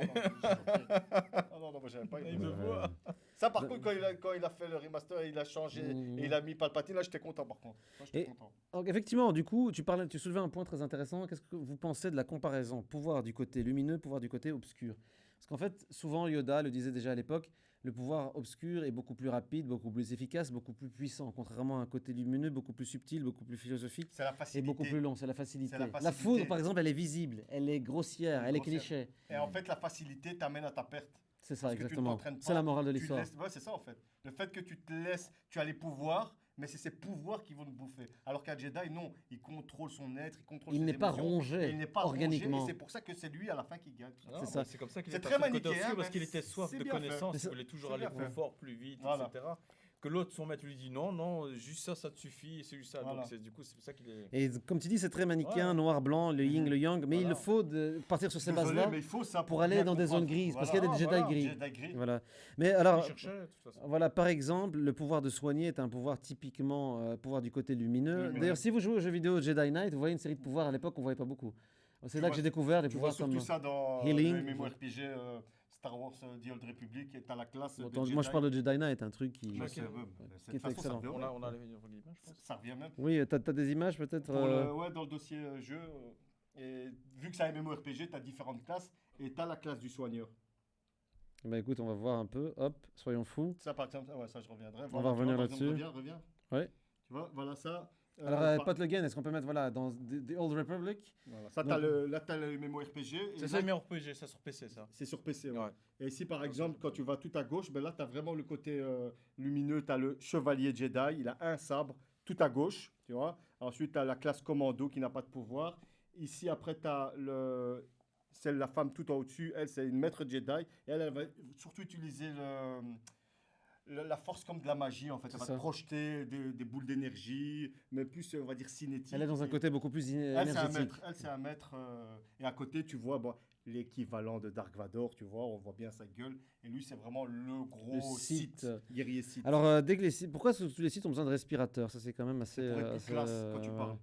Non, non, moi j'avais pas Il aimé. me voit. Ça, par contre, quand il a fait le remaster, il a changé et il a mis Palpatine, là j'étais content par contre. Là, j'étais Et- content. Donc, effectivement, du coup, tu soulevais un point très intéressant. Qu'est-ce que vous pensez de la comparaison pouvoir du côté lumineux, pouvoir du côté obscur? Parce qu'en fait, souvent Yoda le disait déjà à l'époque, le pouvoir obscur est beaucoup plus rapide, beaucoup plus efficace, beaucoup plus puissant, contrairement à un côté lumineux beaucoup plus subtil, beaucoup plus philosophique C'est la et facilité. beaucoup plus long. C'est la facilité. C'est la La facilité. foudre, par exemple, elle est visible, elle est grossière, elle est Grossière. cliché. Et en fait, la facilité t'amène à ta perte. C'est ça, Parce que tu ne exactement. t'entraînes pas, C'est la morale de Tu te l'histoire. laisses- Ouais, c'est ça en fait. Le fait que tu te laisses, tu as les pouvoirs, mais c'est ces pouvoirs qui vont te bouffer. Alors qu'un Jedi, non, il contrôle son être, il contrôle Il ses n'est pas émotions, rongé et il n'est pas organiquement. rongé, et c'est pour ça que c'est lui à la fin qui gagne. Non, C'est bah, ça. C'est comme ça qu'il C'est est très passé du côté manichéen, obscur parce mais qu'il était soif c'est de bien fait. connaissances, Mais il ça- voulait toujours c'est aller bien plus fait. fort, plus vite, Voilà. etc. que l'autre, son maître, lui dit non, non, juste ça, ça te suffit, et c'est juste ça. Voilà. Donc, du coup, c'est pour ça qu'il est. Et comme tu dis, c'est très manichéen, Ouais. noir, blanc, le yin, le yang, mais il Voilà. le faut partir sur ces Désolé, bases-là mais il faut ça pour aller bien dans des zones comprendre. grises, parce Voilà. qu'il y a des Jedi gris. Jedi gris. Voilà. Mais Il alors, cherchait, de toute façon. voilà, par exemple, le pouvoir de soigner est un pouvoir typiquement pouvoir du côté lumineux. Lumineux. D'ailleurs, si vous jouez aux jeux vidéo Jedi Knight, vous voyez une série de pouvoirs à l'époque qu'on voyait pas beaucoup. C'est Tu là vois- que j'ai découvert des Tu vois pouvoirs comme. surtout ça dans Healing. les MMORPG Star Wars The Old Republic et t'as la classe de Attends, Jedi. moi, je parle de Jedi Knight, un truc qui. Je Ok. sais, ouais, Qui de toute est façon, ça excellent. revient au On même. a les images, je pense. Ça revient même. Oui, t'as des images peut-être. Ouais, dans le dossier jeu. Et vu que c'est un MMORPG, tu as différentes classes et tu as la classe du soigneur. Bah écoute, on va voir un peu. Hop, soyons fous. Ça, par exemple, ouais, ça, je reviendrai. On va revenir par exemple, là-dessus. Reviens. Ouais. Tu vois, voilà ça. Alors, par- Pat Le Guen, est-ce qu'on peut mettre voilà, dans The Old Republic? voilà. Ça, Donc- là, tu as le MMORPG. et C'est là, ça, le meilleur RPG, ça sur PC, ça. c'est sur PC. Ouais. Ouais. Et ici, par exemple, quand tu vas tout à gauche, ben là, tu as vraiment le côté lumineux. Tu as le chevalier Jedi. Il a un sabre tout à gauche. Tu vois. Ensuite, tu as la classe commando qui n'a pas de pouvoir. Ici, après, tu as celle, la femme tout en au-dessus. Elle, c'est une maître Jedi. Et elle va surtout utiliser la force comme de la magie, en fait. C'est Elle va ça. te projeter des boules d'énergie, mais plus, on va dire, cinétique. Elle est dans un Et- côté beaucoup plus elle, c'est un énergétique. maître. Elle, c'est un maître. Et à côté, tu vois l'équivalent de Dark Vador, tu vois, on voit bien sa gueule. Et lui, c'est vraiment le gros Le Sith. Sith, guerrier Sith. Alors, dès que les sites, pourquoi tous les sites ont besoin de respirateurs? Ça, c'est quand même assez. C'est pour être plus assez, classe quand tu ouais. parles.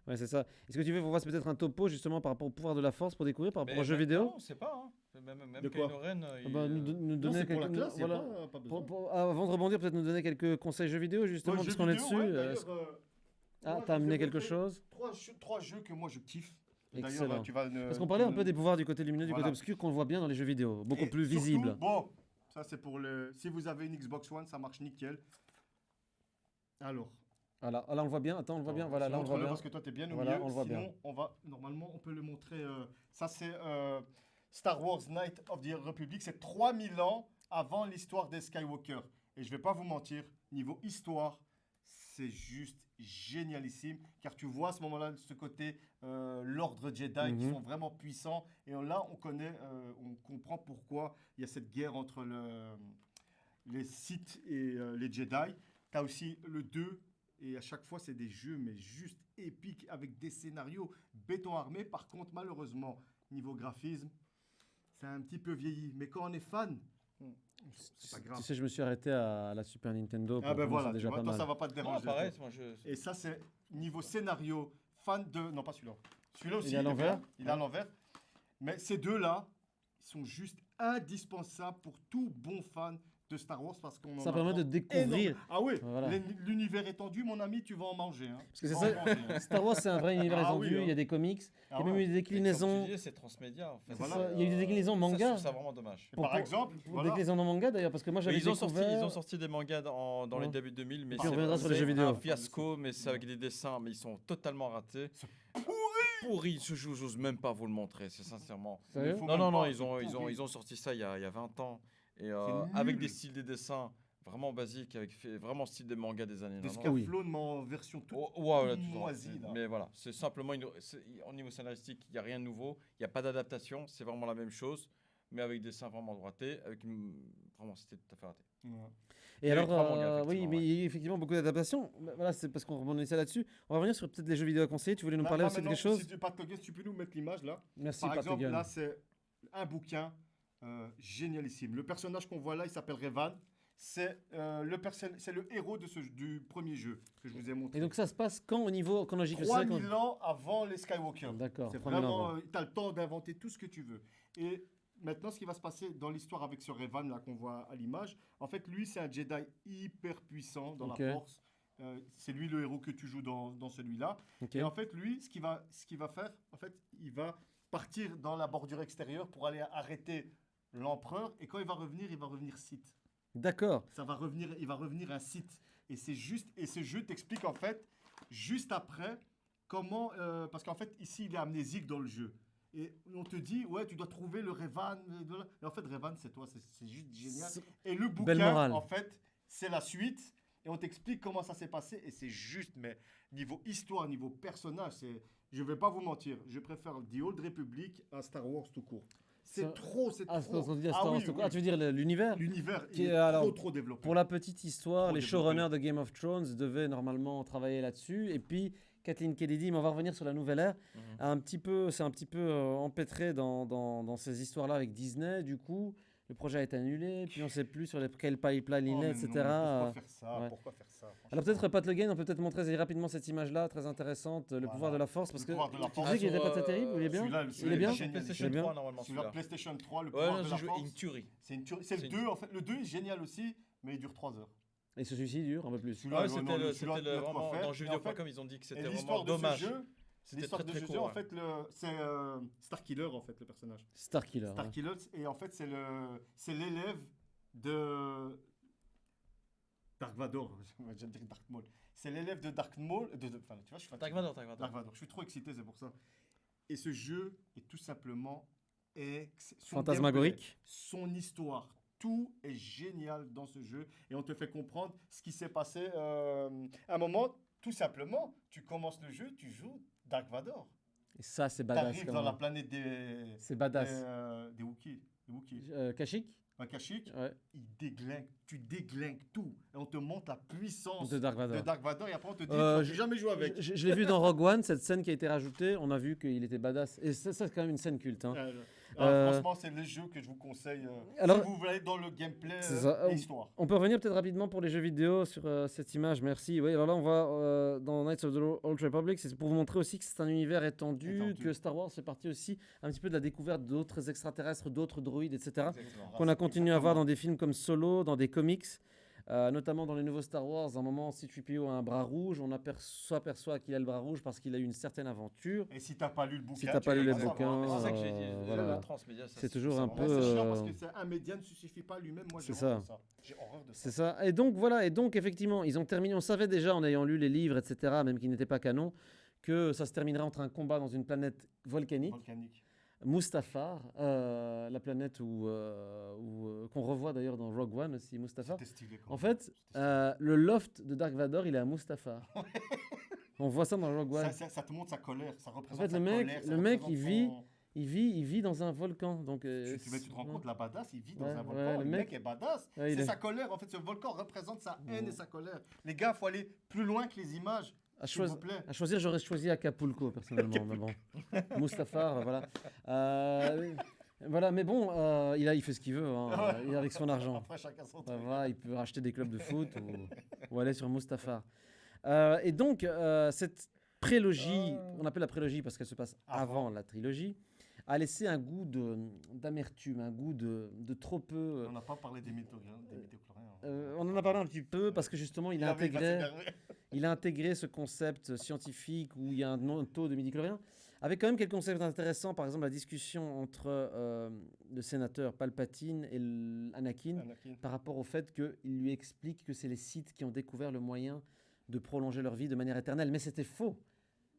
Ouais, c'est ça. Est-ce que tu veux qu'on fasse peut-être un topo justement par rapport au pouvoir de la force pour découvrir par rapport Mais aux jeux même- vidéo? Non, c'est pas. Hein. Même De quoi Kylo Ren, Ah bah, nous Non, donner c'est pour la quelques- classe, voilà. pas besoin. Avant de rebondir, peut-être nous donner quelques conseils jeux vidéo justement, Jeux parce qu'on est vidéo, dessus. ouais, est-ce- d'ailleurs, Ah, moi, t'as je amené vais quelque montrer chose? Trois jeux que moi je kiffe. D'ailleurs, Excellent. tu vas Parce qu'on parlait un peu des pouvoirs du côté lumineux, du Voilà. côté obscur qu'on voit bien dans les jeux vidéo, beaucoup Et plus surtout, visible. Bon, ça c'est pour le. Si vous avez une Xbox One, ça marche nickel. Alors. Voilà, ah, là on le voit bien. Attends, on le voit bien. Voilà, là on le voit bien. Parce que toi, tu es bien au Voilà, milieu. on le voit Sinon, bien. normalement, on peut le montrer. Ça, c'est Star Wars Knight of the Republic. C'est 3000 ans avant l'histoire des Skywalker. Et je vais pas vous mentir, niveau histoire, c'est juste génialissime. Car tu vois à ce moment-là, ce côté l'ordre Jedi qui Mhm. sont vraiment puissants. Et là, on connaît, on comprend pourquoi il y a cette guerre entre les Sith et les Jedi. Tu as aussi le 2. Et à chaque fois, c'est des jeux, mais juste épiques, avec des scénarios béton armé. Par contre, malheureusement, niveau graphisme, c'est un petit peu vieilli. Mais quand on est fan, c'est pas grave. Tu sais, je me suis arrêté à la Super Nintendo. Ah ben pour moi, voilà, c'est tu déjà vois, pas toi, mal. ça va pas te Non, déranger. pareil, toi. moi je. Et ça, c'est niveau scénario, fan de... Non, pas celui-là. Celui-là aussi, Il est à bien. l'envers. Il est à l'envers. Mais ces deux-là, ils sont juste indispensables pour tout bon fan de Star Wars parce qu'on en Ça permet de apprend découvrir. énorme. Ah oui, Voilà. l'univers étendu, mon ami, tu vas en manger. Hein. Parce que Tu c'est vas en ça. manger, hein. Star Wars, c'est un vrai univers Ah étendu. oui, hein. Il y a des comics. Ah Il y a même ouais. eu des Comme déclinaisons. tu disais, c'est transmédia en fait. C'est Voilà. ça, il y a eu des déclinaisons Ça, je manga. trouve ça vraiment dommage. Par exemple, Des voilà. déclinaisons en manga d'ailleurs, parce que moi j'avais Mais ils découvert. ont sorti des mangas dans Ouais. les débuts 2000, mais Puis on reviendra sur les c'est jeux vidéo. un fiasco, mais c'est avec des dessins, mais ils sont totalement ratés. Pourri, ce jeu, j'ose même pas vous le montrer, c'est sincèrement. Sérieux Il faut Non, même non, non, pas, ils ont, c'est ils, ont, pourri. ils ont sorti ça il y a 20 ans. Et C'est avec nul. des styles des dessins vraiment basiques, avec vraiment style des mangas des années Des 90. Scaflowns, mais en version toute Oh, ouais, là, tout moisie. ça. Là. Mais voilà, c'est simplement au niveau scénaristique, il n'y a rien de nouveau, il n'y a pas d'adaptation, c'est vraiment la même chose, mais avec des dessins vraiment ratés, vraiment c'était tout à fait raté. Ouais. Et Il y a eu alors, 3 mangas, oui, effectivement, mais il y a eu effectivement beaucoup d'adaptations. Voilà, c'est parce qu'on rebondissait là-dessus. On va revenir sur peut-être les jeux vidéo à conseiller. Tu voulais nous Là, parler là, aussi de maintenant, quelque chose? Si tu, Pat Logan, si tu peux nous mettre l'image là. Merci, Par Pat exemple, Logan. là, c'est un bouquin génialissime. Le personnage qu'on voit là, il s'appelle Revan. C'est le héros du premier jeu que je vous ai montré. Et donc ça se passe quand au niveau chronologique? 3000 ans avant les Skywalker. D'accord, C'est 3000 ans vraiment, avant. tu as le temps d'inventer tout ce que tu veux. Et maintenant, ce qui va se passer dans l'histoire avec ce Revan là qu'on voit à l'image, en fait, lui, c'est un Jedi hyper puissant dans Ok. la Force. C'est lui le héros que tu joues dans celui-là. Ok. Et en fait, lui, ce qu'il va faire, en fait, il va partir dans la bordure extérieure pour aller arrêter l'empereur. Et quand il va revenir Sith. D'accord. Il va revenir un Sith. Et c'est juste, et ce jeu t'explique en fait, juste après, comment, parce qu'en fait, ici, il est amnésique dans le jeu. Et on te dit, ouais, tu dois trouver le Revan. Et en fait, Revan, c'est toi, c'est juste génial. Et le Belle bouquin, morale. en fait, c'est la suite. Et on t'explique comment ça s'est passé. Et c'est juste, mais niveau histoire, niveau personnage, je vais pas vous mentir. Je préfère The Old Republic à Star Wars tout court. C'est Ça- trop, c'est Ah, trop. quand tu dis Ah Star Wars, oui, ah, oui. tu veux dire l'univers? L'univers Qui il est- est alors, trop développé. Pour la petite histoire, Trop les développé. showrunners de Game of Thrones devaient normalement travailler là-dessus. Et puis, Kathleen Kennedy, mais on va revenir sur la nouvelle ère, c'est un petit peu empêtré dans ces histoires-là avec Disney. Du coup, le projet a été annulé. Puis on ne sait plus sur quel pipeline il Oh, est, mais etc. non, mais pourquoi faire ça? ouais. Pourquoi faire ça? Alors peut-être Pat Le Guen, on peut peut-être montrer rapidement cette image-là, très intéressante, le Voilà. pouvoir de la force, parce Le que pouvoir de la tu force. disais qu'il n'était pas sur, très terrible, il est bien. celui-là, Il est celui-là, bien. il est Sur génial. PlayStation Il est bien. 3 normalement Sur la celui-là. PlayStation 3, le Ouais, pouvoir non, de j'ai la joué force. une tuerie. C'est le c'est 2 une- en fait. Le 2 est génial aussi, mais il dure 3 heures. Et celui-ci dure un peu plus. Celui-là, Ouais, non, c'était le- celui-là, il y a de quoi vraiment faire. dans Et en jeuxvideo.com ils ont dit que Et c'était vraiment l'histoire de ce dommage. jeu, C'était l'histoire très de très ce court. jeu, en ouais. fait, c'est Starkiller, en fait, le personnage. Starkiller. Starkiller, et en fait, c'est l'élève de Dark Vador. J'allais dire Dark Maul. C'est l'élève de Dark Maul. Enfin, tu vois, je suis fatigué. Dark Vador. Dark Vador. Je suis trop excité, c'est pour ça. Et ce jeu est tout simplement son Fantasmagorique. gameplay, son histoire. Tout est génial dans ce jeu et on te fait comprendre ce qui s'est passé. À un moment, tout simplement, tu commences le jeu, tu joues Dark Vador. Et ça, c'est Tu badass. arrives quand dans la même. planète des C'est badass. des Wookiees. Des Wookiees. Kashyyyk Kashyyyk, Ouais. tu déglingues tout. Et on te montre la puissance De Dark Vador. de Dark Vador et après on te dit, Euh, tu n'as jamais joué avec. Je l'ai vu dans Rogue One, cette scène qui a été rajoutée, on a vu qu'il était badass. Et ça, c'est quand même une scène culte. Hein. Franchement, c'est le jeu que je vous conseille. Alors- Si vous voulez dans le gameplay C'est ça. et l'histoire. On peut revenir peut-être rapidement pour les jeux vidéo sur cette image, merci. Oui, alors là, on va dans Knights of the Old Republic, c'est pour vous montrer aussi que c'est un univers étendu, que Star Wars fait partie aussi un petit peu de la découverte d'autres extraterrestres, d'autres droïdes, etc. Exactement. Qu'on a continué à voir dans des films comme Solo, dans des comics, notamment dans les nouveaux Star Wars. À un moment, C-3PO a un bras rouge, on s'aperçoit qu'il a le bras rouge parce qu'il a eu une certaine aventure. Et si t'as pas lu le bouquin, Si t'as tu pas peux lu les savoir. bouquins, Mais c'est ça que j'ai dit. voilà. Le transmédia, ça, C'est toujours un vraiment- peu, Ouais, c'est chiant parce euh, que c'est un média ne se suffit pas lui-même. Moi, j'ai c'est horreur ça. de ça. J'ai horreur de ça. C'est ça. Et donc voilà, et donc effectivement, ils ont terminé, on savait déjà en ayant lu les livres, etc., même qui n'étaient pas canon, que ça se terminerait entre un combat dans une planète volcanique, Volcanique. Mustafar, la planète qu'on revoit d'ailleurs dans Rogue One aussi, Mustafar. C'était stylé. quand En même. fait, C'était stylé. le loft de Dark Vador, il est à Mustafar. On voit ça dans Rogue One. Ça te montre sa colère. Ça représente fait, sa le mec- colère, ça le mec, représente il vit son- Il vit dans un volcan. Donc, Tu te rends compte, la badass, il vit dans Ouais, un ouais, volcan. le le mec- mec est badass. Ouais, il C'est est- sa colère. En fait, ce volcan représente sa haine Ouais. et sa colère. Les gars, il faut aller plus loin que les images. à, S'il vous choisi- plaît. à choisir, j'aurais choisi Acapulco, personnellement. Mais bon. Mustafar, voilà. Voilà, mais bon, il fait ce qu'il veut, hein, il est avec son argent. Après, chacun son Ça truc. va, il peut racheter des clubs de foot ou aller sur Mustafar. Et donc, cette prélogie, on appelle la prélogie parce qu'elle se passe avant la trilogie, a laissé un goût d'amertume, un goût de trop peu. On n'a pas parlé des médicloriens. On en a parlé un petit peu parce que justement, il a intégré ce concept scientifique où il y a un taux de midi-chlorien, avec quand même quelques concepts intéressants, par exemple la discussion entre le sénateur Palpatine et Anakin par rapport au fait qu'il lui explique que c'est les Sith qui ont découvert le moyen de prolonger leur vie de manière éternelle. Mais c'était faux.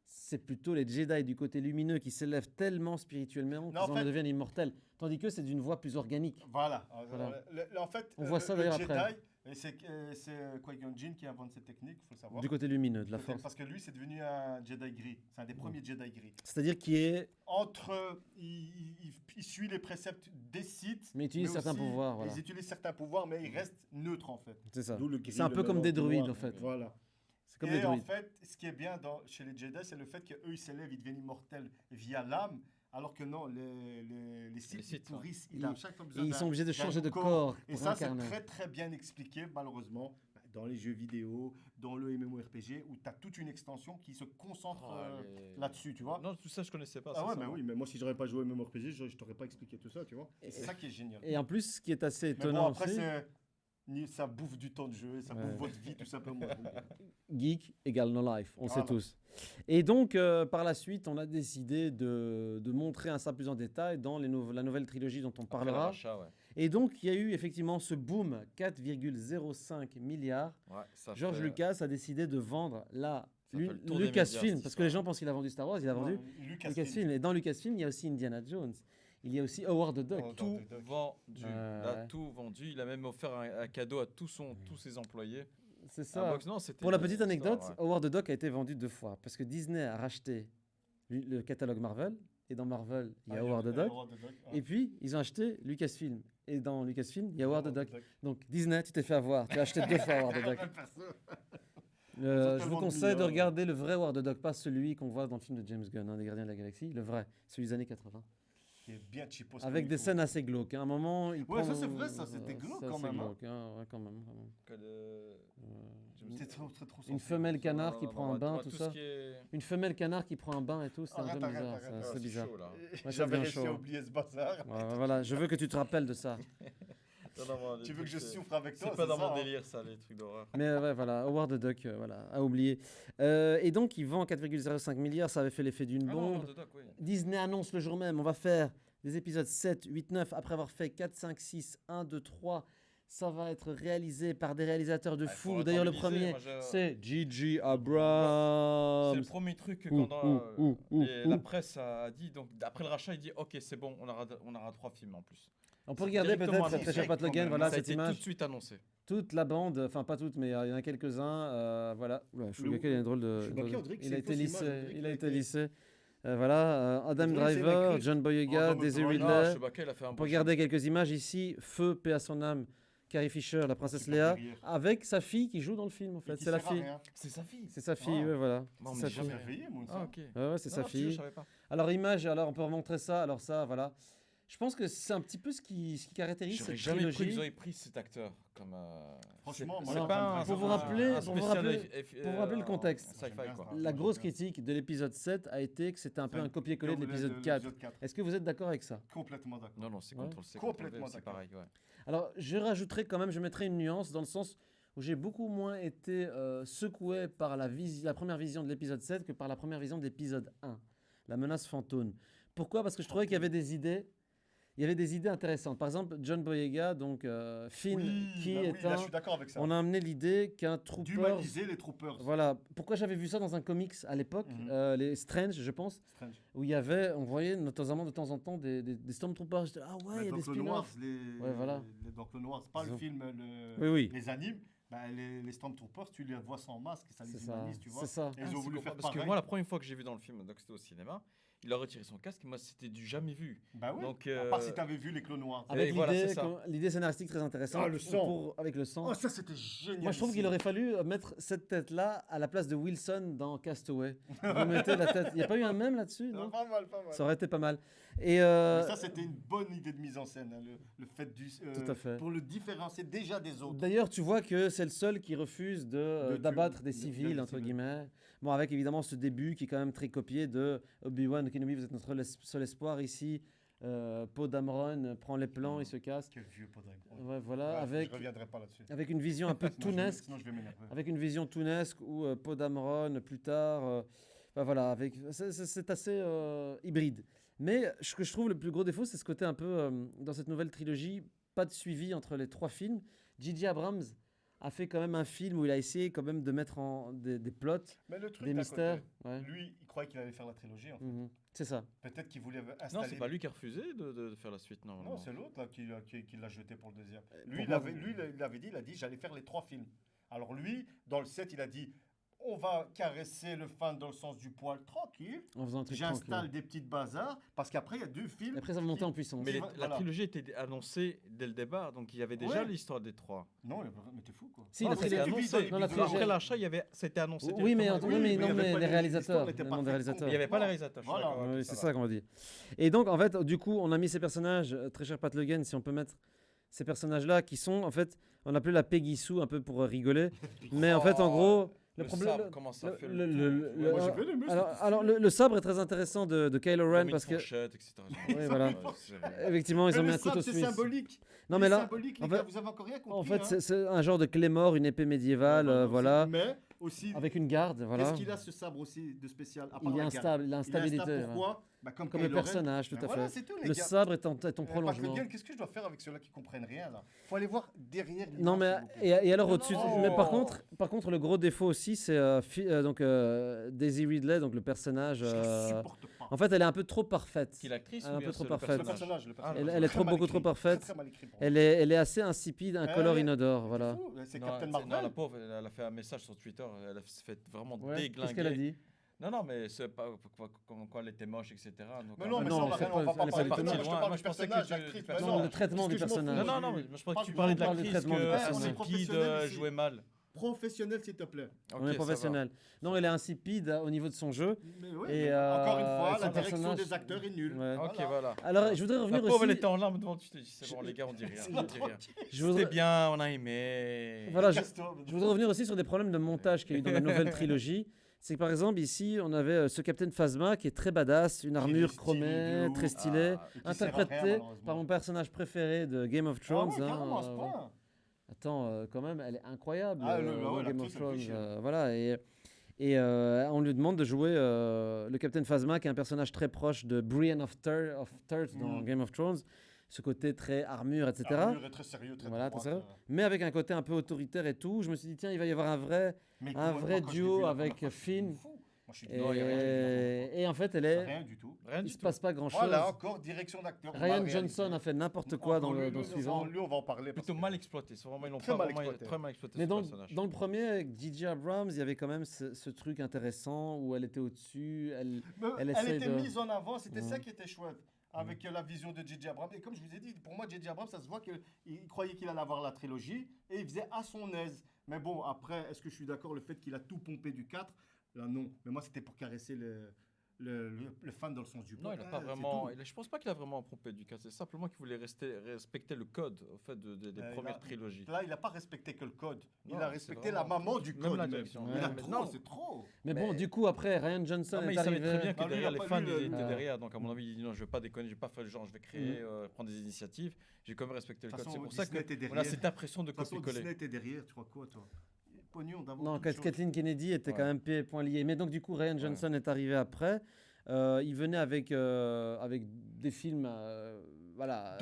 C'est plutôt les Jedi du côté lumineux qui s'élèvent tellement spirituellement qu'ils en deviennent immortels. Tandis que c'est d'une voie plus organique. Voilà. Voilà. En fait, On voit ça d'ailleurs Jedi, après. c'est Qui-Gon Jinn qui invente cette technique, il faut le savoir. Du côté lumineux de la force. Parce que lui, c'est devenu un Jedi gris. C'est un des premiers Jedi gris. C'est-à-dire qui est... Il suit les préceptes des Sith. Mais il utilise certains aussi, pouvoirs. Voilà. Ils utilisent certains pouvoirs, mais ils restent neutres en fait. C'est ça. D'où le gris, C'est un le peu comme des mélange druides noir. en fait. Voilà. C'est comme Et des en druides. fait, ce qui est bien chez les Jedi, c'est le fait qu'eux, ils s'élèvent, ils deviennent immortels via l'âme, alors que non, les Sith, ils Sith, pourrissent. Ils- Ils ont chaque fois Et besoin ils d'un- sont obligés de d'un changer de corps. corps Et pour ça, c'est incarner. très très bien expliqué, malheureusement, dans les jeux vidéo, dans le MMORPG, où tu as toute une extension qui se concentre là-dessus, tu vois. Non, tout ça, je connaissais pas. Ah ouais, sincèrement. oui, mais moi, si j'aurais pas joué au MMORPG, je t'aurais pas expliqué tout ça, tu vois. Et c'est ça qui est génial. Et en plus, ce qui est assez Mais bon, étonnant après, aussi, ça bouffe du temps de jeu, ça bouffe votre vie, tout simplement. geek égale no life, on sait Voilà. tous. Et donc, par la suite, on a décidé de montrer ça plus en détail dans la nouvelle trilogie dont on Après le parlera. rachat, ouais. Et donc, il y a eu effectivement ce boom, 4,05 milliards. Ouais, ça George fait- Lucas a décidé de vendre Ça fait le tour des médias, Lucasfilm, cette parce que les histoire. gens pensent qu'il a vendu Star Wars, il a vendu Lucasfilm. Lucasfilm. Et dans Lucasfilm, il y a aussi Indiana Jones. Il y a aussi Howard the Duck. Oh, Tout Doc. vendu. Il a Ouais. tout vendu. Il a même offert un cadeau à tous ses employés. C'est Un ça. box, non, c'était Pour la une petite histoire, anecdote, ouais. Howard the Duck a été vendu 2 fois parce que Disney a racheté le catalogue Marvel et dans Marvel, il y a Ah, Howard the Duck. Howard the Duck, Et puis, ils ont acheté Lucasfilm. Et dans Lucasfilm, il y a Howard the Duck. Duck. Donc, Disney, tu t'es fait avoir. Tu as acheté 2 fois Howard the Duck. Même perso. Je tellement vous de conseille de milliards. regarder le vrai Howard the Duck, pas celui qu'on voit dans le film de James Gunn, des Gardiens de la Galaxie. Le vrai, celui des années 80. Qui est bien cheapos. Avec comme des il faut. scènes assez glauques. À un moment, il Ouais, ça, prend- c'est vrai, ça, c'était glauque c'est quand assez même, hein. glauque, hein, ouais, quand même. Que le- C'est trop Une sensible. femelle canard Non, qui non, prend non, un bain, moi, tout ce ça. qui est- Une femelle canard qui prend un bain et tout, c'est un Arrête, peu arrête, bizarre. arrête, ça, arrête, c'est c'est bizarre. chaud, là. ça J'avais devient réussi à chaud. oublier ce bazar. Ouais, voilà, je veux que tu te rappelles de ça. Non, non, moi, les Tu veux que trucs, je c'est- souffre avec toi? C'est pas dans ça, mon hein. délire, ça, les trucs d'horreur. Mais ouais, voilà, Howard the Duck, voilà, à oublier. Et donc, il vend 4,05 milliards, ça avait fait l'effet d'une Ah non, bombe. Howard the Duck, oui. Disney annonce le jour même, on va faire des épisodes 7, 8, 9, après avoir fait 4, 5, 6, 1, 2, 3. Ça va être réalisé par des réalisateurs de Ah, fou. faut D'ailleurs, le rentabiliser, premier, moi, je- c'est Gigi C'est Abrams. le premier truc que Ouh, quand ouh, la ouh. presse a dit, donc après le rachat, il dit ok, c'est bon, on aura 3 films en plus. On peut C'est regarder directement peut-être, annoncé, très cher Pat quand Logan, même. voilà ça a cette été tout image. de suite annoncé. Toute la bande, enfin pas toute, mais il y en a quelques-uns. Voilà. Oula, Chewbacca, il a une drôle de. Chewbacca, on dirait que il c'est a une été fausse lissé. image, on dirait Il qu'il a a été été- lissé. Voilà. Adam On dirait que c'est Driver, écrit. John Boyega, Oh, non, mais Daisy toi, Ridley. Ah, Chewbacca, il a fait un On bon peut regarder quelques images ici. Feu, paix à son âme. Carrie Fisher, la princesse Super Léa, guerrière. avec sa fille qui joue dans le film en fait. Et qui C'est la sert à fille. rien. C'est sa fille. C'est sa fille, Ah. ouais, voilà. Bon, C'est mais sa j'ai fille. jamais Merveilleux, moi, ça. Ah, ok. Ouais, c'est sa Non, si, je fille. savais pas. Alors image, alors on peut remontrer ça. Alors ça, voilà. Je pense que c'est un petit peu ce qui caractérise J'aurais cette jamais cru trilogie. qu'ils auraient pris cet acteur comme. Franchement, c'est- moi, c'est alors, pas un- pour vous un- rappeler- un pour vous spécial rappeler- F- pour vous rappeler le contexte. Sci-fi, J'aime bien quoi. ça. La Moi, grosse j'aime bien. critique de l'épisode 7 a été que c'était un peu C'est un copier-coller de Comme l'épisode 4. Est-ce que vous êt d'accord avec ça? Complètement d'accord. Non, non, c'est Ouais. contrôle-C, Complètement contrôle-V, c'est d'accord. pareil. Ouais. Alors, je rajouterai quand même, je mettrai une nuance dans le sens où j'ai beaucoup moins été secoué par la première vision de l'épisode 7 que par la première vision de l'épisode 1, la menace fantôme. Pourquoi? Parce que je trouvais qu'il y avait des idées. Il y avait des idées intéressantes. Par exemple, John Boyega, donc Finn, Oui, qui bah oui, est là, un. je suis d'accord avec ça. On a amené l'idée qu'un trooper. D'humaniser les troopers. Voilà. Pourquoi j'avais vu ça dans un comics à l'époque, Mhm. les Strange, je pense, Strange. où il y avait, on voyait notamment de temps en temps des Stormtroopers. J'étais là, ah ouais, il y a des Dans Clone Wars, spin-offs. les... Ouais, voilà. Dans Clone Wars, pas Ils le ont- film, Oui, oui. les animes. Bah, les Stormtroopers, tu les vois sans masque, ça C'est les ça. humanise, tu vois. C'est ça. Et Ah, ils ont c'est voulu cool, faire parce pareil. que moi, la première fois que j'ai vu dans le film, donc c'était au cinéma, il a retiré son casque et moi, c'était du jamais vu. Bah oui. Donc, À part si t'avais vu les Clone Wars. Avec voilà, l'idée c'est ça. l'idée scénaristique très intéressante. Ah, le sang. Avec le sang. Oh, ça c'était génial. Moi, je trouve qu'il aurait fallu mettre cette tête-là à la place de Wilson dans Castaway. Vous mettez la tête. Il n'y a pas eu un même là-dessus, non? Pas mal, pas mal. Ça aurait été pas mal. Et Mais ça, c'était une bonne idée de mise en scène, hein, le fait du. Tout à fait. Pour le différencier déjà des autres. d'ailleurs, tu vois que c'est le seul qui refuse De d'abattre tuer- des de- civils, des entre civils. guillemets. Bon, avec évidemment ce début qui est quand même très copié de Obi-Wan Kenobi, vous êtes notre seul espoir ici. Poe Dameron prend les plans, il se casse. Quel vieux podrick. Ouais, voilà, Je reviendrai pas là-dessus. avec une vision un peu toonesque. Sinon, je vais m'énerver. Avec une vision toonesque où Poe Dameron plus tard, bah voilà, c'est assez hybride. Mais ce que je trouve le plus gros défaut, c'est ce côté un peu dans cette nouvelle trilogie, pas de suivi entre les 3 films. J.J. Abrams a fait quand même un film où il a essayé quand même de mettre en des plots, Mais le truc des d'à mystères. côté, Ouais. lui, il croyait qu'il allait faire la trilogie. En fait. Mhm. C'est ça. Peut-être qu'il voulait Non, installer. c'est pas lui qui a refusé de faire la suite, non. Non, c'est l'autre là qui l'a jeté pour le deuxième. Lui, pourquoi il a dit, j'allais faire les 3 films. Alors lui, dans le 7, il a dit, on va caresser le fan dans le sens du poil tranquille. En faisant un truc J'installe tranquille. des petites bazars parce qu'après il y a 2 films. Et après, ça va monter en puissance. Mais Voilà. la trilogie était annoncée dès le départ, donc il y avait déjà Ouais. l'histoire des 3. Non, mais t'es fou quoi. Si, Non, la c'était trilogie- annoncé. non, la trilogie- Après l'achat, c'était annoncé. Oui, mais, directement. oui, mais il y non, avait mais pas les les- réalisateurs. l'histoire n'était Le pas nom des faite réalisateurs. Il n'y avait pas les réalisateurs. je suis Voilà. d'accord, Oui, ok, c'est ça ça va. qu'on va dire. Et donc, en fait, du coup, on a mis ces personnages, très cher Pat Logan, si on peut mettre ces personnages-là, qui sont, en fait, on appelait la Peggy Sue, un peu pour rigoler. Mais en fait, en gros, Le sabre, comment ça fait Moi, j'ai bien aimé alors, le sabre est très intéressant de Kylo Ren parce que, etc. Oui, voilà. effectivement, ils ont mis un couteau c'est suisse. symbolique. Non, mais là, symbolique, en les gars, fait- vous avez encore rien compris. en fait, hein. c'est un genre de Claymore, une épée médiévale, voilà, Mais aussi, avec une garde, voilà. est-ce qu'il a ce sabre aussi de spécial à part Il est la garde instable, il a Il est instabilité. instable, voilà. pourquoi Bah, Comme Kylo le Ren. personnage, tout Ben à voilà, fait. c'est tout, les Le gars. sabre est ton Pat prolongement. Logan, qu'est-ce que je dois faire avec ceux-là qui comprennent rien là Faut aller voir derrière. Non, mais l'image, s'il vous plaît. et alors Non, au-dessus, non. mais par contre, le gros défaut aussi, c'est donc Daisy Ridley, donc le personnage. Je la supporte pas. En fait, elle est un peu trop parfaite. Qui l'actrice Un ou peu bien trop c'est parfaite. Le personnage, Elle est trop- beaucoup trop parfaite. Très, très mal écrit pour Elle est assez insipide, incolore, Elle est- inodore, voilà. moi. C'est Non, Captain non, la Marvel. pauvre, elle a fait un message sur Twitter, elle a fait vraiment Ouais, déglinguer. qu'est-ce qu'elle a dit? Non, mais c'est pas quand elle était moche, etc. Donc, Mais non, mais non, ça, on va c'est rien, pas- on va elle pas est pas parler du de tout moi, moche. je te Moi, parle je du pensais que personnage, tu- l'actrice. du mais personnage. Non, le traitement du Qu'est-ce que je m'en personnage. fous, Non, mais je crois que tu Parle parlais de du- parle du l'actrice, traitement du qu'elle personnage. insipide, Professionnel ici. jouait mal. Professionnel, s'il te plaît. Ok, On est ça professionnel. Non, elle est insipide au niveau de son jeu. Mais oui, Et, mais encore une fois, son la direction personnage- des acteurs est nulle. Ouais. va. Ok, voilà. Alors, je voudrais La revenir pauvre, elle aussi. était en larmes devant, tu te dis, c'est bon, les gars, on dit rien. On dit rien. Je voudrais- C'était bien, on a aimé. Voilà, Casse-toi. je voudrais revenir aussi sur des problèmes de montage qu'il y a eu dans la nouvelle trilogie. C'est que par exemple, ici, on avait ce Captain Phasma qui est très badass, une armure stylé chromée, de ouf. très stylée, Ah, Et qui sert à rien, interprétée malheureusement. par mon personnage préféré de Game of Ah Thrones. ouais, hein, carrément, à ce ouais. point. Attends, quand même, elle est incroyable Ah, dans ouais, Game l'actrice, of elle fait Thrones. chier. Voilà, et on lui demande de jouer le Captain Phasma, qui est un personnage très proche de Brienne of Tarth dans Mm. Game of Thrones. Ce côté très armure, etc. Armure est très sérieux, très Voilà, droite, très sérieux. Mais avec un côté un peu autoritaire et tout. Je me suis dit, tiens, il va y avoir un vrai Mais Un moi, vrai quand je l'ai duo vu la avec première fois, je Finn. me dis, fou. Moi, je suis Et, non, il y a rien du tout. et en fait, Rien du tout. Rien il du se tout. passe pas grand chose. Voilà, encore direction d'acteur. Ryan mal Johnson réalisé. a fait n'importe quoi dans Encore le lui, dans le lui, suivant. Lui, on va en parler. parce Plutôt que- mal exploité. C'est vraiment, ils l'ont Très pas mal vraiment exploité. très mal exploité Mais ce dans, personnage. dans le premier, avec Gigi Abrams, il y avait quand même ce truc intéressant où elle était au-dessus. Mais Elle elle essaie était de- mise en avant, c'était Mhm. ça qui était chouette. Avec la vision de J.J. Abrams. Et comme je vous ai dit, pour moi, J.J. Abrams, ça se voit qu'il croyait qu'il allait avoir la trilogie et il faisait à son aise. Mais bon, après, est-ce que je suis d'accord le fait qu'il a tout pompé du 4? Là, non. Mais moi, c'était pour caresser le fan dans le sens du Non, il a poil. pas C'est vraiment. tout. Je pense pas qu'il a vraiment pompé du cas. C'est simplement qu'il voulait respecter le code au fait des premières trilogies. Là, il n'a pas respecté que le code. Il Non, a c'est respecté la vraiment- maman du même code. la même. direction. Il a Ouais. trop, Non. c'est trop. Mais bon, Mais- du coup, après, Ryan Johnson Non, mais est il savait arrivé. très bien que Non, lui, il derrière a les pas fans, lu ils le- étaient Ah. derrière. Donc, à mon avis, il dit non, je vais pas déconner, je vais pas faire le genre, je vais créer, prendre des initiatives. J'ai quand même respecté De le toute code. C'est façon, pour ça Disney était que on a derrière. cette impression de De toute façon, copier-coller. Disney était derrière, tu crois quoi, toi? Pognon d'avant. Non, toute chose. Kathleen Kennedy était quand Ouais. même pieds et poings liés. Mais donc, du coup, Ryan Johnson est arrivé après. Il venait avec des films voilà,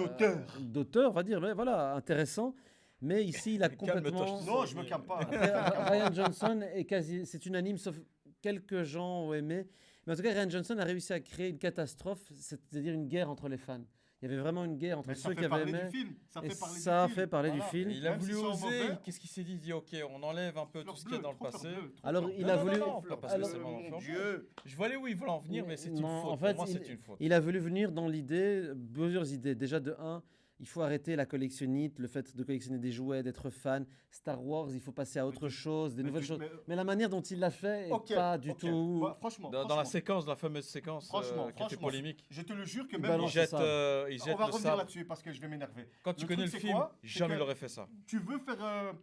d'auteur, on va dire, mais voilà, intéressants. Mais ici, il a Calme-toi, complètement. je Non, je me calme pas. Après, Ryan Johnson est quasi, c'est unanime, sauf quelques gens ont aimé. Mais en tout cas, Ryan Johnson a réussi à créer une catastrophe, c'est-à-dire une guerre entre les fans. Il y avait vraiment une guerre entre Mais ça ceux qui fait avaient parler aimé. du film. Ça et fait parler ça a du film. fait parler du Voilà. film. Et il a Même voulu s'ils sont oser. mauvais. Qu'est-ce qu'il s'est dit? Il dit ok, on enlève un peu tout ce qu'il y a dans le Fleur passé. bleue, trop Alors, fleur il bleue. a Non, voulu- non, pas parce que alors- c'est vraiment Mon fleur bleue. Dieu. Je vois aller où il veut en venir, mais c'est une Non, faute. en fait, Pour moi, il- c'est une faute. Il a voulu venir dans l'idée, plusieurs idées. Déjà, de un, il faut arrêter la collectionnite, le fait de collectionner des jouets, d'être fan. Star Wars, il faut passer à autre chose, des Mais nouvelles tu- choses. mais- Mais la manière dont il l'a fait est Ok, pas du ok. tout. Bah, franchement, Dans la franchement, séquence, la fameuse séquence Franchement, qui a fait franchement, polémique, je te le jure que Il même balance il moi, c'est jette, ça. il on jette va le revenir sabre. là-dessus parce que je vais m'énerver. Quand tu Le connais truc, le c'est film, quoi C'est jamais que- il aurait fait ça. Tu veux faire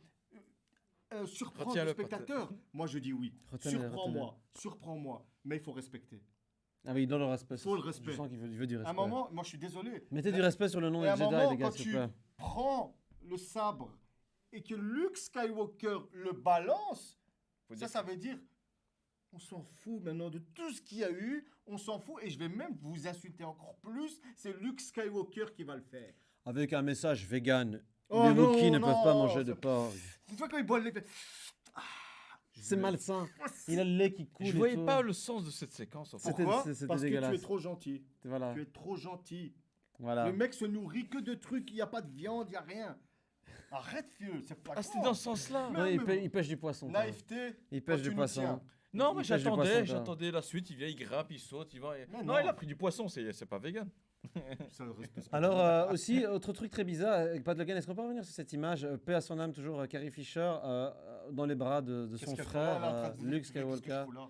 surprendre Retiens-le, le spectateur? Moi, je dis oui. Retiens-le, Surprends-moi, surprends-moi. Mais il faut respecter. Ah oui, dans le respect. Faut le Je respect. sens qu'il veut du À respect. un moment, moi, je suis désolé. Mettez du respect sur le nom Et des à un Jedi, moment, les gars, quand s'il tu vous plaît. prends le sabre et que Luke Skywalker le balance, Faut ça, dire- ça veut dire on s'en fout maintenant de tout ce qu'il y a eu, on s'en fout et je vais même vous insulter encore plus, c'est Luke Skywalker qui va le faire. Avec un message vegan. Oh les non, Wookiees ne non, peuvent pas manger de c'est- porc. Une fois quand il boit le lait, C'est malsain. Il a le lait qui coule. Je et voyais tout. pas le sens de cette séquence. En fait. C'était- Pourquoi c'était Parce que tu dégueulasse. es trop gentil. Voilà. Tu es trop gentil. Voilà. Le mec se nourrit que de trucs, il n'y a pas de viande, il n'y a rien. Arrête, vieux, c'est pas Ah, c'était dans ce sens-là. Non, il pêche du poisson. quand même. Naïveté. Il pêche quand du tu nous poisson. tiens. Non, Il mais pêche du poisson, toi. j'attendais la suite. Il vient, il grimpe, il saute, il va. Mais Non, non. il a pris du poisson, c'est pas vegan. Ça le respecte pas. Alors aussi, autre truc très bizarre, avec Pat Logan, est-ce qu'on peut revenir sur cette image paix à son âme, toujours Carrie Fisher dans les bras de Qu'est-ce son qu'elle frère, fait là, en train de dire, Luke qu'est-ce que je Skywalker. fous là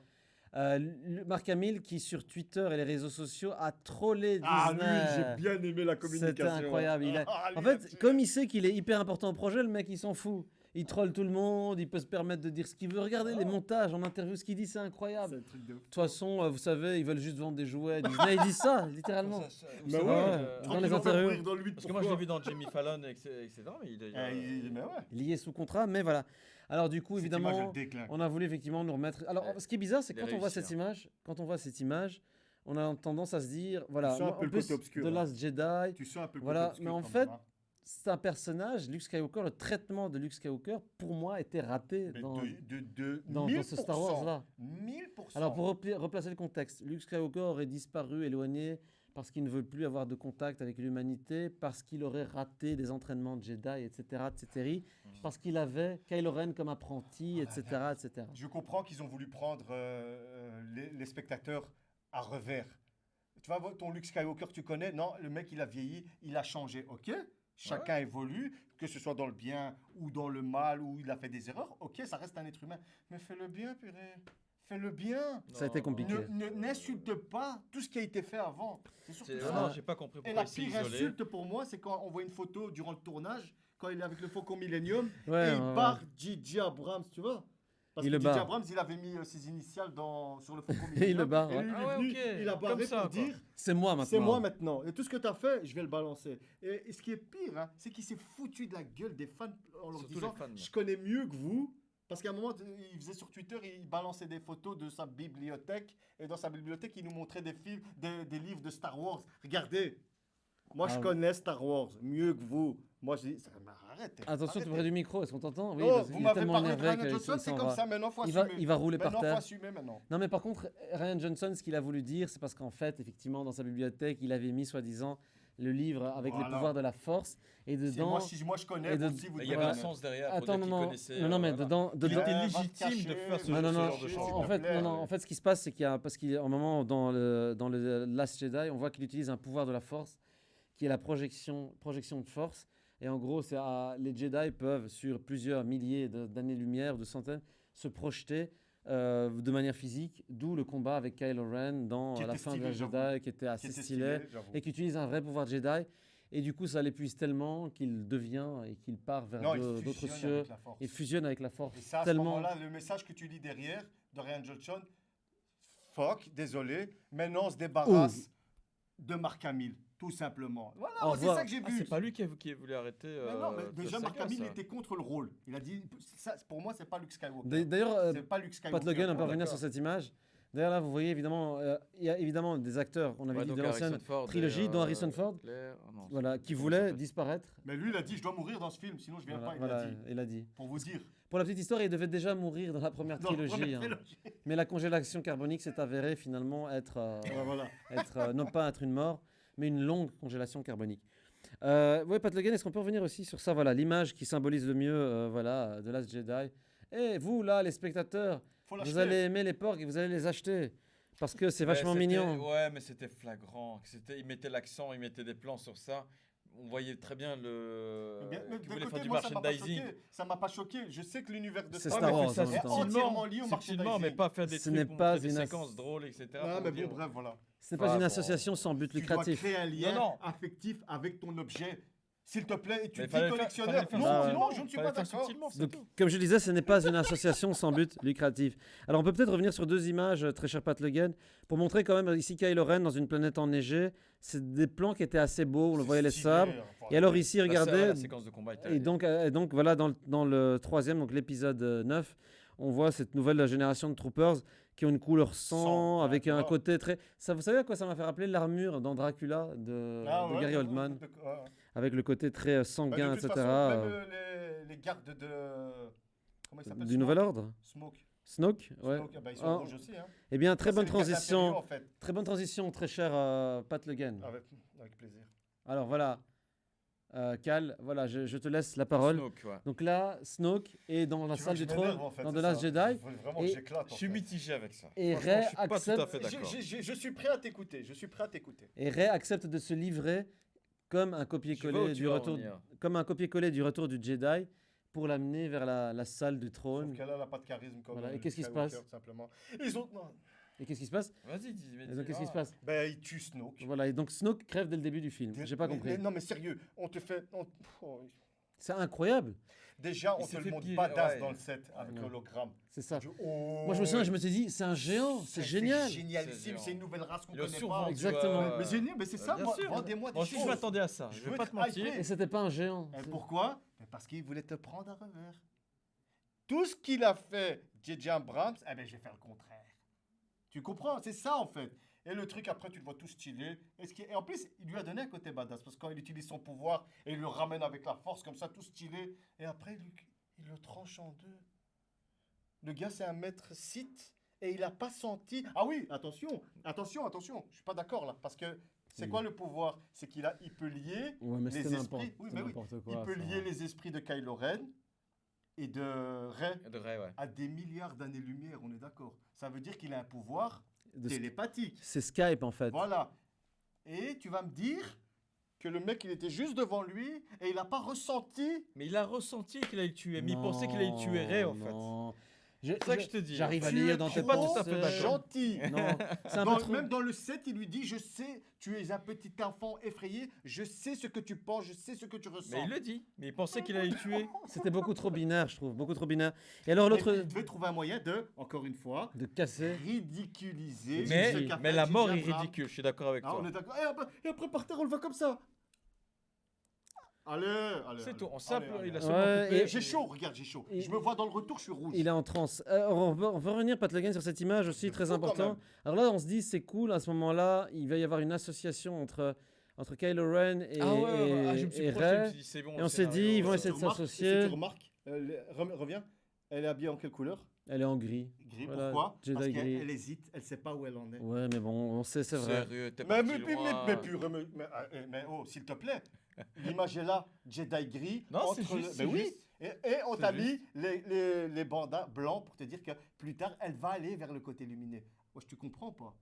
Mark Hamill qui sur Twitter et les réseaux sociaux a trollé Disney. Ah, lui, j'ai bien aimé la communication. C'était incroyable. Ah, lui, En fait, là-dessus. comme il sait qu'il est hyper important au projet, le mec il s'en fout. Il troll tout le monde, il peut se permettre de dire ce qu'il veut. Regardez les montages en interview, ce qu'il dit, c'est incroyable. C'est De un truc de ouf. toute façon, vous savez, ils veulent juste vendre des jouets. Disney, ils disent ça, littéralement. Mais ouais, ouais, dans tranquille, les on va interviews. mourir dans le vide, Parce que moi, je l'ai pourquoi vu dans Jimmy Fallon, etc. Mais Mais ouais. Lié sous contrat, mais voilà. Alors du coup, Cette image, évidemment, elle déclingue. on a voulu effectivement nous remettre. Alors, ce qui est bizarre, c'est que Il a quand on voit réussi, cette image, on a tendance à se dire, voilà, Tu sens un moi, peu en le plus, côté obscur, The hein. Last Jedi, Tu sens un peu le voilà, côté obscur mais en quand fait, même, hein. c'est un personnage, Luke Skywalker, le traitement de Luke Skywalker, pour moi, était raté Mais dans de dans ce Star Wars là. 1000%. Alors pour replacer le contexte, Luke Skywalker aurait disparu, éloigné parce qu'il ne veut plus avoir de contact avec l'humanité, parce qu'il aurait raté des entraînements de Jedi, etc., etc., parce qu'il avait Kylo Ren comme apprenti, etc., etc. Je comprends qu'ils ont voulu prendre les spectateurs à revers. Tu vois, ton Luke Skywalker, tu connais? Non, le mec, il a vieilli, il a changé. Ok, chacun évolue, que ce soit dans le bien ou dans le mal, ou il a fait des erreurs. Ok, ça reste un être humain. Mais fais-le bien, purée. Fais-le bien. Ça a été compliqué. N'insulte pas tout ce qui a été fait avant. C'est surtout ça. Non, j'ai pas compris Et pourquoi la il s'est pire isolé. insulte pour moi, c'est quand on voit une photo durant le tournage, quand il est avec le Faucon Millennium, Ouais, et il ouais, barre J.J. Abrams, tu vois. Parce Il que le J.J. barre. Abrams, il avait mis ses initiales sur le Faucon Et Millennium. il le barre, Et ouais. lui, il Ah est ouais, venu, ok. il a barré Comme ça, pour quoi. dire C'est moi maintenant. c'est moi maintenant. Et tout ce que tu as fait, je vais le balancer. Et ce qui est pire, hein, c'est qu'il s'est foutu de la gueule des fans en leur Surtout disant les fans. je connais mieux que vous. Parce qu'à un moment, il faisait sur Twitter, il balançait des photos de sa bibliothèque. Et dans sa bibliothèque, il nous montrait des livres de Star Wars. Regardez, moi je Ah. connais Star Wars mieux que vous. Moi je dis, arrête. Attention, tu es près du micro, est-ce qu'on t'entend? Oui, Oh, parce vous qu'il est m'avez tellement parlé de énervé Ryan qu'il Johnson, c'est s'en comme va. ça, maintenant faut Il va, assumer. il va rouler par Maintenant faut terre. assumer maintenant. Non, mais par contre, Ryan Johnson, ce qu'il a voulu dire, c'est parce qu'en fait, effectivement, dans sa bibliothèque, il avait mis, soi-disant, le livre avec les Voilà. pouvoirs de la force. Et Si dedans. moi je connais, et vous de- aussi vous Il y devez avait un connaître. sens derrière. Attends, pour dire non, qu'il non, connaissait, non, mais voilà. dedans. Il dedans- était va te légitime de cacher, faire ce Non, non, non. genre de choses. En fait, non, non, en fait, ce qui se passe, c'est qu'il y a, parce qu'à un moment dans le Last Jedi, on voit qu'il utilise un pouvoir de la Force, qui est la projection de force. Et en gros, les Jedi peuvent, sur plusieurs milliers d'années-lumière, de centaines, se projeter de manière physique, d'où le combat avec Kylo Ren dans Qui la était fin de stylé, la j'avoue. Jedi, qui était Qui assez était stylé, j'avoue. et qui utilise un vrai pouvoir Jedi. Et du coup, ça l'épuise tellement qu'il devient et qu'il part vers Non, il d'autres fusionne cieux avec la force. et fusionne avec la Force. Et ça, à ce tellement. moment-là, le message que tu lis derrière de Ryan Johnson, fuck, désolé, maintenant on se débarrasse de Mark Hamill, tout simplement. Voilà, Au moi, c'est revoir. ça que j'ai Ah, vu. c'est pas lui qui a voulu arrêter. Mais non, mais toute déjà, la Mark saga, Hamill ça. était contre le rôle. Il a dit, ça, pour moi, c'est pas Luke Skywalker. D'ailleurs, C'est pas Luke Skywalker. Pat Logan, on peut Ah, revenir d'accord. sur cette image. D'ailleurs, là, vous voyez évidemment, il y a évidemment des acteurs, on avait Ouais, dit donc de l'ancienne Harrison Ford et, trilogie, dont Harrison Ford, Claire- ah non, voilà, c'est- qui comment ça voulait s'appelle disparaître. Mais lui, il a dit, je dois mourir dans ce film, sinon je viens Voilà, pas. Il voilà, a dit. il a dit. Pour vous dire. Pour la petite histoire, il devait déjà mourir dans la première Dans la trilogie. première hein. trilogie. Mais la congélation carbonique s'est avérée finalement être, Ouais, voilà. non pas être une mort, mais une longue congélation carbonique. Oui, Pat Logan, est-ce qu'on peut revenir aussi sur ça? Voilà, l'image qui symbolise le mieux voilà, de Last Jedi. Et vous, là, les spectateurs, Faut vous l'acheter. allez aimer les porcs et vous allez les acheter. Parce que c'est Ouais, vachement c'était- mignon. Ouais, mais c'était flagrant. Il mettait l'accent, il mettait des plans sur ça. On voyait très bien Mais qu'il d'un voulait côté, faire du moi, ça m'a pas merchandising. choqué. Ça m'a pas choqué. Je sais que l'univers de C'est Star Star Wars Wars, est en même temps. entièrement lié au Subtilement, merchandising. mais pas faire des Ce trucs n'est pour pas montrer des une séquences drôles, etc. Ah, pour mais dire- bon, bref, voilà. Ce n'est pas une bon, association sans but Tu dois lucratif. créer un lien Non, non. affectif avec ton objet. S'il te plaît, et tu Mais dis fallait le faire- collectionneur. fallait le faire Non, subtilement. non, je ne suis Fallait pas le faire d'accord. subtilement, c'est Donc, tout. comme je disais, ce n'est pas une association sans but lucratif. Alors, on peut peut-être revenir sur deux images, très cher Pat Logan, pour montrer quand même ici Kylo Ren dans une planète enneigée. C'est des plans qui étaient assez beaux, on le C'est voyait les stylé, sabres. enfin, Et alors ici, La regardez, séquence de combat était- et donc voilà, dans le troisième, donc l'épisode 9, on voit cette nouvelle génération de troopers qui ont une couleur sang, Sang, avec ouais, un ouais. côté très... Ça, vous savez à quoi ça m'a fait rappeler? L'armure dans Dracula Ah de ouais, Gary ouais, Oldman, ouais, ouais. avec le côté très Bah, sanguin, de toute etc. façon, même les gardes de. Comment il s'appelle Du Smoke Nouvel Ordre. Smoke. Snoke, ouais. Smoke, ah bah, ils sont Ah. rouges aussi. Hein. Eh bien, très Ça, bonne c'est les gardes transition, impériaux, en fait. très bonne transition, très cher Pat Logan. Avec plaisir. Alors voilà, Cal, voilà, je te laisse la parole. Snoke, ouais. Donc là, Snoke est dans la Tu veux salle que du je trône, m'énerve, en fait, dans c'est The Last ça. Jedi, Il faut vraiment que et- j'éclate. Je suis mitigé avec ça. et Franchement, Rey je suis pas tout à accepte, fait d'accord. Je suis prêt à t'écouter. Je suis prêt à t'écouter. et Rey accepte de se livrer comme un Je vois où copier-coller tu du veux en retour, venir. comme un copier-coller du retour du Jedi pour l'amener vers la salle du Sauf trône. qu'elle n'a pas de charisme comme Voilà, et Luke qu'est-ce qui se Skywalker, passe tout simplement. Ils ont. Non. Et qu'est-ce qui se passe? Vas-y, dis. Et donc qu'est-ce qui se passe? Ben, ils tuent Snoke. Voilà, et donc Snoke crève dès le début du film. J'ai pas Mais- compris. Non, mais sérieux, on te fait. Oh. C'est incroyable, Déjà, Il on s'est te fait le montre piller, badass ouais. dans le set avec Ouais. l'hologramme. c'est ça. Oh, Moi je me souviens, je me suis dit, c'est un géant, c'est génial. C'est génialissime, géant. c'est une nouvelle race qu'on Il a connaît survendu, pas. Exactement. Mais génial, mais c'est ça, bien moi, sûr. vendez-moi des Moi aussi, choses. je m'attendais à ça. Je Je vais veux pas être te mentir. hypé. Et c'était pas un géant. Et pourquoi? Mais parce qu'il voulait te prendre à revers. Tout ce qu'il a fait, J.J. Abrams, eh ben, je vais faire le contraire. Tu comprends? C'est ça, en fait. Et le truc, après, tu le vois tout stylé. Et en plus, il lui a donné un côté badass. Parce que quand il utilise son pouvoir et il le ramène avec la force, comme ça, tout stylé. Et après, il le tranche en deux. Le gars, c'est un maître Sith. Et il n'a pas senti... Ah oui, attention. Je suis pas d'accord, là. Parce que C'est Oui. quoi le pouvoir? C'est il peut lier Ouais, mais les c'était esprits. Oui, mais oui. n'importe quoi. Il peut ça. lier les esprits de Kylo Ren et de Rey De vrai, ouais. à des milliards d'années-lumière, on est d'accord. Ça veut dire qu'il a un pouvoir De- télépathique. C'est Skype en fait. Voilà. Et tu vas me dire que le mec, il était juste devant lui et il n'a pas ressenti. Mais il a ressenti qu'il allait le tuer, mais il pensait qu'il allait le tuer Ray, en fait. Non. C'est ça que je te dis. J'arrive à Tu lire es dans tes pas tout à fait pensées. d'accord. gentil. Non, c'est un peu trop. Même dans le 7, il lui dit, je sais, tu es un petit enfant effrayé, je sais ce que tu penses, je sais ce que tu ressens. Mais il le dit. Mais il pensait qu'il allait le tuer. C'était beaucoup trop binaire, je trouve, beaucoup trop binaire. Et alors Mais l'autre il devait trouver un moyen de, encore une fois, de casser. ridiculiser. Mais, ce qu'a mais fait la J.J. mort est Abrams. ridicule, je suis d'accord avec Ah, toi. on est d'accord. Et après, par terre, on le voit comme ça. Allez, allez. C'est allez. tout. On Allez, s'appelle, allez, il a allez. seulement Ouais, coupé. et- J'ai chaud, regarde, j'ai chaud. Et- Je me vois dans le retour, je suis rouge. Il est en transe. On va revenir, Pat Le Guen, sur cette image aussi, C'est très fou, quand important. même. Alors là, on se dit, c'est cool, à ce moment-là, il va y avoir une association entre Kylo Ren et, Ah ouais, et- je me suis et projeté, je me Rey. suis dit, c'est bon. Et le on s'est dit, scénario, ils vont euh, essayer de Tu remarques- s'associer. Si tu remarques, reviens, elle est habillée en quelle couleur? Elle est en gris. Gris. Voilà, Pourquoi? Jedi Parce gris. qu'elle hésite, elle sait pas où elle en est. Ouais, mais bon, on sait, c'est vrai. Sérieux, t'es Mais, parti loin. mais oh, s'il te plaît. L'image est là, Jedi gris. Non, c'est entre juste, le- c'est mais oui, juste. et on C'est t'a mis les bandats blancs pour te dire que plus tard, elle va aller vers le côté lumineux. Moi, je te comprends pas.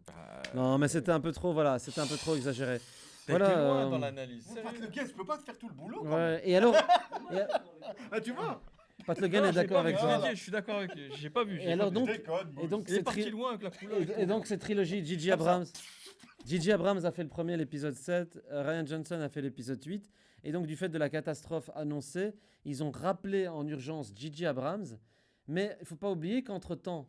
Bah, Non, mais c'était un peu trop, voilà, c'était un peu trop exagéré. t'as Voilà, été loin euh, dans l'analyse. Mais Pat sérieux. Le Guen, je peux pas te faire tout le boulot. quand même. Ouais, et alors, Ah, tu vois? Pat Le Guen Non, est j'ai d'accord pas avec vu, toi. je l'ai dit, je suis d'accord avec lui. J'ai pas vu. j'ai Et alors pas vu. donc, Je déconne, et donc Il est cette parti tri- loin avec la couleur. et donc cette trilogie, J.J. Abrams. J.J. Abrams a fait le premier, l'épisode 7, Ryan Johnson a fait l'épisode 8, et donc du fait de la catastrophe annoncée, ils ont rappelé en urgence J.J. Abrams, mais il faut pas oublier qu'entre-temps,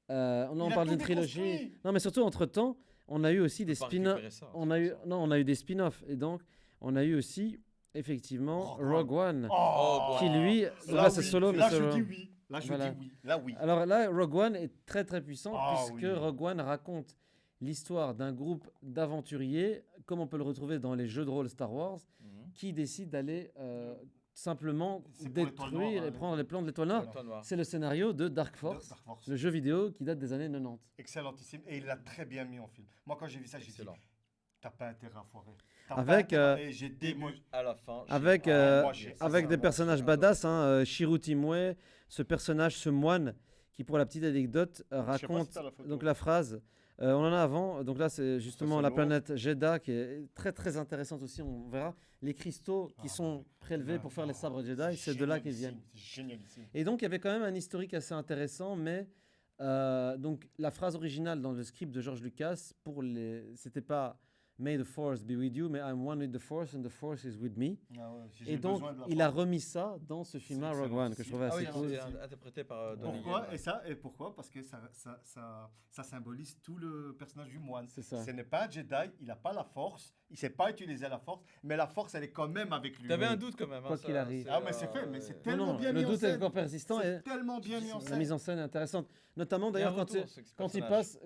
on en Il a parle tout d'une trilogie, déconstruit. non mais surtout entre-temps, on a eu aussi des Pas spin-offs, récupérer ça, on c'est a eu, pour ça. non, on a eu des spin-offs, et donc on a eu aussi, effectivement, Rogue Rogue One, Oh, qui lui, là, là c'est oui. solo, mais Là, c'est je solo. dis oui. Là, je Voilà. dis oui. Là, oui. Alors là, Rogue One est très très puissant Ah puisque oui. Rogue One raconte l'histoire d'un groupe d'aventuriers, comme on peut le retrouver dans les jeux de rôle Star Wars, Mhm. qui décident d'aller simplement C'est pour l'Étoile détruire Noire, et hein. prendre les plans de l'Étoile Noire. Le temps noir. C'est le scénario de Dark Force, Dark Force. le jeu vidéo qui date des années 90. Excellentissime. Et il l'a très bien mis en film. Moi, quand j'ai vu ça, j'ai dit, Excellent. t'as pas intérêt à foirer. Avec, Et j'ai Début à la fin. Avec, moi, j'ai- ça, avec c'est des un personnages bon badass, hein, Shiru Timwe, ce personnage, ce moine, qui pour la petite anecdote Je sais pas si raconte t'as la photo. donc la phrase. On en a avant, donc là c'est justement c'est la lourd. planète Jeddah qui est très très intéressante aussi, on verra. Les cristaux qui Ah, sont prélevés pour faire les sabres Jedi, c'est de là qu'ils viennent. C'est génialissime. Et donc il y avait quand même un historique assez intéressant, mais donc la phrase originale dans le script de George Lucas, c'était pas May the Force be with you, mais I'm one with the Force and the Force is with me. Ah ouais, si j'ai Et donc besoin de la il a phrase. remis ça dans ce film-là, C'est Rogue One, que je trouvais Ah assez oui, cool. c'est interprété par Donnie Pourquoi Yen. et pourquoi? Parce que ça symbolise tout le personnage du moine. C'est ça. Ce n'est pas un Jedi, il n'a pas la force, il sait pas utiliser la force, mais la force elle est quand même avec lui. T'avais Oui. un doute quand même. hein, Quoi ça, qu'il arrive. Ah mais c'est fait, mais c'est Non, tellement non, bien le mis en doute est scène. encore persistant et C'est tellement bien mis en la scène. mise en scène est intéressante, notamment Il y a un d'ailleurs retour, c'est que ce quand il personnage. passe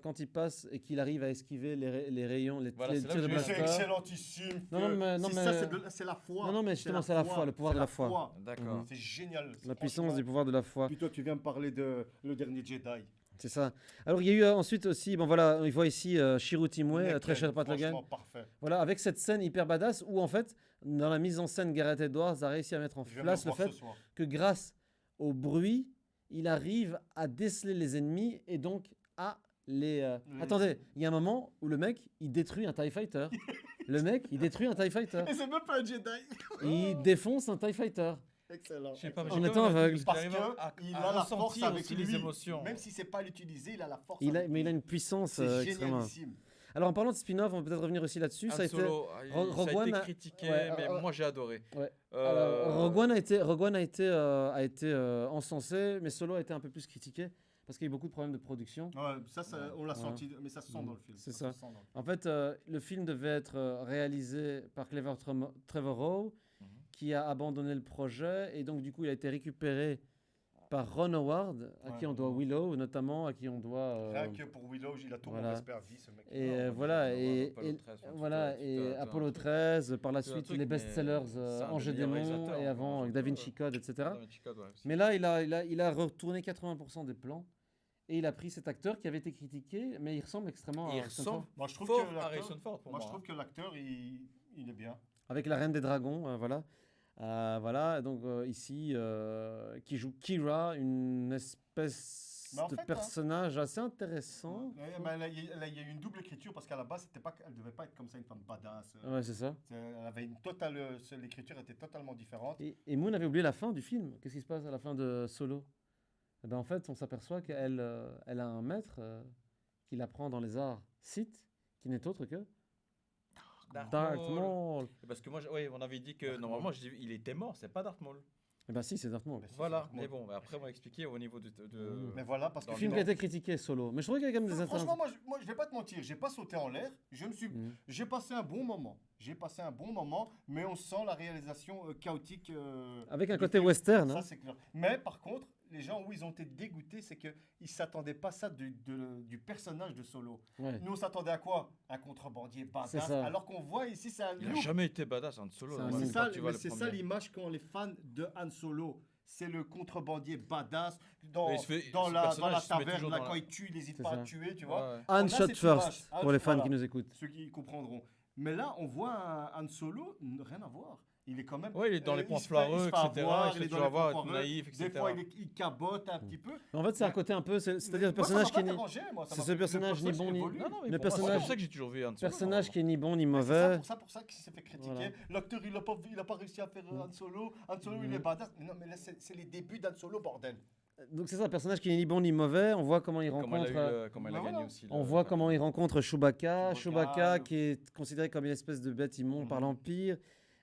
quand il passe et qu'il arrive à esquiver les rayons, les Voilà, c'est là tirs de que Mais c'est blaster. excellentissime. Non, non, mais- non, c'est mais- ça, c'est la foi. Non, non, mais justement, c'est la foi, le pouvoir c'est de la foi. D'accord. C'est génial. La puissance du pouvoir de la foi, Puis toi, tu viens me parler de le dernier Jedi. c'est ça. Alors il y a eu ensuite aussi, bon voilà, on voit ici Shiru Timwe, Nickel, très cher Pat Le Guen. franchement, parfait. Voilà, avec cette scène hyper badass où en fait, dans la mise en scène, Gareth Edwards a réussi à mettre en Je viens place me le voir fait ce soir. que grâce au bruit, il arrive à déceler les ennemis et donc à les... Attendez, il y a un moment où le mec, il détruit un TIE Fighter. Le mec, il détruit un TIE Fighter. Et c'est même pas un Jedi. Il défonce un TIE Fighter. Excellent. Je sais pas, mais En j'ai quand étant même un aveugle. doute, Parce qu'il arrive qu'il à a la force ressentir avec aussi lui. les émotions. Même si c'est pas l'utiliser, il a la force. Mais avec il a lui. une puissance C'est extrêmement... génialissime. Alors en parlant de spin-off, on peut peut-être revenir aussi là-dessus. Han Ça a été... Solo, Rogue ça a One été a- critiqué, ouais, mais moi j'ai adoré. Ouais. Euh, Alors, Rogue One a été encensé, mais Solo a été un peu plus critiqué parce qu'il y a eu beaucoup de problèmes de production. Ouais, ça, on l'a Ouais. senti, mais ça se sent dans le film. C'est se ça. sent dans le film. En fait, le film devait être réalisé par Clever Trevorrow, Mhm. qui a abandonné le projet, et donc du coup, il a été récupéré par Ron Howard, à qui Ouais. on doit Willow, notamment, à qui on doit... Rien que pour Willow, il a tout voilà. mon respect à vie, ce mec. et Non, voilà, Apollo et, 13, enfin, voilà, tout et un Apollo truc. 13, par la Tout un suite truc, les mais best-sellers c'est un des Angers meilleurs Démon, réalisateurs, et hein, avant Angers Da Démon, Vinci Code, etc. Da Vinci Code, ouais, aussi. Mais là, il a 80% des plans. et il a pris cet acteur qui avait été critiqué, mais il ressemble extrêmement Il à Harrison ressemble Ford. Moi, je trouve fort que à l'acteur, Harrison Ford pour moi, moi. je trouve que l'acteur, il est bien. Avec la Reine des Dragons, voilà. Voilà, donc ici, qui joue Kira, une espèce Mais en de fait, hein, personnage assez intéressant. Mais là, il y a eu une double écriture parce qu'à la base, elle devait pas être comme ça, une femme badass. Ouais, c'est ça. Elle avait une totale, l'écriture était totalement différente. Et Moon avait oublié la fin du film. Qu'est-ce qui se passe à la fin de Solo? Eh ben, en fait, on s'aperçoit qu'elle elle a un maître qui l'apprend dans les arts Sith, qui n'est autre que Darth Maul. Parce que moi, ouais, on avait dit que Darth normalement, Maul. il était mort, c'est pas Darth Maul. Eh ben si, c'est Darth Maul. Mais si, Voilà, c'est Darth Maul. mais bon, après, on va expliquer au niveau de. Mais voilà, parce que Dans Le film qui a été critiqué, Solo. Mais je trouvais qu'il y avait quand même des franchement, moi, je vais pas te mentir, j'ai pas sauté en l'air. Mhm. J'ai passé un bon moment. Mais on sent la réalisation chaotique. Avec un du côté film. western. Ça, Hein. c'est clair. Mais par contre, les gens où ils ont été dégoûtés, c'est qu'ils ne s'attendaient pas ça du personnage de Solo. Ouais. Nous, on s'attendait à quoi? Un contrebandier C'est badass. ça. Alors qu'on voit ici, c'est un Il a look. jamais été badass en solo. C'est un normalement, look. C'est quand ça, tu vois mais le c'est ça premier. l'image qu'ont les fans de Han Solo. C'est le contrebandier badass dans, Mais il se fait- dans, ce la, personnage, dans la il se met taverne. toujours Là, dans quand la- il tue, il n'hésite C'est pas ça. à tuer, tu vois. Ouais. Han On a shot cette first, image. pour les fans Voilà. qui nous écoutent. Ceux qui comprendront. Mais là, on voit un Han Solo, rien à voir. Il est quand même. Ouais, il est dans les il points se fait- flareux, il se fait etc. avoir, Il se fait est dans toujours les avoir, points être foireux. naïf, etc. Des fois, il cabote un petit peu. En fait, c'est un côté un peu. C'est-à-dire le Moi, ça personnage m'a qui pas est ni. dérangé, moi, ça c'est m'a ce fait- personnage le ni bon ni- évolue. Non, non, mais Le pour moi, c'est personnage- pour ça que j'ai toujours vu Han Solo. Personnage qui est ni bon ni Mais mauvais. C'est pour ça qu'il s'est fait critiquer. Voilà. L'acteur, il a pas réussi à faire Han Solo. Han Solo, il est badass. Mais non, mais là, c'est les débuts d'Han Solo, bordel. Donc c'est ça, un personnage qui est ni bon ni mauvais. On voit comment il Comment elle a, rencontre. comment elle a Bah gagné voilà. aussi. On voit comment il rencontre Chewbacca. Chewbacca le- qui est considéré comme une espèce de bête immonde par Mhm. l'Empire.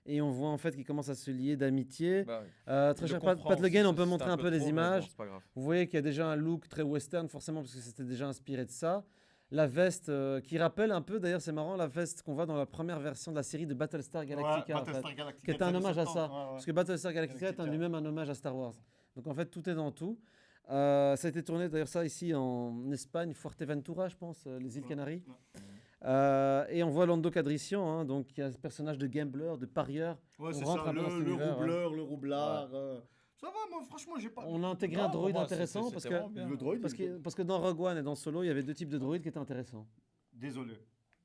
Et on voit en fait qu'il commence à se lier d'amitié. Bah, Très cher Pat Le Guen, on peut montrer un peu des images. Vous voyez qu'il y a déjà un look très western, forcément, parce que c'était déjà inspiré de ça. La veste qui rappelle un peu, d'ailleurs c'est marrant, la veste qu'on voit dans la première version de la série de Battlestar Galactica. en fait. Battlestar Galactica, Qui est un des années hommage à 70, ça. ouais, ouais. Parce que Battlestar Galactica est en Galactica. lui-même un hommage à Star Wars. Donc en fait, tout est dans tout. Ça a été tourné d'ailleurs ça ici en Espagne, Fuerteventura, je pense, les îles Ouais. Canaries. Ouais. Et on voit Lando Calrissian, hein, donc il y a ce personnage de gambler, de parieur. Ouais, On c'est rentre ça, un peu dans cet le univers, roubleur, le roublard. Ça va, moi, franchement, j'ai pas. On a intégré Non, un pour droïde moi, intéressant c'était parce vraiment que, bien. Le droïde, parce que dans Rogue One et dans Solo, il y avait deux types de droïdes qui étaient intéressants. Désolé.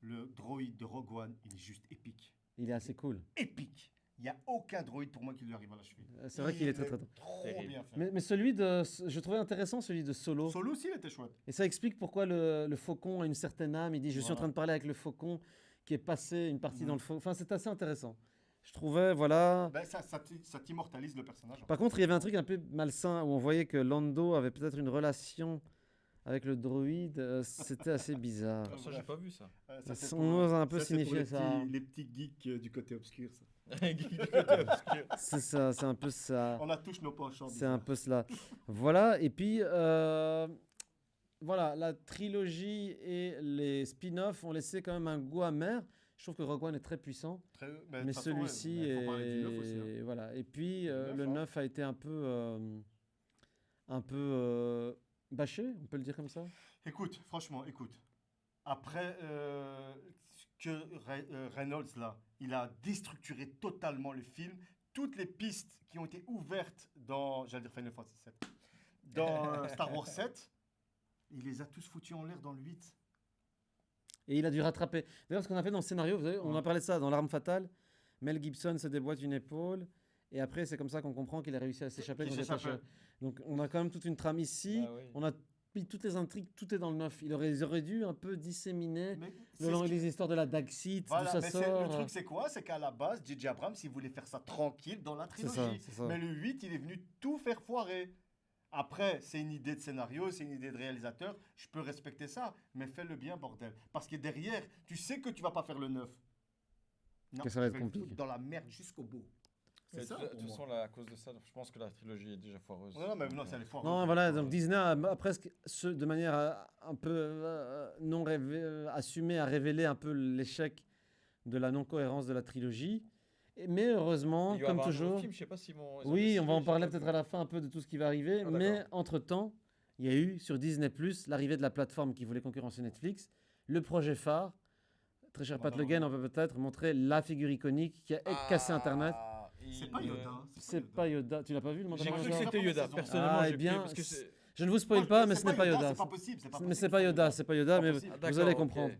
Le droïde de Rogue One, il est juste épique. Il est assez cool. Épique. Il n'y a aucun droïde pour moi qui lui arrive à la cheville. C'est vrai qu'il est très très. trop Terrible. bien fait. Mais celui de, je trouvais intéressant celui de Solo. Solo aussi, il était chouette. Et ça explique pourquoi le faucon a une certaine âme. Il dit je suis en Voilà. train de parler avec le faucon qui est passé une partie Mhm. dans le faucon. Enfin, c'est assez intéressant. Je trouvais, voilà. Ben, ça t'immortalise le personnage. Par contre, il y avait un truc un peu malsain où on voyait que Lando avait peut-être une relation avec le droïde. C'était assez bizarre. Ah, ça, j'ai pas vu ça. On ose un peu signifier ça. Les petits geeks du côté obscur. Ça. C'est ça, c'est un peu ça. On a tous nos penchants. C'est un peu cela. Voilà, et puis voilà, la trilogie et les spin-offs ont laissé quand même un goût amer. Je trouve que Rogue One est très puissant, mais celui-ci il faut parler du neuf aussi, hein. est voilà. Et puis Le le neuf, hein. 9 a été un peu bâché, on peut le dire comme ça. Écoute, franchement, écoute. Après que Reynolds, là, il a déstructuré totalement le film. Toutes les pistes qui ont été ouvertes dans, j'allais dire Final Fantasy 7, dans Star Wars 7, il les a tous foutus en l'air dans le 8. Et il a dû rattraper. D'ailleurs, ce qu'on a fait dans le scénario, vous savez, on Ouais. a parlé de ça dans L'Arme Fatale. Mel Gibson se déboîte une épaule. Et après, c'est comme ça qu'on comprend qu'il a réussi à s'échapper. Qu'il quand il est s'échappe. attaché. Donc, on a quand même toute une trame ici. Bah oui. On a mis toutes les intrigues, tout est dans le 9. Ils auraient dû un peu disséminer Mais le c'est long ce qui- des histoires de la Daxit, Voilà, d'où ça mais sort. le truc, c'est quoi? C'est qu'à la base, J.J. Abrams, il voulait faire ça tranquille dans la C'est ça, trilogie. c'est ça. Mais le 8, il est venu tout faire foirer. Après, c'est une idée de scénario, c'est une idée de réalisateur. Je peux respecter ça, mais fais-le bien, bordel. Parce que derrière, tu sais que tu vas pas faire le 9. Non, Que ça va je être vais le compliqué. foutre dans la merde jusqu'au bout. Mais C'est ça. de pour toute moi. façon, là, à cause de ça, je pense que la trilogie est déjà foireuse. Non, mais non, c'est les foireux. Non, voilà, donc Disney a presque, de manière un peu non assumée, a révélé un peu l'échec de la non-cohérence de la trilogie. Mais heureusement, Il va y comme avoir un nouveau toujours, film, je sais pas s'ils vont- ils ont oui, décidé, on va en j'ai parler pas peut-être vu. à la fin un peu de tout ce qui va arriver. Ah, mais d'accord. entre-temps, il y a eu sur Disney+, l'arrivée de la plateforme qui voulait concurrencer Netflix, le projet phare. Très cher Pat Le Guen, on peut peut-être montrer la figure iconique qui a cassé Internet. Ah, C'est il pas ne- Yoda. C'est pas Yoda. Tu l'as pas vu le J'ai Mandalorian cru que Yoda c'était Première Yoda, saison. personnellement. Ah, j'ai eh bien, pris parce que c'est- Je ne vous spoil Moi, pas, mais ce n'est pas Yoda. C'est pas possible. C'est pas Mais possible, c'est pas Yoda, c'est pas Yoda, mais possible. vous allez comprendre.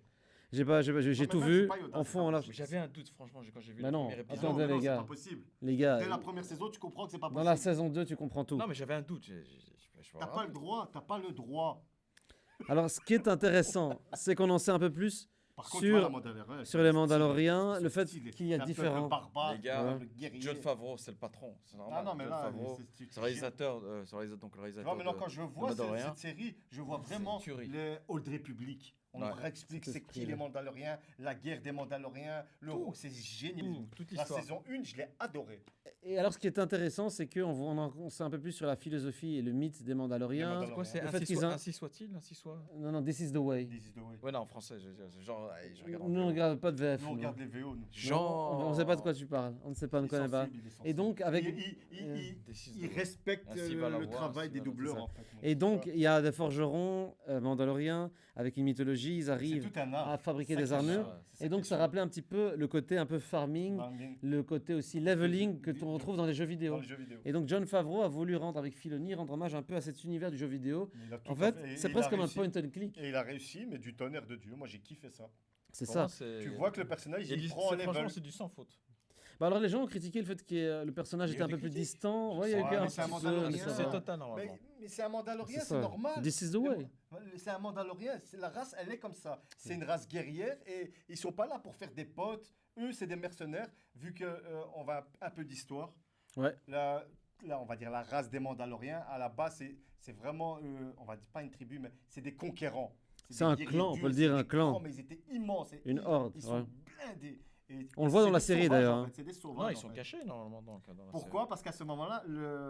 J'ai tout mais même, vu c'est pas Yoda, en c'est fond, pas en large. possible. J'avais un doute, franchement, quand j'ai vu Bah le non, premier épisode. attendez, Non, les c'est gars. pas possible. Les gars, Dès la première saison, tu comprends que c'est pas dans possible. la saison 2, tu comprends tout. Non, mais j'avais un doute. T'as pas le droit, t'as pas le droit. Alors, ce qui est intéressant, c'est qu'on en sait un peu plus Par contre, Sur- voilà, Mandalorian, sur les Mandaloriens, c'est le fait stylé. qu'il y a Un peuple différents... barbare, Les gars, le guerrier. John Favreau, c'est le patron. C'est normal. Non, mais John là, Favreau, c'est c'est le réalisateur, donc le Tu réalisateur. vois, maintenant, de- quand je de vois Mandalorian. cette série, je vois C'est vraiment une tuerie. le Old Republic. On Ouais. nous réexplique Cet c'est qui esprit-là. les Mandaloriens, la guerre des Mandaloriens, c'est génial. Toute La l'histoire. saison 1, je l'ai adorée. Et alors, ce qui est intéressant, c'est qu'on sait un peu plus sur la philosophie et le mythe des Mandaloriens. Des C'est quoi, c'est Le fait ainsi qu'ils soit, a- ainsi soit-il, ainsi soit. Non, non, This is the way. This is the way. Ouais, non, en français, c'est genre, allez, je regarde en Nous, on ne VO. regarde pas de VF. Nous, on nous. regarde les VO, nous. Genre. On ne sait pas de quoi tu parles. On ne sait pas, on ne Il est connaît pas. sensible, il est sensible. Et donc, avec... This is Il the- respecte Ainsi va la le voix, travail ainsi des va la- doubleurs, c'est ça. en fait. Et donc, il y a des forgerons mandaloriens avec une mythologie, ils c'est arrivent tout un art. à fabriquer C'est des ça qui est armures. cher. C'est Et donc, qui est ça cher. rappelait un petit peu le côté un peu farming, le côté aussi leveling que on retrouve dans les jeux Dans vidéo. les jeux vidéo. Et donc, John Favreau a voulu rendre, avec Filoni, rendre hommage un peu à cet univers du jeu vidéo. Il a tout En à fait, et c'est il presque a comme un réussi. point and click. Et il a réussi, mais du tonnerre de Dieu. Moi, j'ai kiffé ça. C'est Pour ça. moi, c'est- Tu vois que le personnage, il y a il du- prend un c'est- Franchement, level. c'est du sans faute. Bah alors, les gens ont critiqué le fait que le personnage Il y était a un des peu plus critiques. distant. Ouais, il y a eu Ouais, un mais c'est un petit peu, Mandalorien. mais ça C'est va. total, normalement. Mais c'est un Mandalorien, C'est c'est ça. normal. This is the way. C'est un Mandalorien, la race, elle est comme ça. C'est une race guerrière et ils sont pas là pour faire des potes. Eux, c'est des mercenaires. Vu que on va un peu d'histoire. Ouais. Là, on va dire la race des Mandaloriens. À la base, c'est vraiment, on va dire pas une tribu, mais c'est des conquérants. C'est des un guerriers clan, on durs, peut le c'est dire, des un clan. clans, mais ils étaient immenses. et Une ils- horde, Ils ouais. sont blindés. Et On le voit dans c'est la des série, sauvages, d'ailleurs, en hein. fait, c'est des sauvages, Non, ils en sont fait. cachés, normalement. Dans la Pourquoi? Parce qu'à ce moment-là,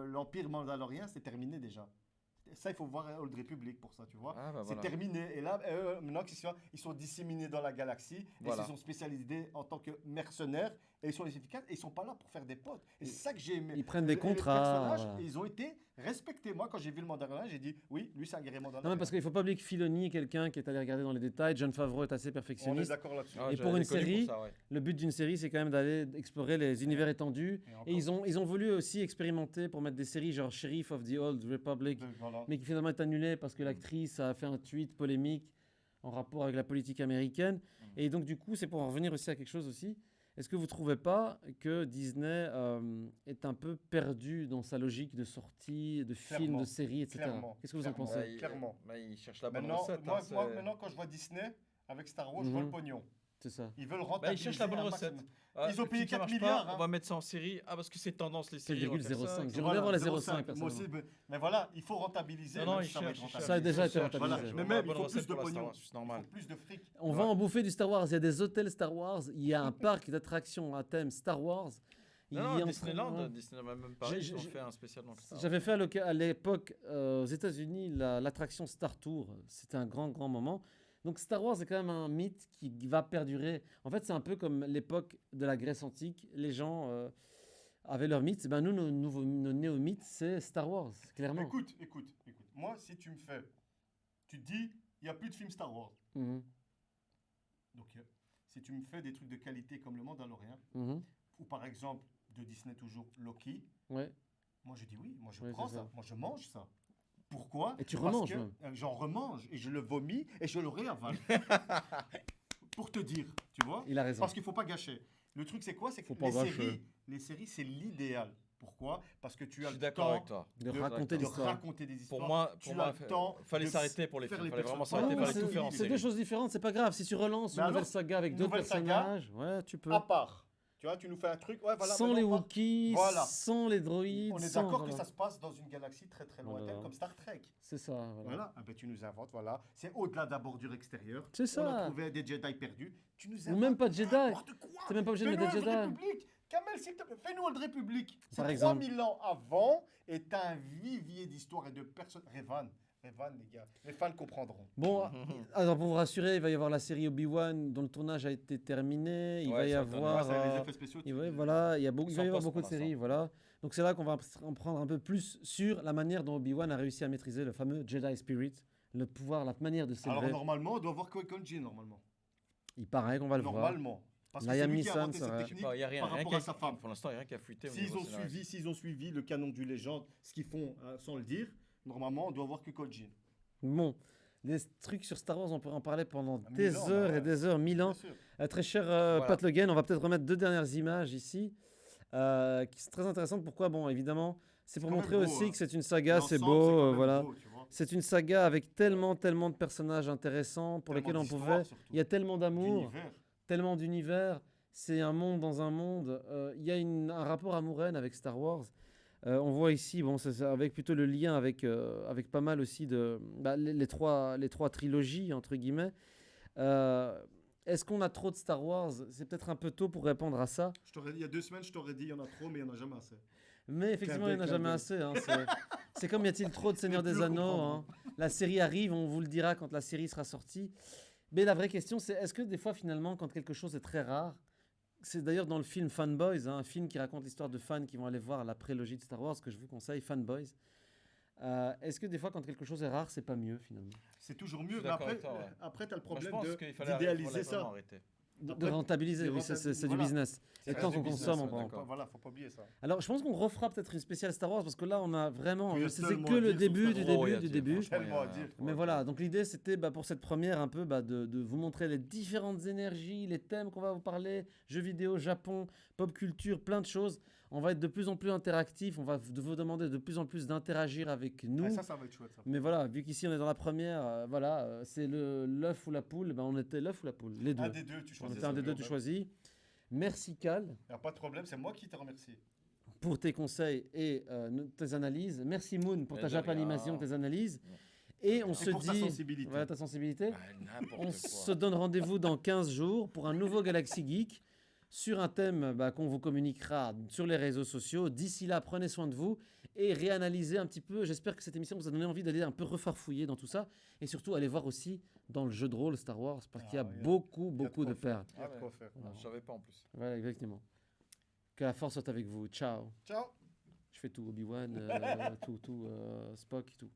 l'Empire mandalorien, c'est terminé déjà. Ça, il faut voir Old Republic pour ça, tu vois. série. Ah, bah, C'est voilà. terminé. Et là, maintenant ils sont disséminés dans la galaxie Voilà. et ils sont spécialisés en tant que mercenaires et ils sont efficaces et ils sont pas là pour faire des potes. Et c'est ça que j'ai aimé. Ils prennent des Les contrats, personnages, voilà. ils ont été respectés. Moi, quand j'ai vu le Mandalorian, j'ai dit oui, lui, c'est un guerrier Non, mandalorien. mais parce qu'il ne faut pas oublier que Filoni est quelqu'un qui est allé regarder dans les détails. John Favreau est assez On est perfectionniste. d'accord là-dessus. Ah, Et pour j'avais une connu série, ça, ouais. Le but d'une série, c'est quand même d'aller explorer les univers étendus. Et encore, Et ils ont voulu aussi expérimenter pour mettre des séries genre Sheriff of the Old Republic, voilà. mais qui finalement est annulée parce que l'actrice a fait un tweet polémique en rapport avec la politique américaine. Et donc, du coup, c'est pour en revenir aussi à quelque chose aussi. Est-ce que vous ne trouvez pas que Disney est un peu perdu dans sa logique de sortie, de films, Clairement. de séries, etc. Clairement. Qu'est-ce que vous en Clairement. pensez Bah, Clairement. il cherche la bonne Maintenant, recette. moi, hein, maintenant, quand je vois Disney avec Star Wars, je vois Mhm. le pognon. C'est ça. Ils veulent Bah, rentabiliser ils cherchent la bonne un recette. maximum. Ah, Ils ont le payé film, ça 4 marche milliards, pas, hein. On va mettre ça en série. Ah, parce que c'est tendance, les séries. on va faire ça, 7,05. etc. J'aimerais bien voir les 0,5, 0,5, moi aussi, mais voilà, il faut rentabiliser. Non, non, même ils si ça va être cherchent, ils rentable. Ça a déjà été cherchent, rentabilisé. Voilà, ils mais cherchent. même, La il bonne faut recette plus de pour la Star pognon. Wars, c'est Il normal. faut plus de fric. On va en bouffer du Star Wars. Il y a des hôtels Star Wars. Il y a un parc d'attractions à thème Star Wars. Il Non, y non, a en Disneyland, train- Disneyland même pareil, J'ai- ils ont j'ai- fait un spécial dans Star Wars. J'avais fait à l'époque aux États-Unis l'attraction Star Tour. C'était un grand, grand moment. Donc Star Wars est quand même un mythe qui va perdurer. En fait, c'est un peu comme l'époque de la Grèce antique. Les gens avaient leurs mythes. Ben, nous, nos néo-mythes, c'est Star Wars, clairement. Écoute. Moi, si tu me fais, tu te dis, il n'y a plus de film Star Wars. Mhm, Donc, si tu me fais des trucs de qualité comme Le Mandalorian, mhm. ou par exemple, de Disney toujours, Loki, Ouais. moi je dis oui, moi je Oui, prends c'est ça. ça. Moi je mange ça. Pourquoi? Et tu Parce remanges que, même. J'en remange et je le vomis et je le réavale. Pour te dire, tu vois? Il a raison. Parce qu'il faut pas gâcher. Le truc c'est quoi? C'est que Faut pas gâcher. les séries c'est l'idéal. Pourquoi? Parce que tu Je as suis le d'accord temps avec toi. De de- raconter de l'histoire. raconter des histoires. Pour Tu moi, as le temps fallait de s'arrêter pour les faire films. les Fallait vraiment personnages. s'arrêter, Non, fallait c'est- tout faire en c'est série. deux choses différentes, c'est pas grave. Si tu relances une Mais nouvelle alors, saga avec une d'autres nouvelle saga, personnages, ouais, tu peux. à part. Tu vois, tu nous fais un truc. Ouais, voilà, Sans maintenant, les on va- Wookiees, Voilà. sans les droïdes. On est sans- d'accord que voilà. ça se passe dans une galaxie très très lointaine Voilà. comme Star Trek. C'est ça. Voilà. Voilà, ah ben, tu nous inventes, voilà. C'est au-delà de la bordure extérieure. C'est On a ça. trouvé des Jedi perdus. Tu nous Ou inventes même pas de Jedi. n'importe quoi. T'es même pas obligé de Fais-nous mettre des Old Jedi. Republic. Kamel, s'il te plaît, fais-nous Old Republic. C'est Par exemple. 3000 ans avant et t'as un vivier d'histoire et de personnes. Revan, les gars. Les fans comprendront. Bon, alors pour vous rassurer, il va y avoir la série Obi-Wan dont le tournage a été terminé. Il Ouais, va y ça donne- avoir. Ouais, c'est les effets spéciaux. Voilà, il y a beaucoup, il va y avoir poste beaucoup de pour séries, l'instant. voilà. Donc c'est là qu'on va en prendre un peu plus sur la manière dont Obi-Wan a réussi à maîtriser le fameux Jedi Spirit, le pouvoir, la manière de Alors s'élever. normalement, on doit voir Qui-Gon Jinn, normalement. Il paraît qu'on va le voir. Normalement. Parce que Liam c'est lui qui a Neeson inventé cette sera- Je sais technique pas, il y a rien. par rien rapport qui à a- sa femme. Pour l'instant, il n'y a rien qui a fuité. au S'ils niveau ont scénaristique. suivi le canon du légende, ce qu'ils font sans le dire, Normalement, on doit voir que Code Geass. Bon, les trucs sur Star Wars, on pourrait en parler pendant Ah, des 1000 ans, heures bah et ouais. des heures, 1000 ans. Bien sûr. Très cher Voilà. Pat Le Guen, on va peut-être remettre 2 dernières images ici, qui sont très intéressantes. Pourquoi? Bon, évidemment, c'est pour quand même montrer beau, aussi hein. que c'est une saga, c'est L'ensemble, beau, quand même voilà. beau, tu vois. C'est une saga avec tellement de personnages intéressants pour Tellement lesquels on d'histoire, pouvait. surtout. Il y a tellement d'amour, D'univers. tellement d'univers. C'est un monde dans un monde. Il y a un rapport amoureux avec Star Wars. On voit ici, bon, c'est avec plutôt le lien avec pas mal aussi de les trois trilogies entre guillemets. Est-ce qu'on a trop de Star Wars? C'est peut-être un peu tôt pour répondre à ça. Il y a 2 semaines, je t'aurais dit il y en a trop, mais il n'y en a jamais assez. Mais effectivement, il n'y en a Clin jamais d'œil. assez. Hein, c'est comme y a-t-il trop de Seigneur Les des bleus Anneaux, comprendront. hein. La série arrive, on vous le dira quand la série sera sortie. Mais la vraie question, c'est est-ce que des fois, finalement, quand quelque chose est très rare, c'est d'ailleurs dans le film Fanboys, hein, un film qui raconte l'histoire de fans qui vont aller voir la prélogie de Star Wars, que je vous conseille, Fanboys. Est-ce que des fois, quand quelque chose est rare, c'est pas mieux finalement C'est toujours Je mieux, suis mais d'accord après, avec toi, ouais. après tu as le Moi, je problème pense qu'il d'idéaliser fallait ça. vraiment arrêter. de Après, rentabiliser, de oui, c'est rentabiliser, du voilà. business. C'est Et vrai, tant du qu'on business, consomme, on ouais, prend. d'accord. Voilà, faut pas oublier ça. Alors, je pense qu'on refera peut-être une spéciale Star Wars parce que là, on a vraiment. Il y a C'était tellement que à le dire sur début Star du Wars. Oh, il y début a du dire, début. franchement, Tellement à il y a- dire. Mais voilà, donc l'idée c'était pour cette première un peu de vous montrer les différentes énergies, les thèmes qu'on va vous parler, jeux vidéo, Japon, pop culture, plein de choses. On va être de plus en plus interactif, on va vous demander de plus en plus d'interagir avec nous. Ah, ça va être chouette. Ça. Mais voilà, vu qu'ici on est dans la première, c'est l'œuf ou la poule, ben on était l'œuf ou la poule, les deux. Un des deux, tu On choisis. était un des deux, tu choisis. Merci Cal Il n'y a pas de problème, c'est moi qui te remercie. pour tes conseils et tes analyses. Merci Moon pour Mais ta de japanimation, rien. tes analyses. Et on Et se pour ta dit, sensibilité. voilà ta sensibilité. Bah, n'importe On quoi. se donne rendez-vous dans 15 jours pour un nouveau Galaxy Geek sur un thème qu'on vous communiquera sur les réseaux sociaux. D'ici là, prenez soin de vous et réanalysez un petit peu. J'espère que cette émission vous a donné envie d'aller un peu refarfouiller dans tout ça et surtout aller voir aussi dans le jeu de rôle Star Wars parce qu'il y a Ah, il y a- beaucoup il y a de de quoi perles. Il y a Ah de ouais. quoi faire. Je savais pas en plus. Voilà, exactement. Que la force soit avec vous. Ciao. Ciao. Je fais tout, Obi-Wan, tout, Spock et tout.